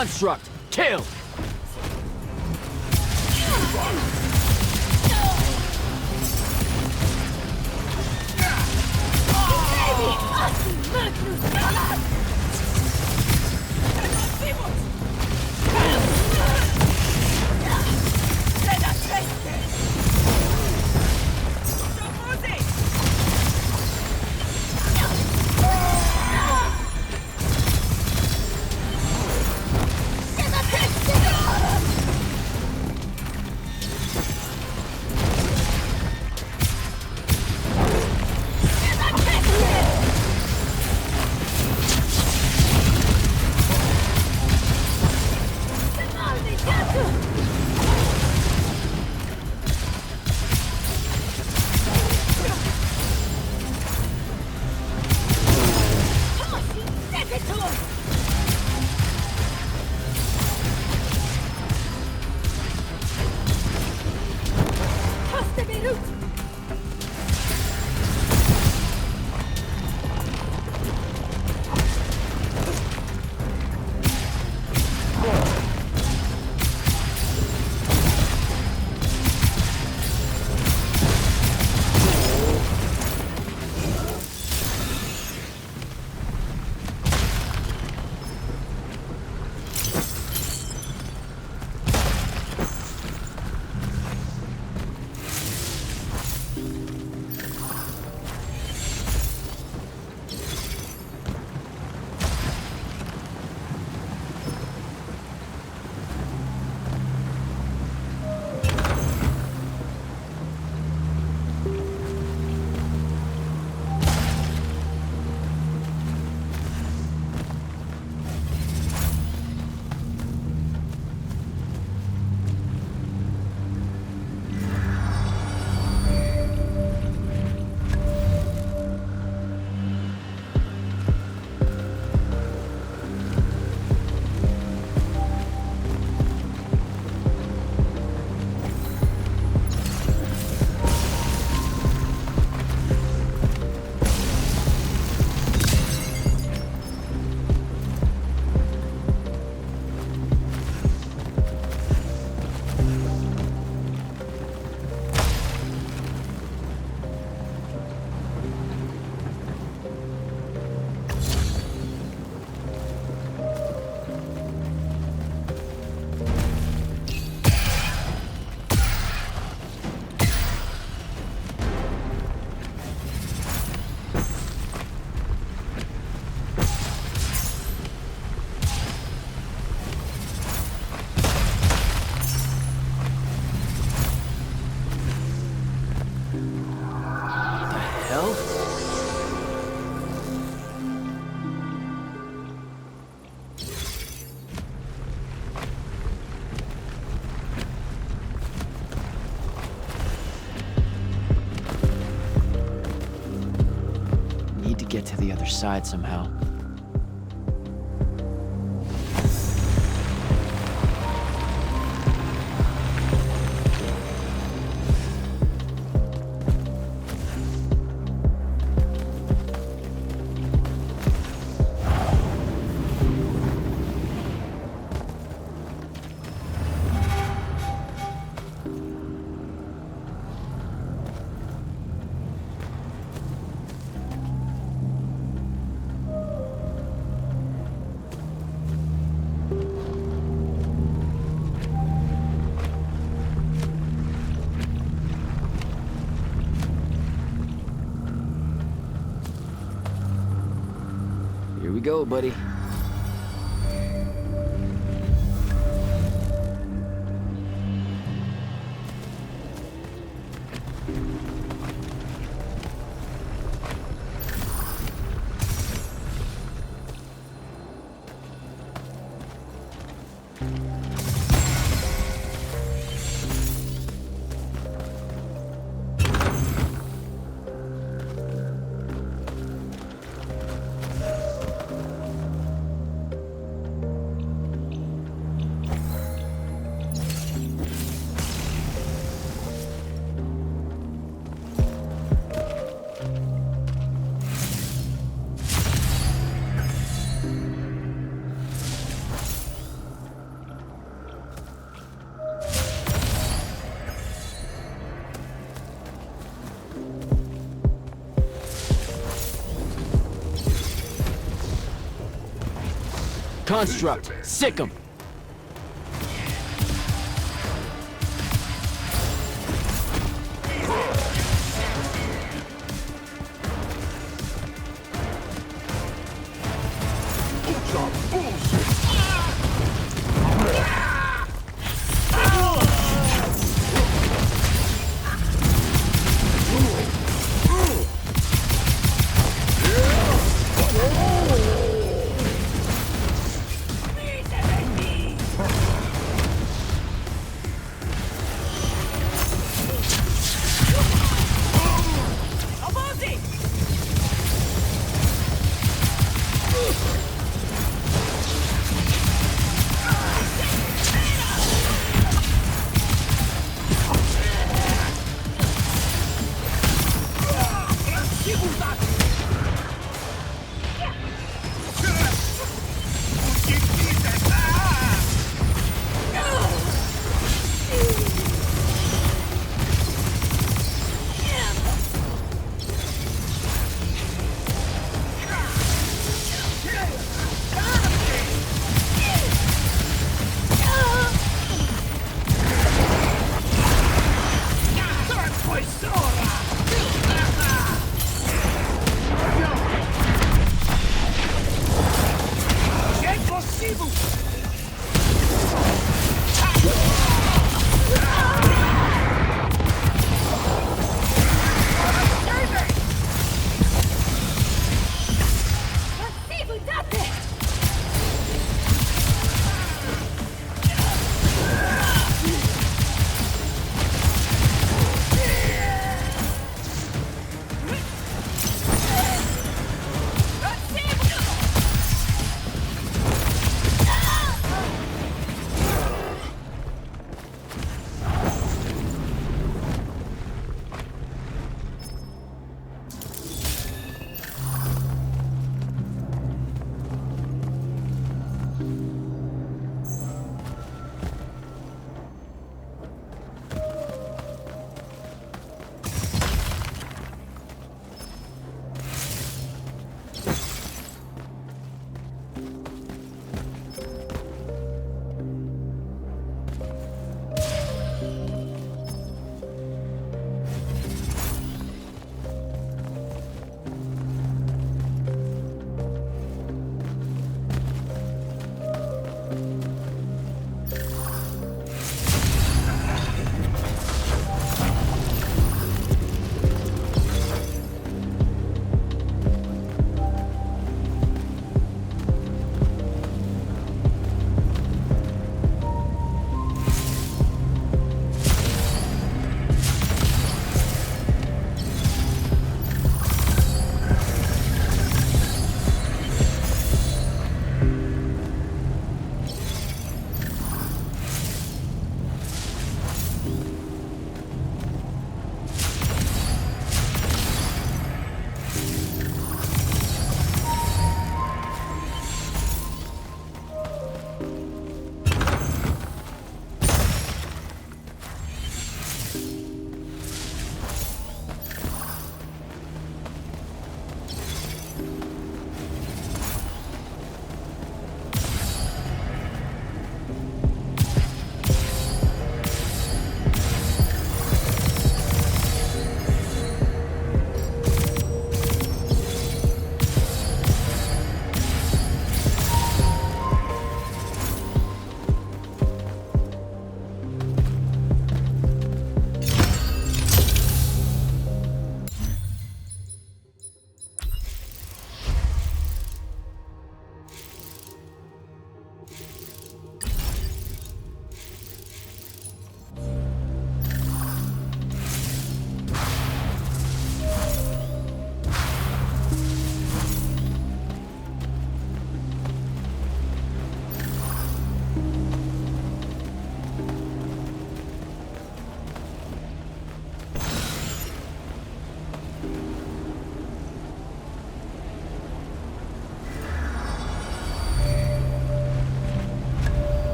Construct! Kill! Get to the other side somehow. Here we go, buddy. Construct, sick 'em!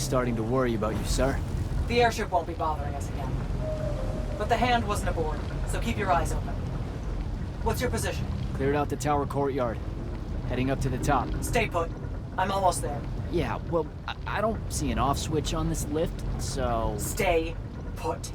starting to worry about you, sir. The airship won't be bothering us again. But the Hand wasn't aboard, so keep your eyes open. What's your position? Cleared out the tower courtyard. Heading up to the top. Stay put. I'm almost there. Yeah, well, I don't see an off switch on this lift, so... Stay put.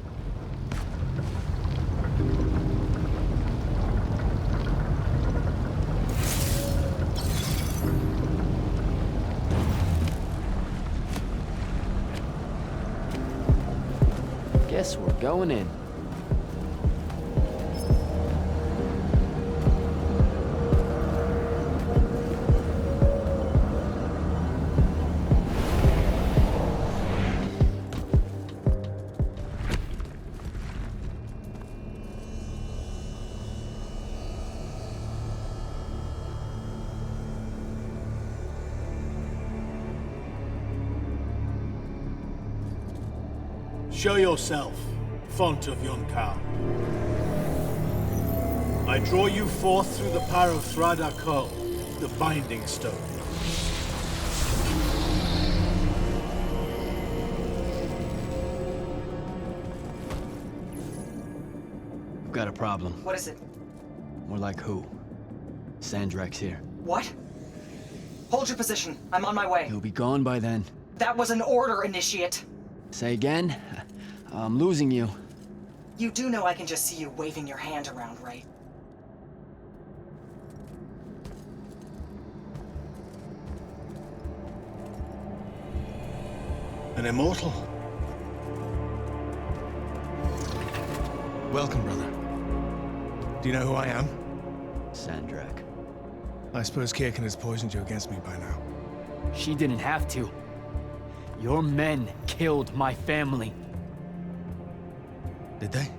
Guess we're going in. Show yourself, font of Yonkan. I draw you forth through the power of Sandrakk Howler, the Binding Stone. I've got a problem. What is it? More like who? Sandrakk's here. What? Hold your position. I'm on my way. He'll be gone by then. That was an order, Initiate. Say again? I'm losing you. You do know I can just see you waving your hand around, right? An immortal? Welcome, brother. Do you know who I am? Sandrakk. I suppose Kirkan has poisoned you against me by now. She didn't have to. Your men killed my family. Did they?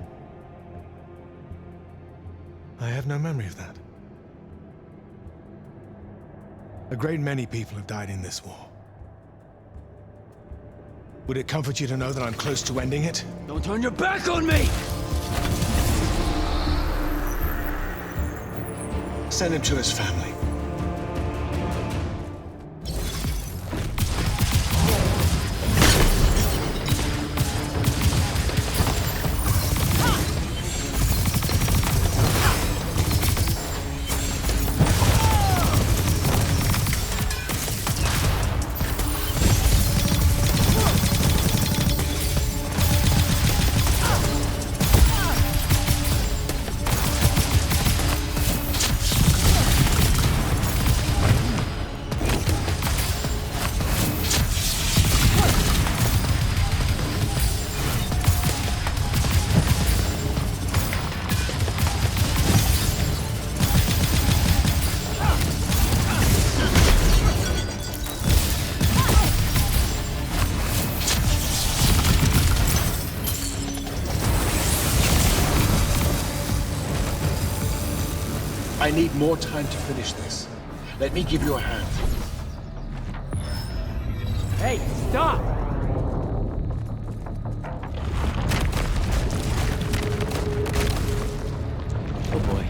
I have no memory of that. A great many people have died in this war. Would it comfort you to know that I'm close to ending it? Don't turn your back on me! Send him to his family. I need more time to finish this. Let me give you a hand. Hey, stop! Oh boy.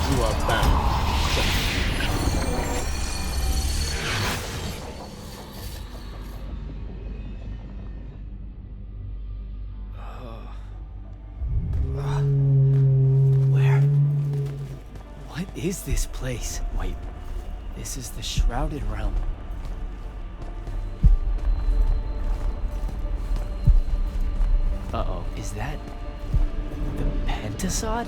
You are bound. Where? What is this place? Wait, this is the Shrouded Realm. Uh-oh, is that the Pentasod?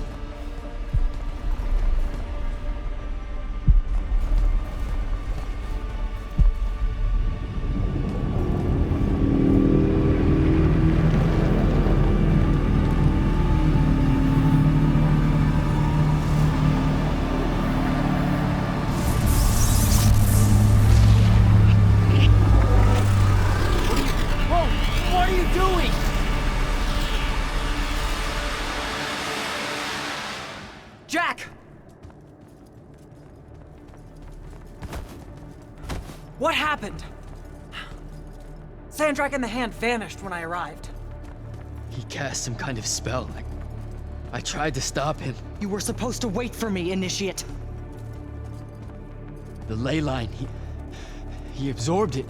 What are you doing? Jak! What happened? Sandrakk and the Hand vanished when I arrived. He cast some kind of spell. I tried to stop him. You were supposed to wait for me, Initiate. The Leyline, he absorbed it.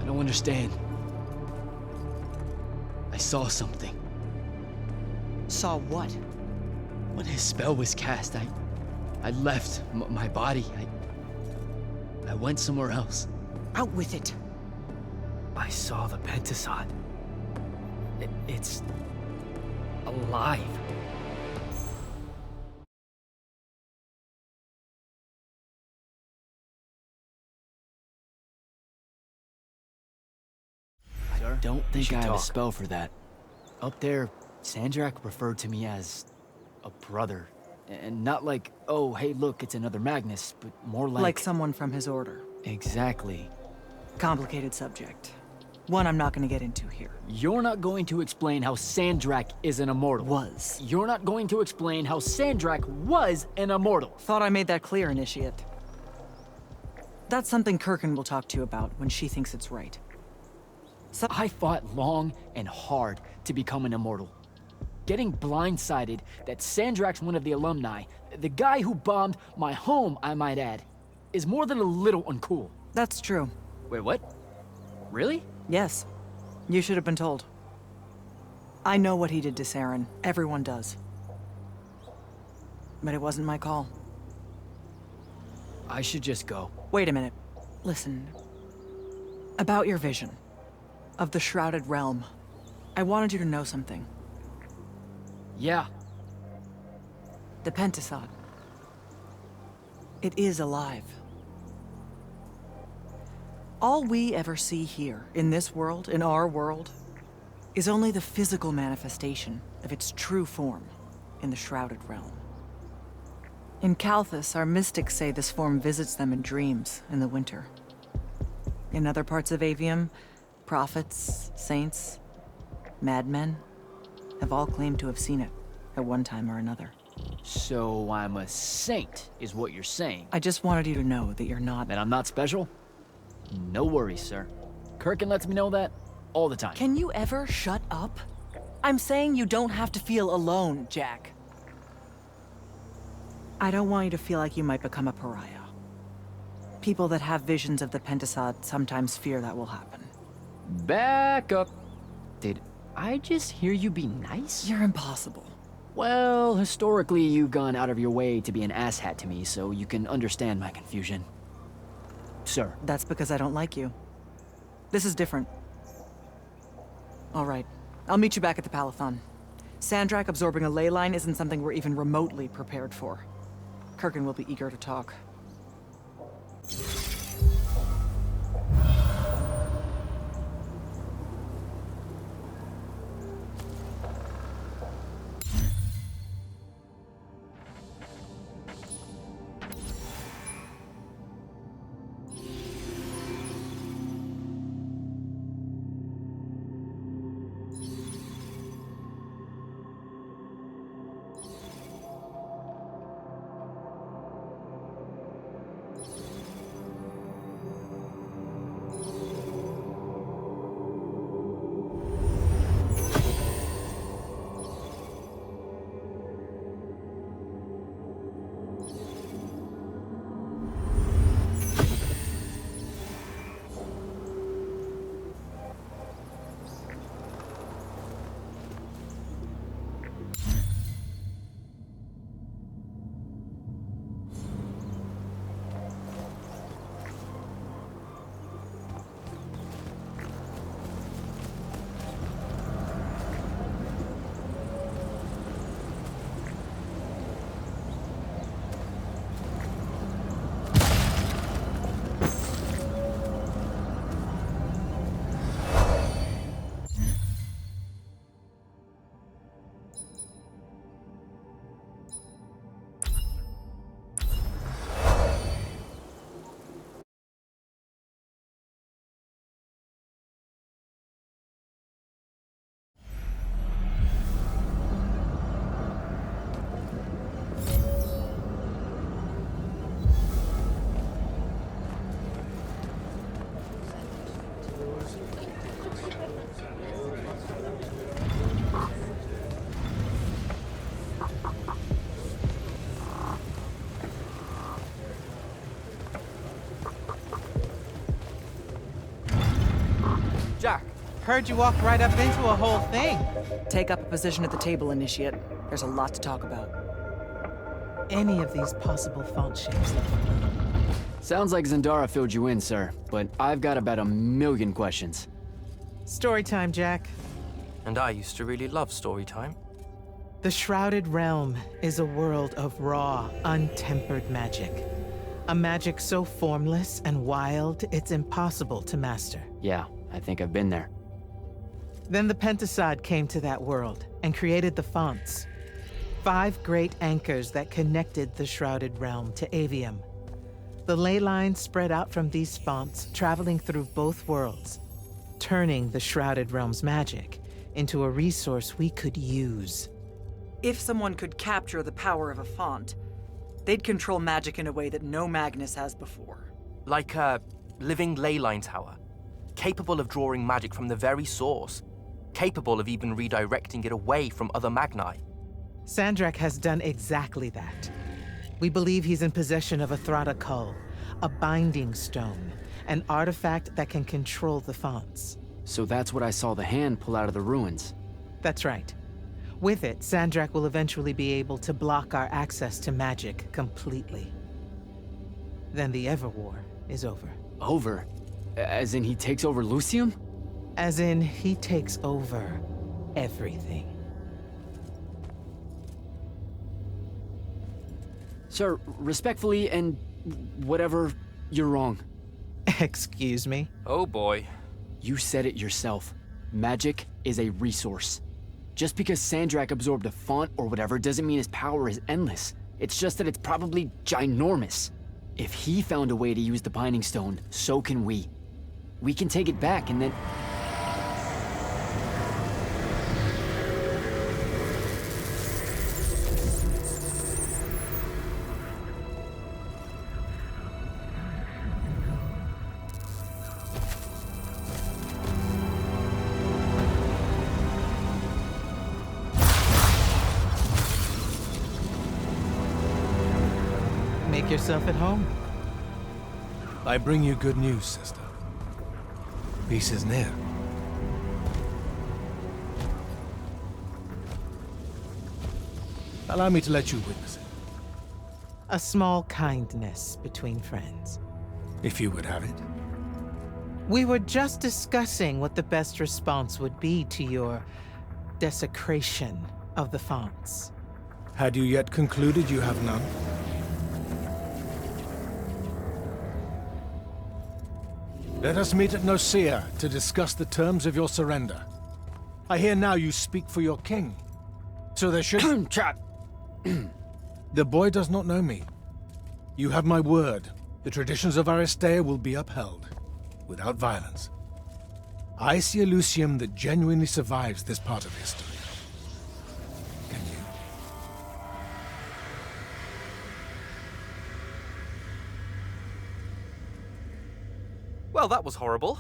I don't understand. I saw something. Saw what? When his spell was cast, I left my body. I went somewhere else. Out with it. I saw the Pentasod. It's alive. I don't think I have a spell for that. Up there, Sandrakk referred to me as a brother. And not like, oh, hey, look, it's another Magnus, but more like... Like someone from his order. Exactly. Complicated subject. One I'm not going to get into here. You're not going to explain how Sandrakk is an immortal. Was. You're not going to explain how Sandrakk was an immortal. Thought I made that clear, Initiate. That's something Kirkan will talk to you about when she thinks it's right. I fought long and hard to become an immortal. Getting blindsided that Sandrakk's one of the alumni, the guy who bombed my home, I might add, is more than a little uncool. That's true. Wait, what? Really? Yes. You should have been told. I know what he did to Seren. Everyone does. But it wasn't my call. I should just go. Wait a minute. Listen. About your vision of the Shrouded Realm. I wanted you to know something. Yeah. The Pentasod. It is alive. All we ever see here, in this world, in our world, is only the physical manifestation of its true form in the Shrouded Realm. In Kalthus, our mystics say this form visits them in dreams in the winter. In other parts of Aveum, prophets, saints, madmen have all claimed to have seen it at one time or another. So I'm a saint, is what you're saying. I just wanted you to know that you're not... That I'm not special? No worries, sir. Kirkan lets me know that all the time. Can you ever shut up? I'm saying you don't have to feel alone, Jak. I don't want you to feel like you might become a pariah. People that have visions of the Pentasod sometimes fear that will happen. Back up. Did I just hear you be nice? You're impossible. Well, historically, you've gone out of your way to be an asshat to me, so you can understand my confusion. Sir. That's because I don't like you. This is different. All right. I'll meet you back at the Palathon. Sandrakk absorbing a Leyline isn't something we're even remotely prepared for. Kirkan will be eager to talk. Heard you walked right up into a whole thing. Take up a position at the table, Initiate. There's a lot to talk about. Any of these possible font shapes look familiar. Sounds like Zendara filled you in, sir, but I've got about 1,000,000 questions. Story time, Jak. And I used to really love story time. The Shrouded Realm is a world of raw, untempered magic. A magic so formless and wild, it's impossible to master. Yeah, I think I've been there. Then the Pentacade came to that world and created the fonts. 5 great anchors that connected the Shrouded Realm to Aveum. The Leyline spread out from these fonts, traveling through both worlds, turning the Shrouded Realm's magic into a resource we could use. If someone could capture the power of a font, they'd control magic in a way that no Magnus has before. Like a living Leyline tower, capable of drawing magic from the very source, capable of even redirecting it away from other Magni. Sandrakk has done exactly that. We believe he's in possession of a Thrada Cull, a binding stone, an artifact that can control the fonts. So that's what I saw the hand pull out of the ruins. That's right. With it, Sandrakk will eventually be able to block our access to magic completely. Then the Everwar is over. Over? As in he takes over Yltheum? As in he takes over everything. Sir, respectfully and whatever, you're wrong. Excuse me? Oh boy. You said it yourself. Magic is a resource. Just because Sandrakk absorbed a font or whatever doesn't mean his power is endless. It's just that it's probably ginormous. If he found a way to use the Binding Stone, so can we. We can take it back and then... Make yourself at home. I bring you good news, sister. Peace is near. Allow me to let you witness it. A small kindness between friends. If you would have it. We were just discussing what the best response would be to your desecration of the fonts. Had you yet concluded you have none? Let us meet at Nocea to discuss the terms of your surrender. I hear now you speak for your king. So there should... Trap! The boy does not know me. You have my word. The traditions of Aristea will be upheld, without violence. I see a Yltheum that genuinely survives this part of history. Can you? Well, that was horrible.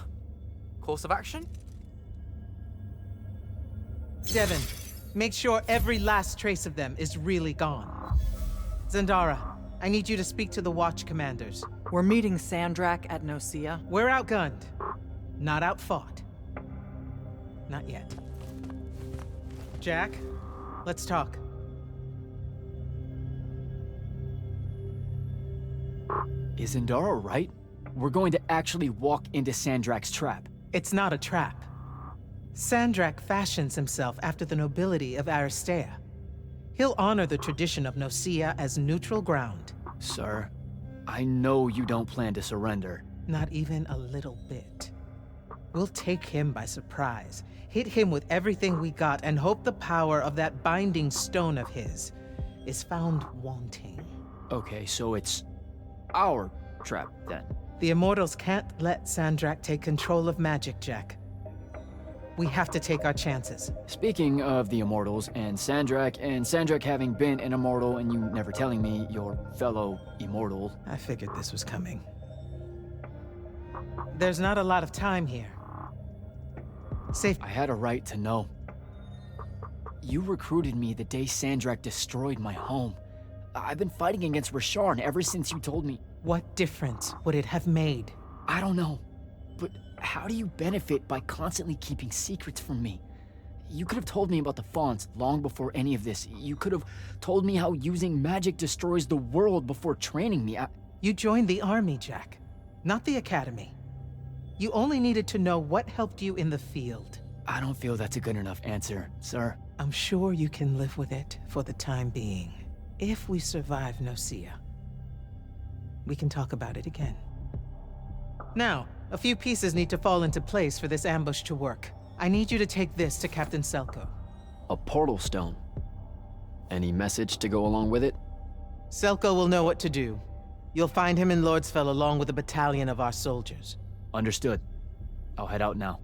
Course of action? Devin, make sure every last trace of them is really gone. Zendara, I need you to speak to the Watch commanders. We're meeting Sandrakk at Nocea. We're outgunned, not outfought. Not yet. Jak, let's talk. Is Zendara right? We're going to actually walk into Sandrakk's trap. It's not a trap. Sandrakk fashions himself after the nobility of Aristea. He'll honor the tradition of Nocea as neutral ground. Sir, I know you don't plan to surrender. Not even a little bit. We'll take him by surprise, hit him with everything we got, and hope the power of that binding stone of his is found wanting. Okay, so it's our trap, then. The Immortals can't let Sandrakk take control of magic, Jak. We have to take our chances. Speaking of the Immortals and Sandrakk having been an Immortal and you never telling me your fellow Immortal... I figured this was coming. There's not a lot of time here. Safe. I had a right to know. You recruited me the day Sandrakk destroyed my home. I've been fighting against Rasharn ever since you told me. What difference would it have made? I don't know. But how do you benefit by constantly keeping secrets from me? You could have told me about the Fawns long before any of this. You could have told me how using magic destroys the world before training me. You joined the army, Jak, not the academy. You only needed to know what helped you in the field. I don't feel that's a good enough answer, sir. I'm sure you can live with it for the time being. If we survive Nocea, we can talk about it again. Now, a few pieces need to fall into place for this ambush to work. I need you to take this to Captain Selko. A portal stone. Any message to go along with it? Selko will know what to do. You'll find him in Lordsfell along with a battalion of our soldiers. Understood. I'll head out now.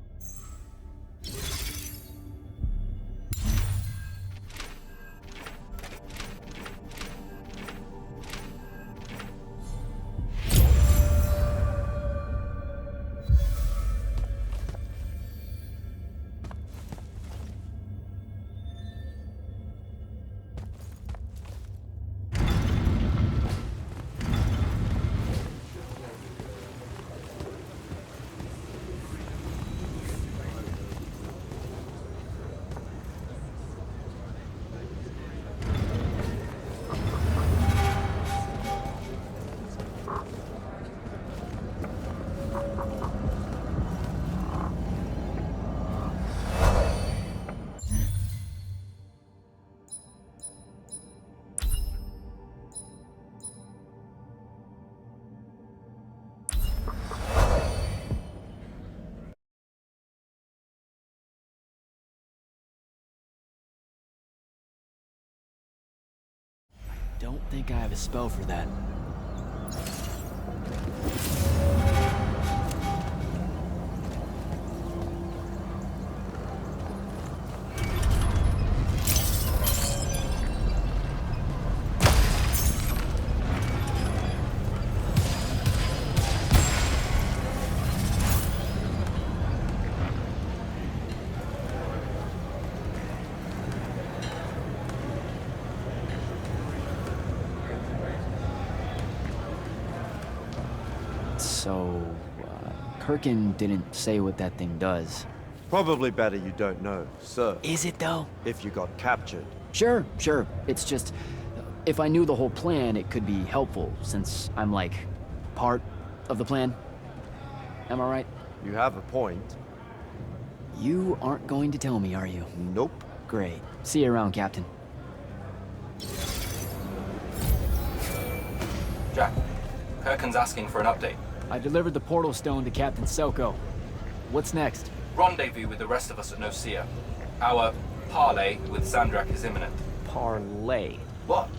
Don't think I have a spell for that. So, Kirkan didn't say what that thing does. Probably better you don't know, sir. Is it though? If you got captured. Sure. It's just, if I knew the whole plan, it could be helpful, since I'm like, part of the plan. Am I right? You have a point. You aren't going to tell me, are you? Nope. Great. See you around, Captain. Jak, Kirkan's asking for an update. I delivered the portal stone to Captain Selko. What's next? Rendezvous with the rest of us at Nocea. Our parley with Sandrakk is imminent. Parlay. What?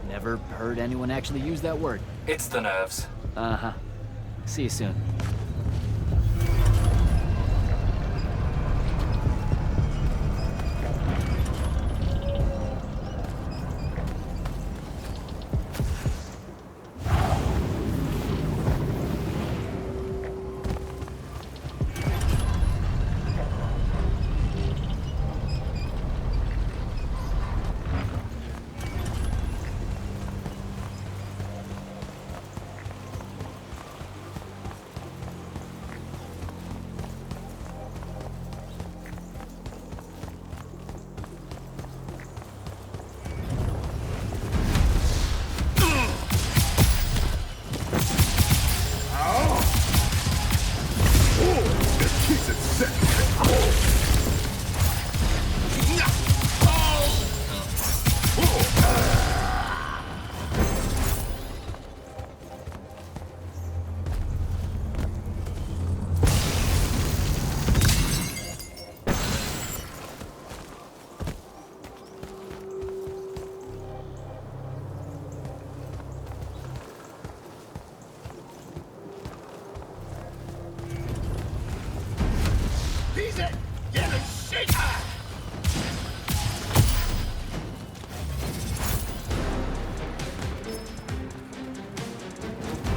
Never heard anyone actually use that word. It's the nerves. Uh-huh. See you soon.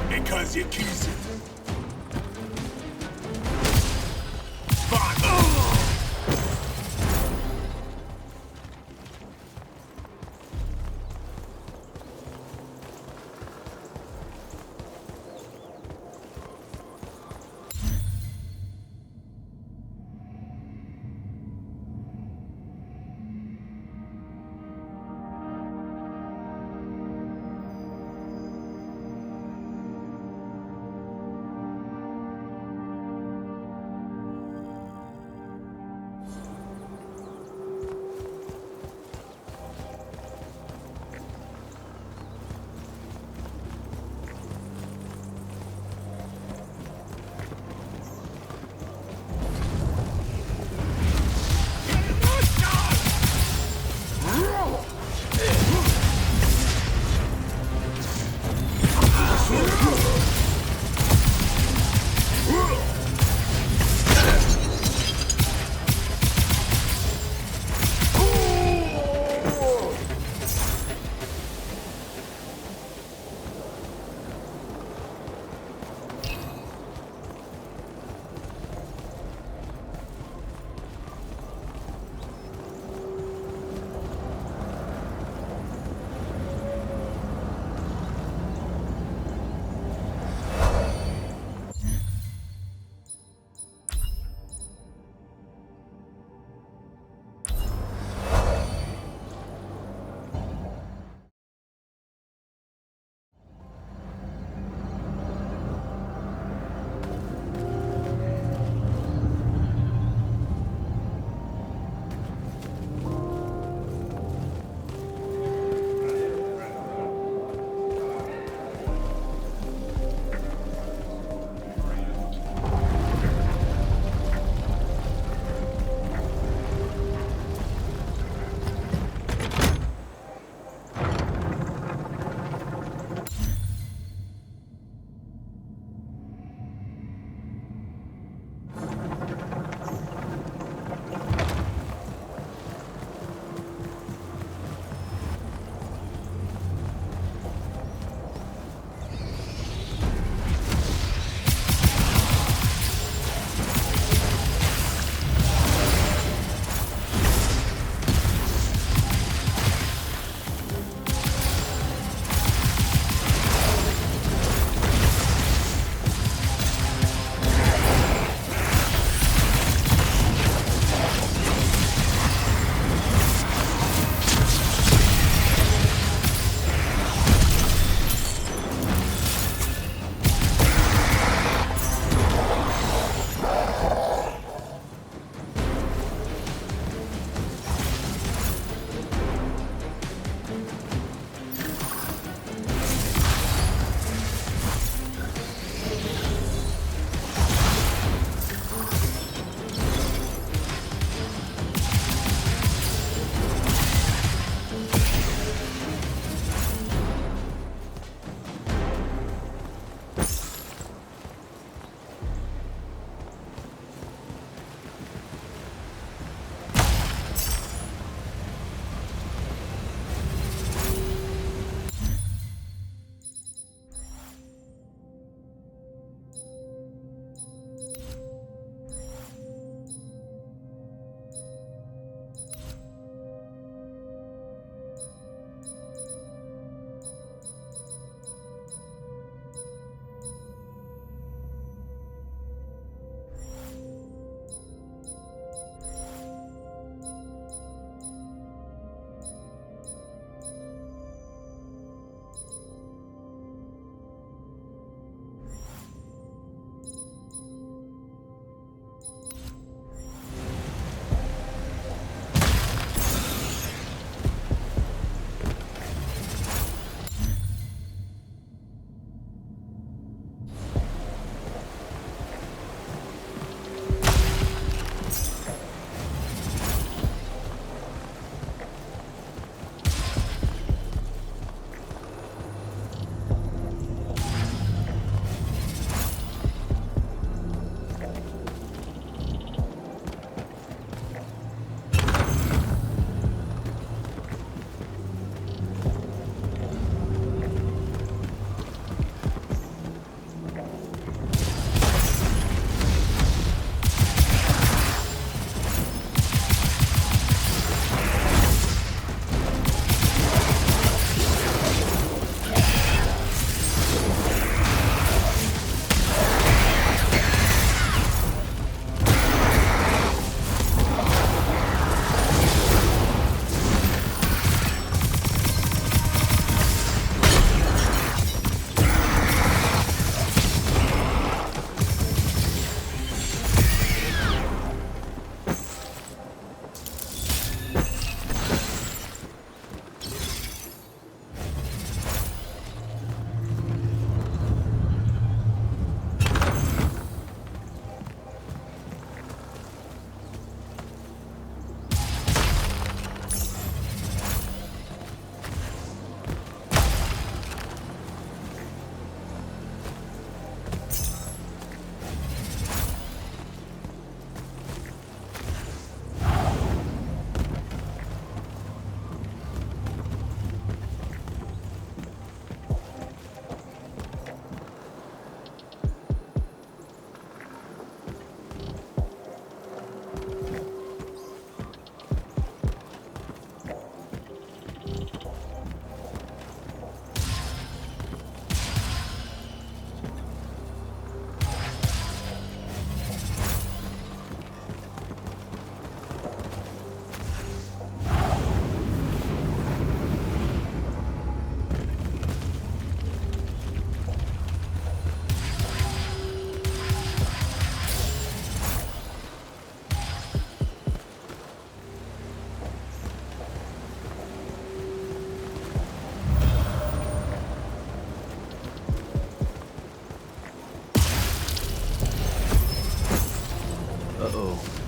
Because you kiss it. Uh-oh.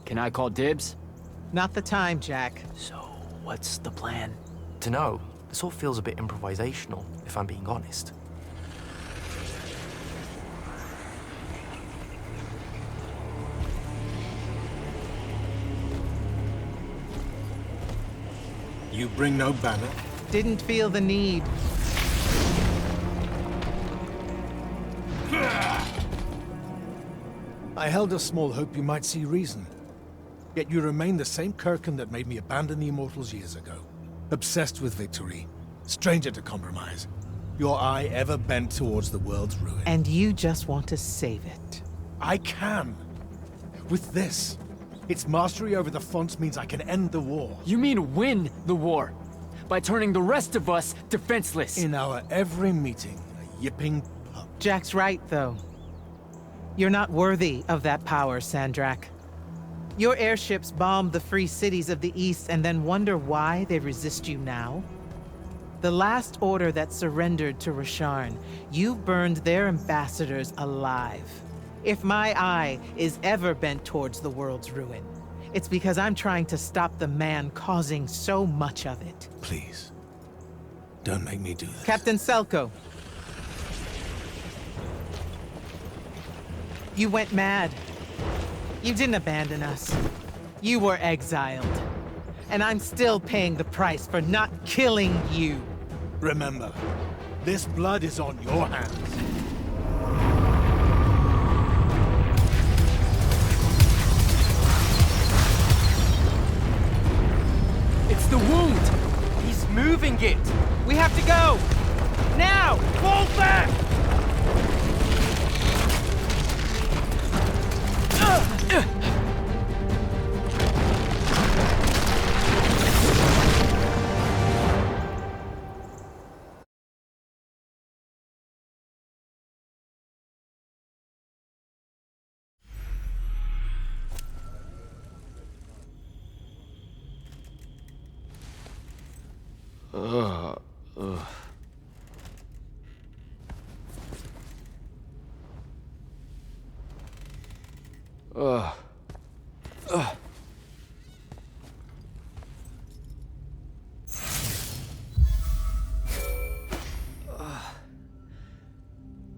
Can I call dibs? Not the time, Jak. So, what's the plan? Dunno. This all feels a bit improvisational, if I'm being honest. You bring no banner? Didn't feel the need. I held a small hope you might see reason. Yet you remain the same Kirkan that made me abandon the Immortals years ago. Obsessed with victory, stranger to compromise. Your eye ever bent towards the world's ruin. And you just want to save it. I can. With this. Its mastery over the fonts means I can end the war. You mean win the war? By turning the rest of us defenseless? In our every meeting, a yipping pup. Jak's right, though. You're not worthy of that power, Sandrakk. Your airships bomb the free cities of the East and then wonder why they resist you now? The last order that surrendered to Rasharn, you burned their ambassadors alive. If my eye is ever bent towards the world's ruin, it's because I'm trying to stop the man causing so much of it. Please, don't make me do this. Captain Selko. You went mad. You didn't abandon us. You were exiled. And I'm still paying the price for not killing you. Remember, this blood is on your hands. It's the wound! He's moving it! We have to go! Now! Fall back!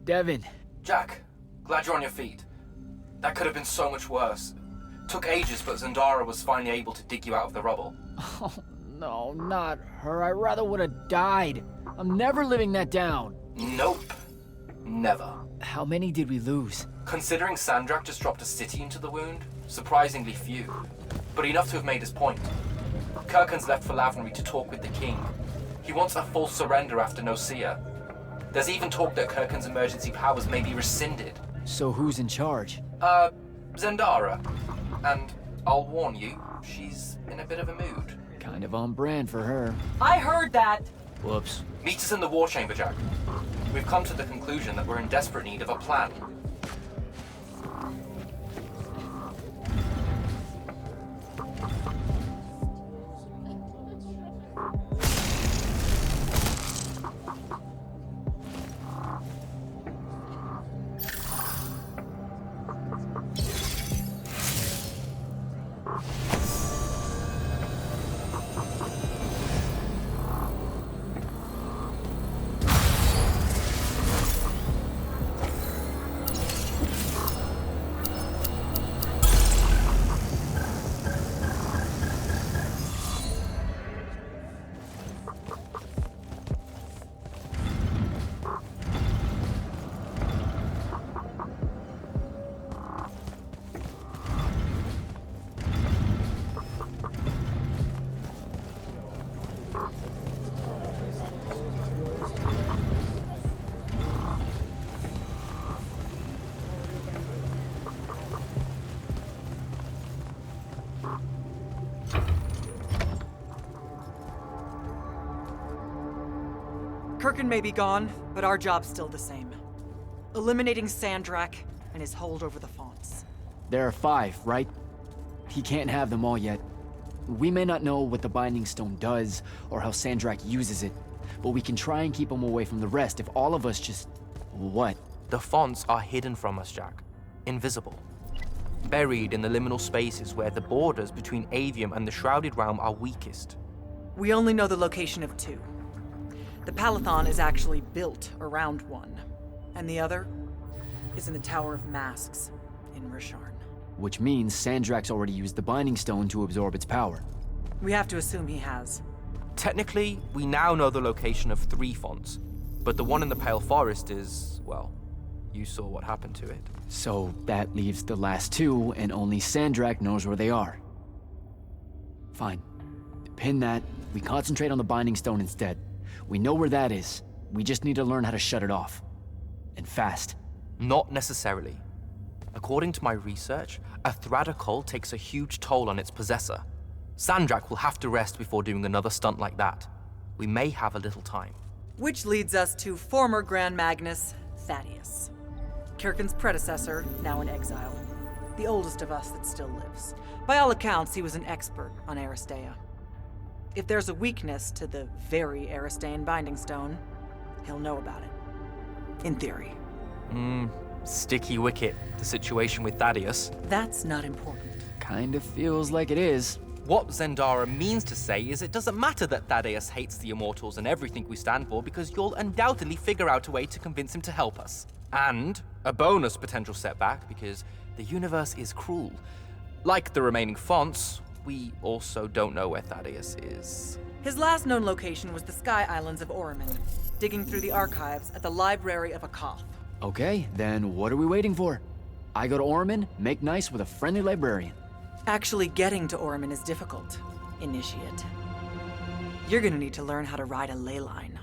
Devin. Jak, glad you're on your feet. That could have been so much worse. Took ages, but Zendara was finally able to dig you out of the rubble. Oh, no, not her. I rather would have died. I'm never living that down. Nope. Never. How many did we lose? Considering Sandrakk just dropped a city into the wound, surprisingly few. But enough to have made his point. Kirkan's left for Lavnery to talk with the king. He wants a full surrender after Nocea. There's even talk that Kirkan's emergency powers may be rescinded. So who's in charge? Zendara. And I'll warn you, she's in a bit of a mood. Kind of on brand for her. I heard that! Whoops. Meet us in the war chamber, Jak. We've come to the conclusion that we're in desperate need of a plan. Kirkan may be gone, but our job's still the same. Eliminating Sandrakk and his hold over the fonts. There are 5, right? He can't have them all yet. We may not know what the Binding Stone does, or how Sandrakk uses it, but we can try and keep him away from the rest if all of us just... What? The fonts are hidden from us, Jak. Invisible. Buried in the liminal spaces where the borders between Aveum and the Shrouded Realm are weakest. We only know the location of 2. The Palathon is actually built around one, and the other is in the Tower of Masks in Risharn. Which means Sandrakk's already used the Binding Stone to absorb its power. We have to assume he has. Technically, we now know the location of 3 fonts, but the one in the Pale Forest is, well, you saw what happened to it. So that leaves the last 2, and only Sandrakk knows where they are. Fine. Pin that. We concentrate on the Binding Stone instead. We know where that is. We just need to learn how to shut it off. And fast. Not necessarily. According to my research, a Thradda cull takes a huge toll on its possessor. Sandrakk will have to rest before doing another stunt like that. We may have a little time. Which leads us to former Grand Magnus Thaddeus. Kirkan's predecessor, now in exile. The oldest of us that still lives. By all accounts, he was an expert on Aristea. If there's a weakness to the very Aristean Binding Stone, he'll know about it. In theory. Sticky wicket, the situation with Thaddeus. That's not important. Kind of feels like it is. What Zendara means to say is it doesn't matter that Thaddeus hates the Immortals and everything we stand for, because you'll undoubtedly figure out a way to convince him to help us. And a bonus potential setback, because the universe is cruel. Like the remaining fonts, we also don't know where Thaddeus is. His last known location was the Sky Islands of Oromon, digging through the archives at the Library of Akoth. Okay, then what are we waiting for? I go to Oromon, make nice with a friendly librarian. Actually getting to Oromon is difficult, Initiate. You're gonna need to learn how to ride a Leyline.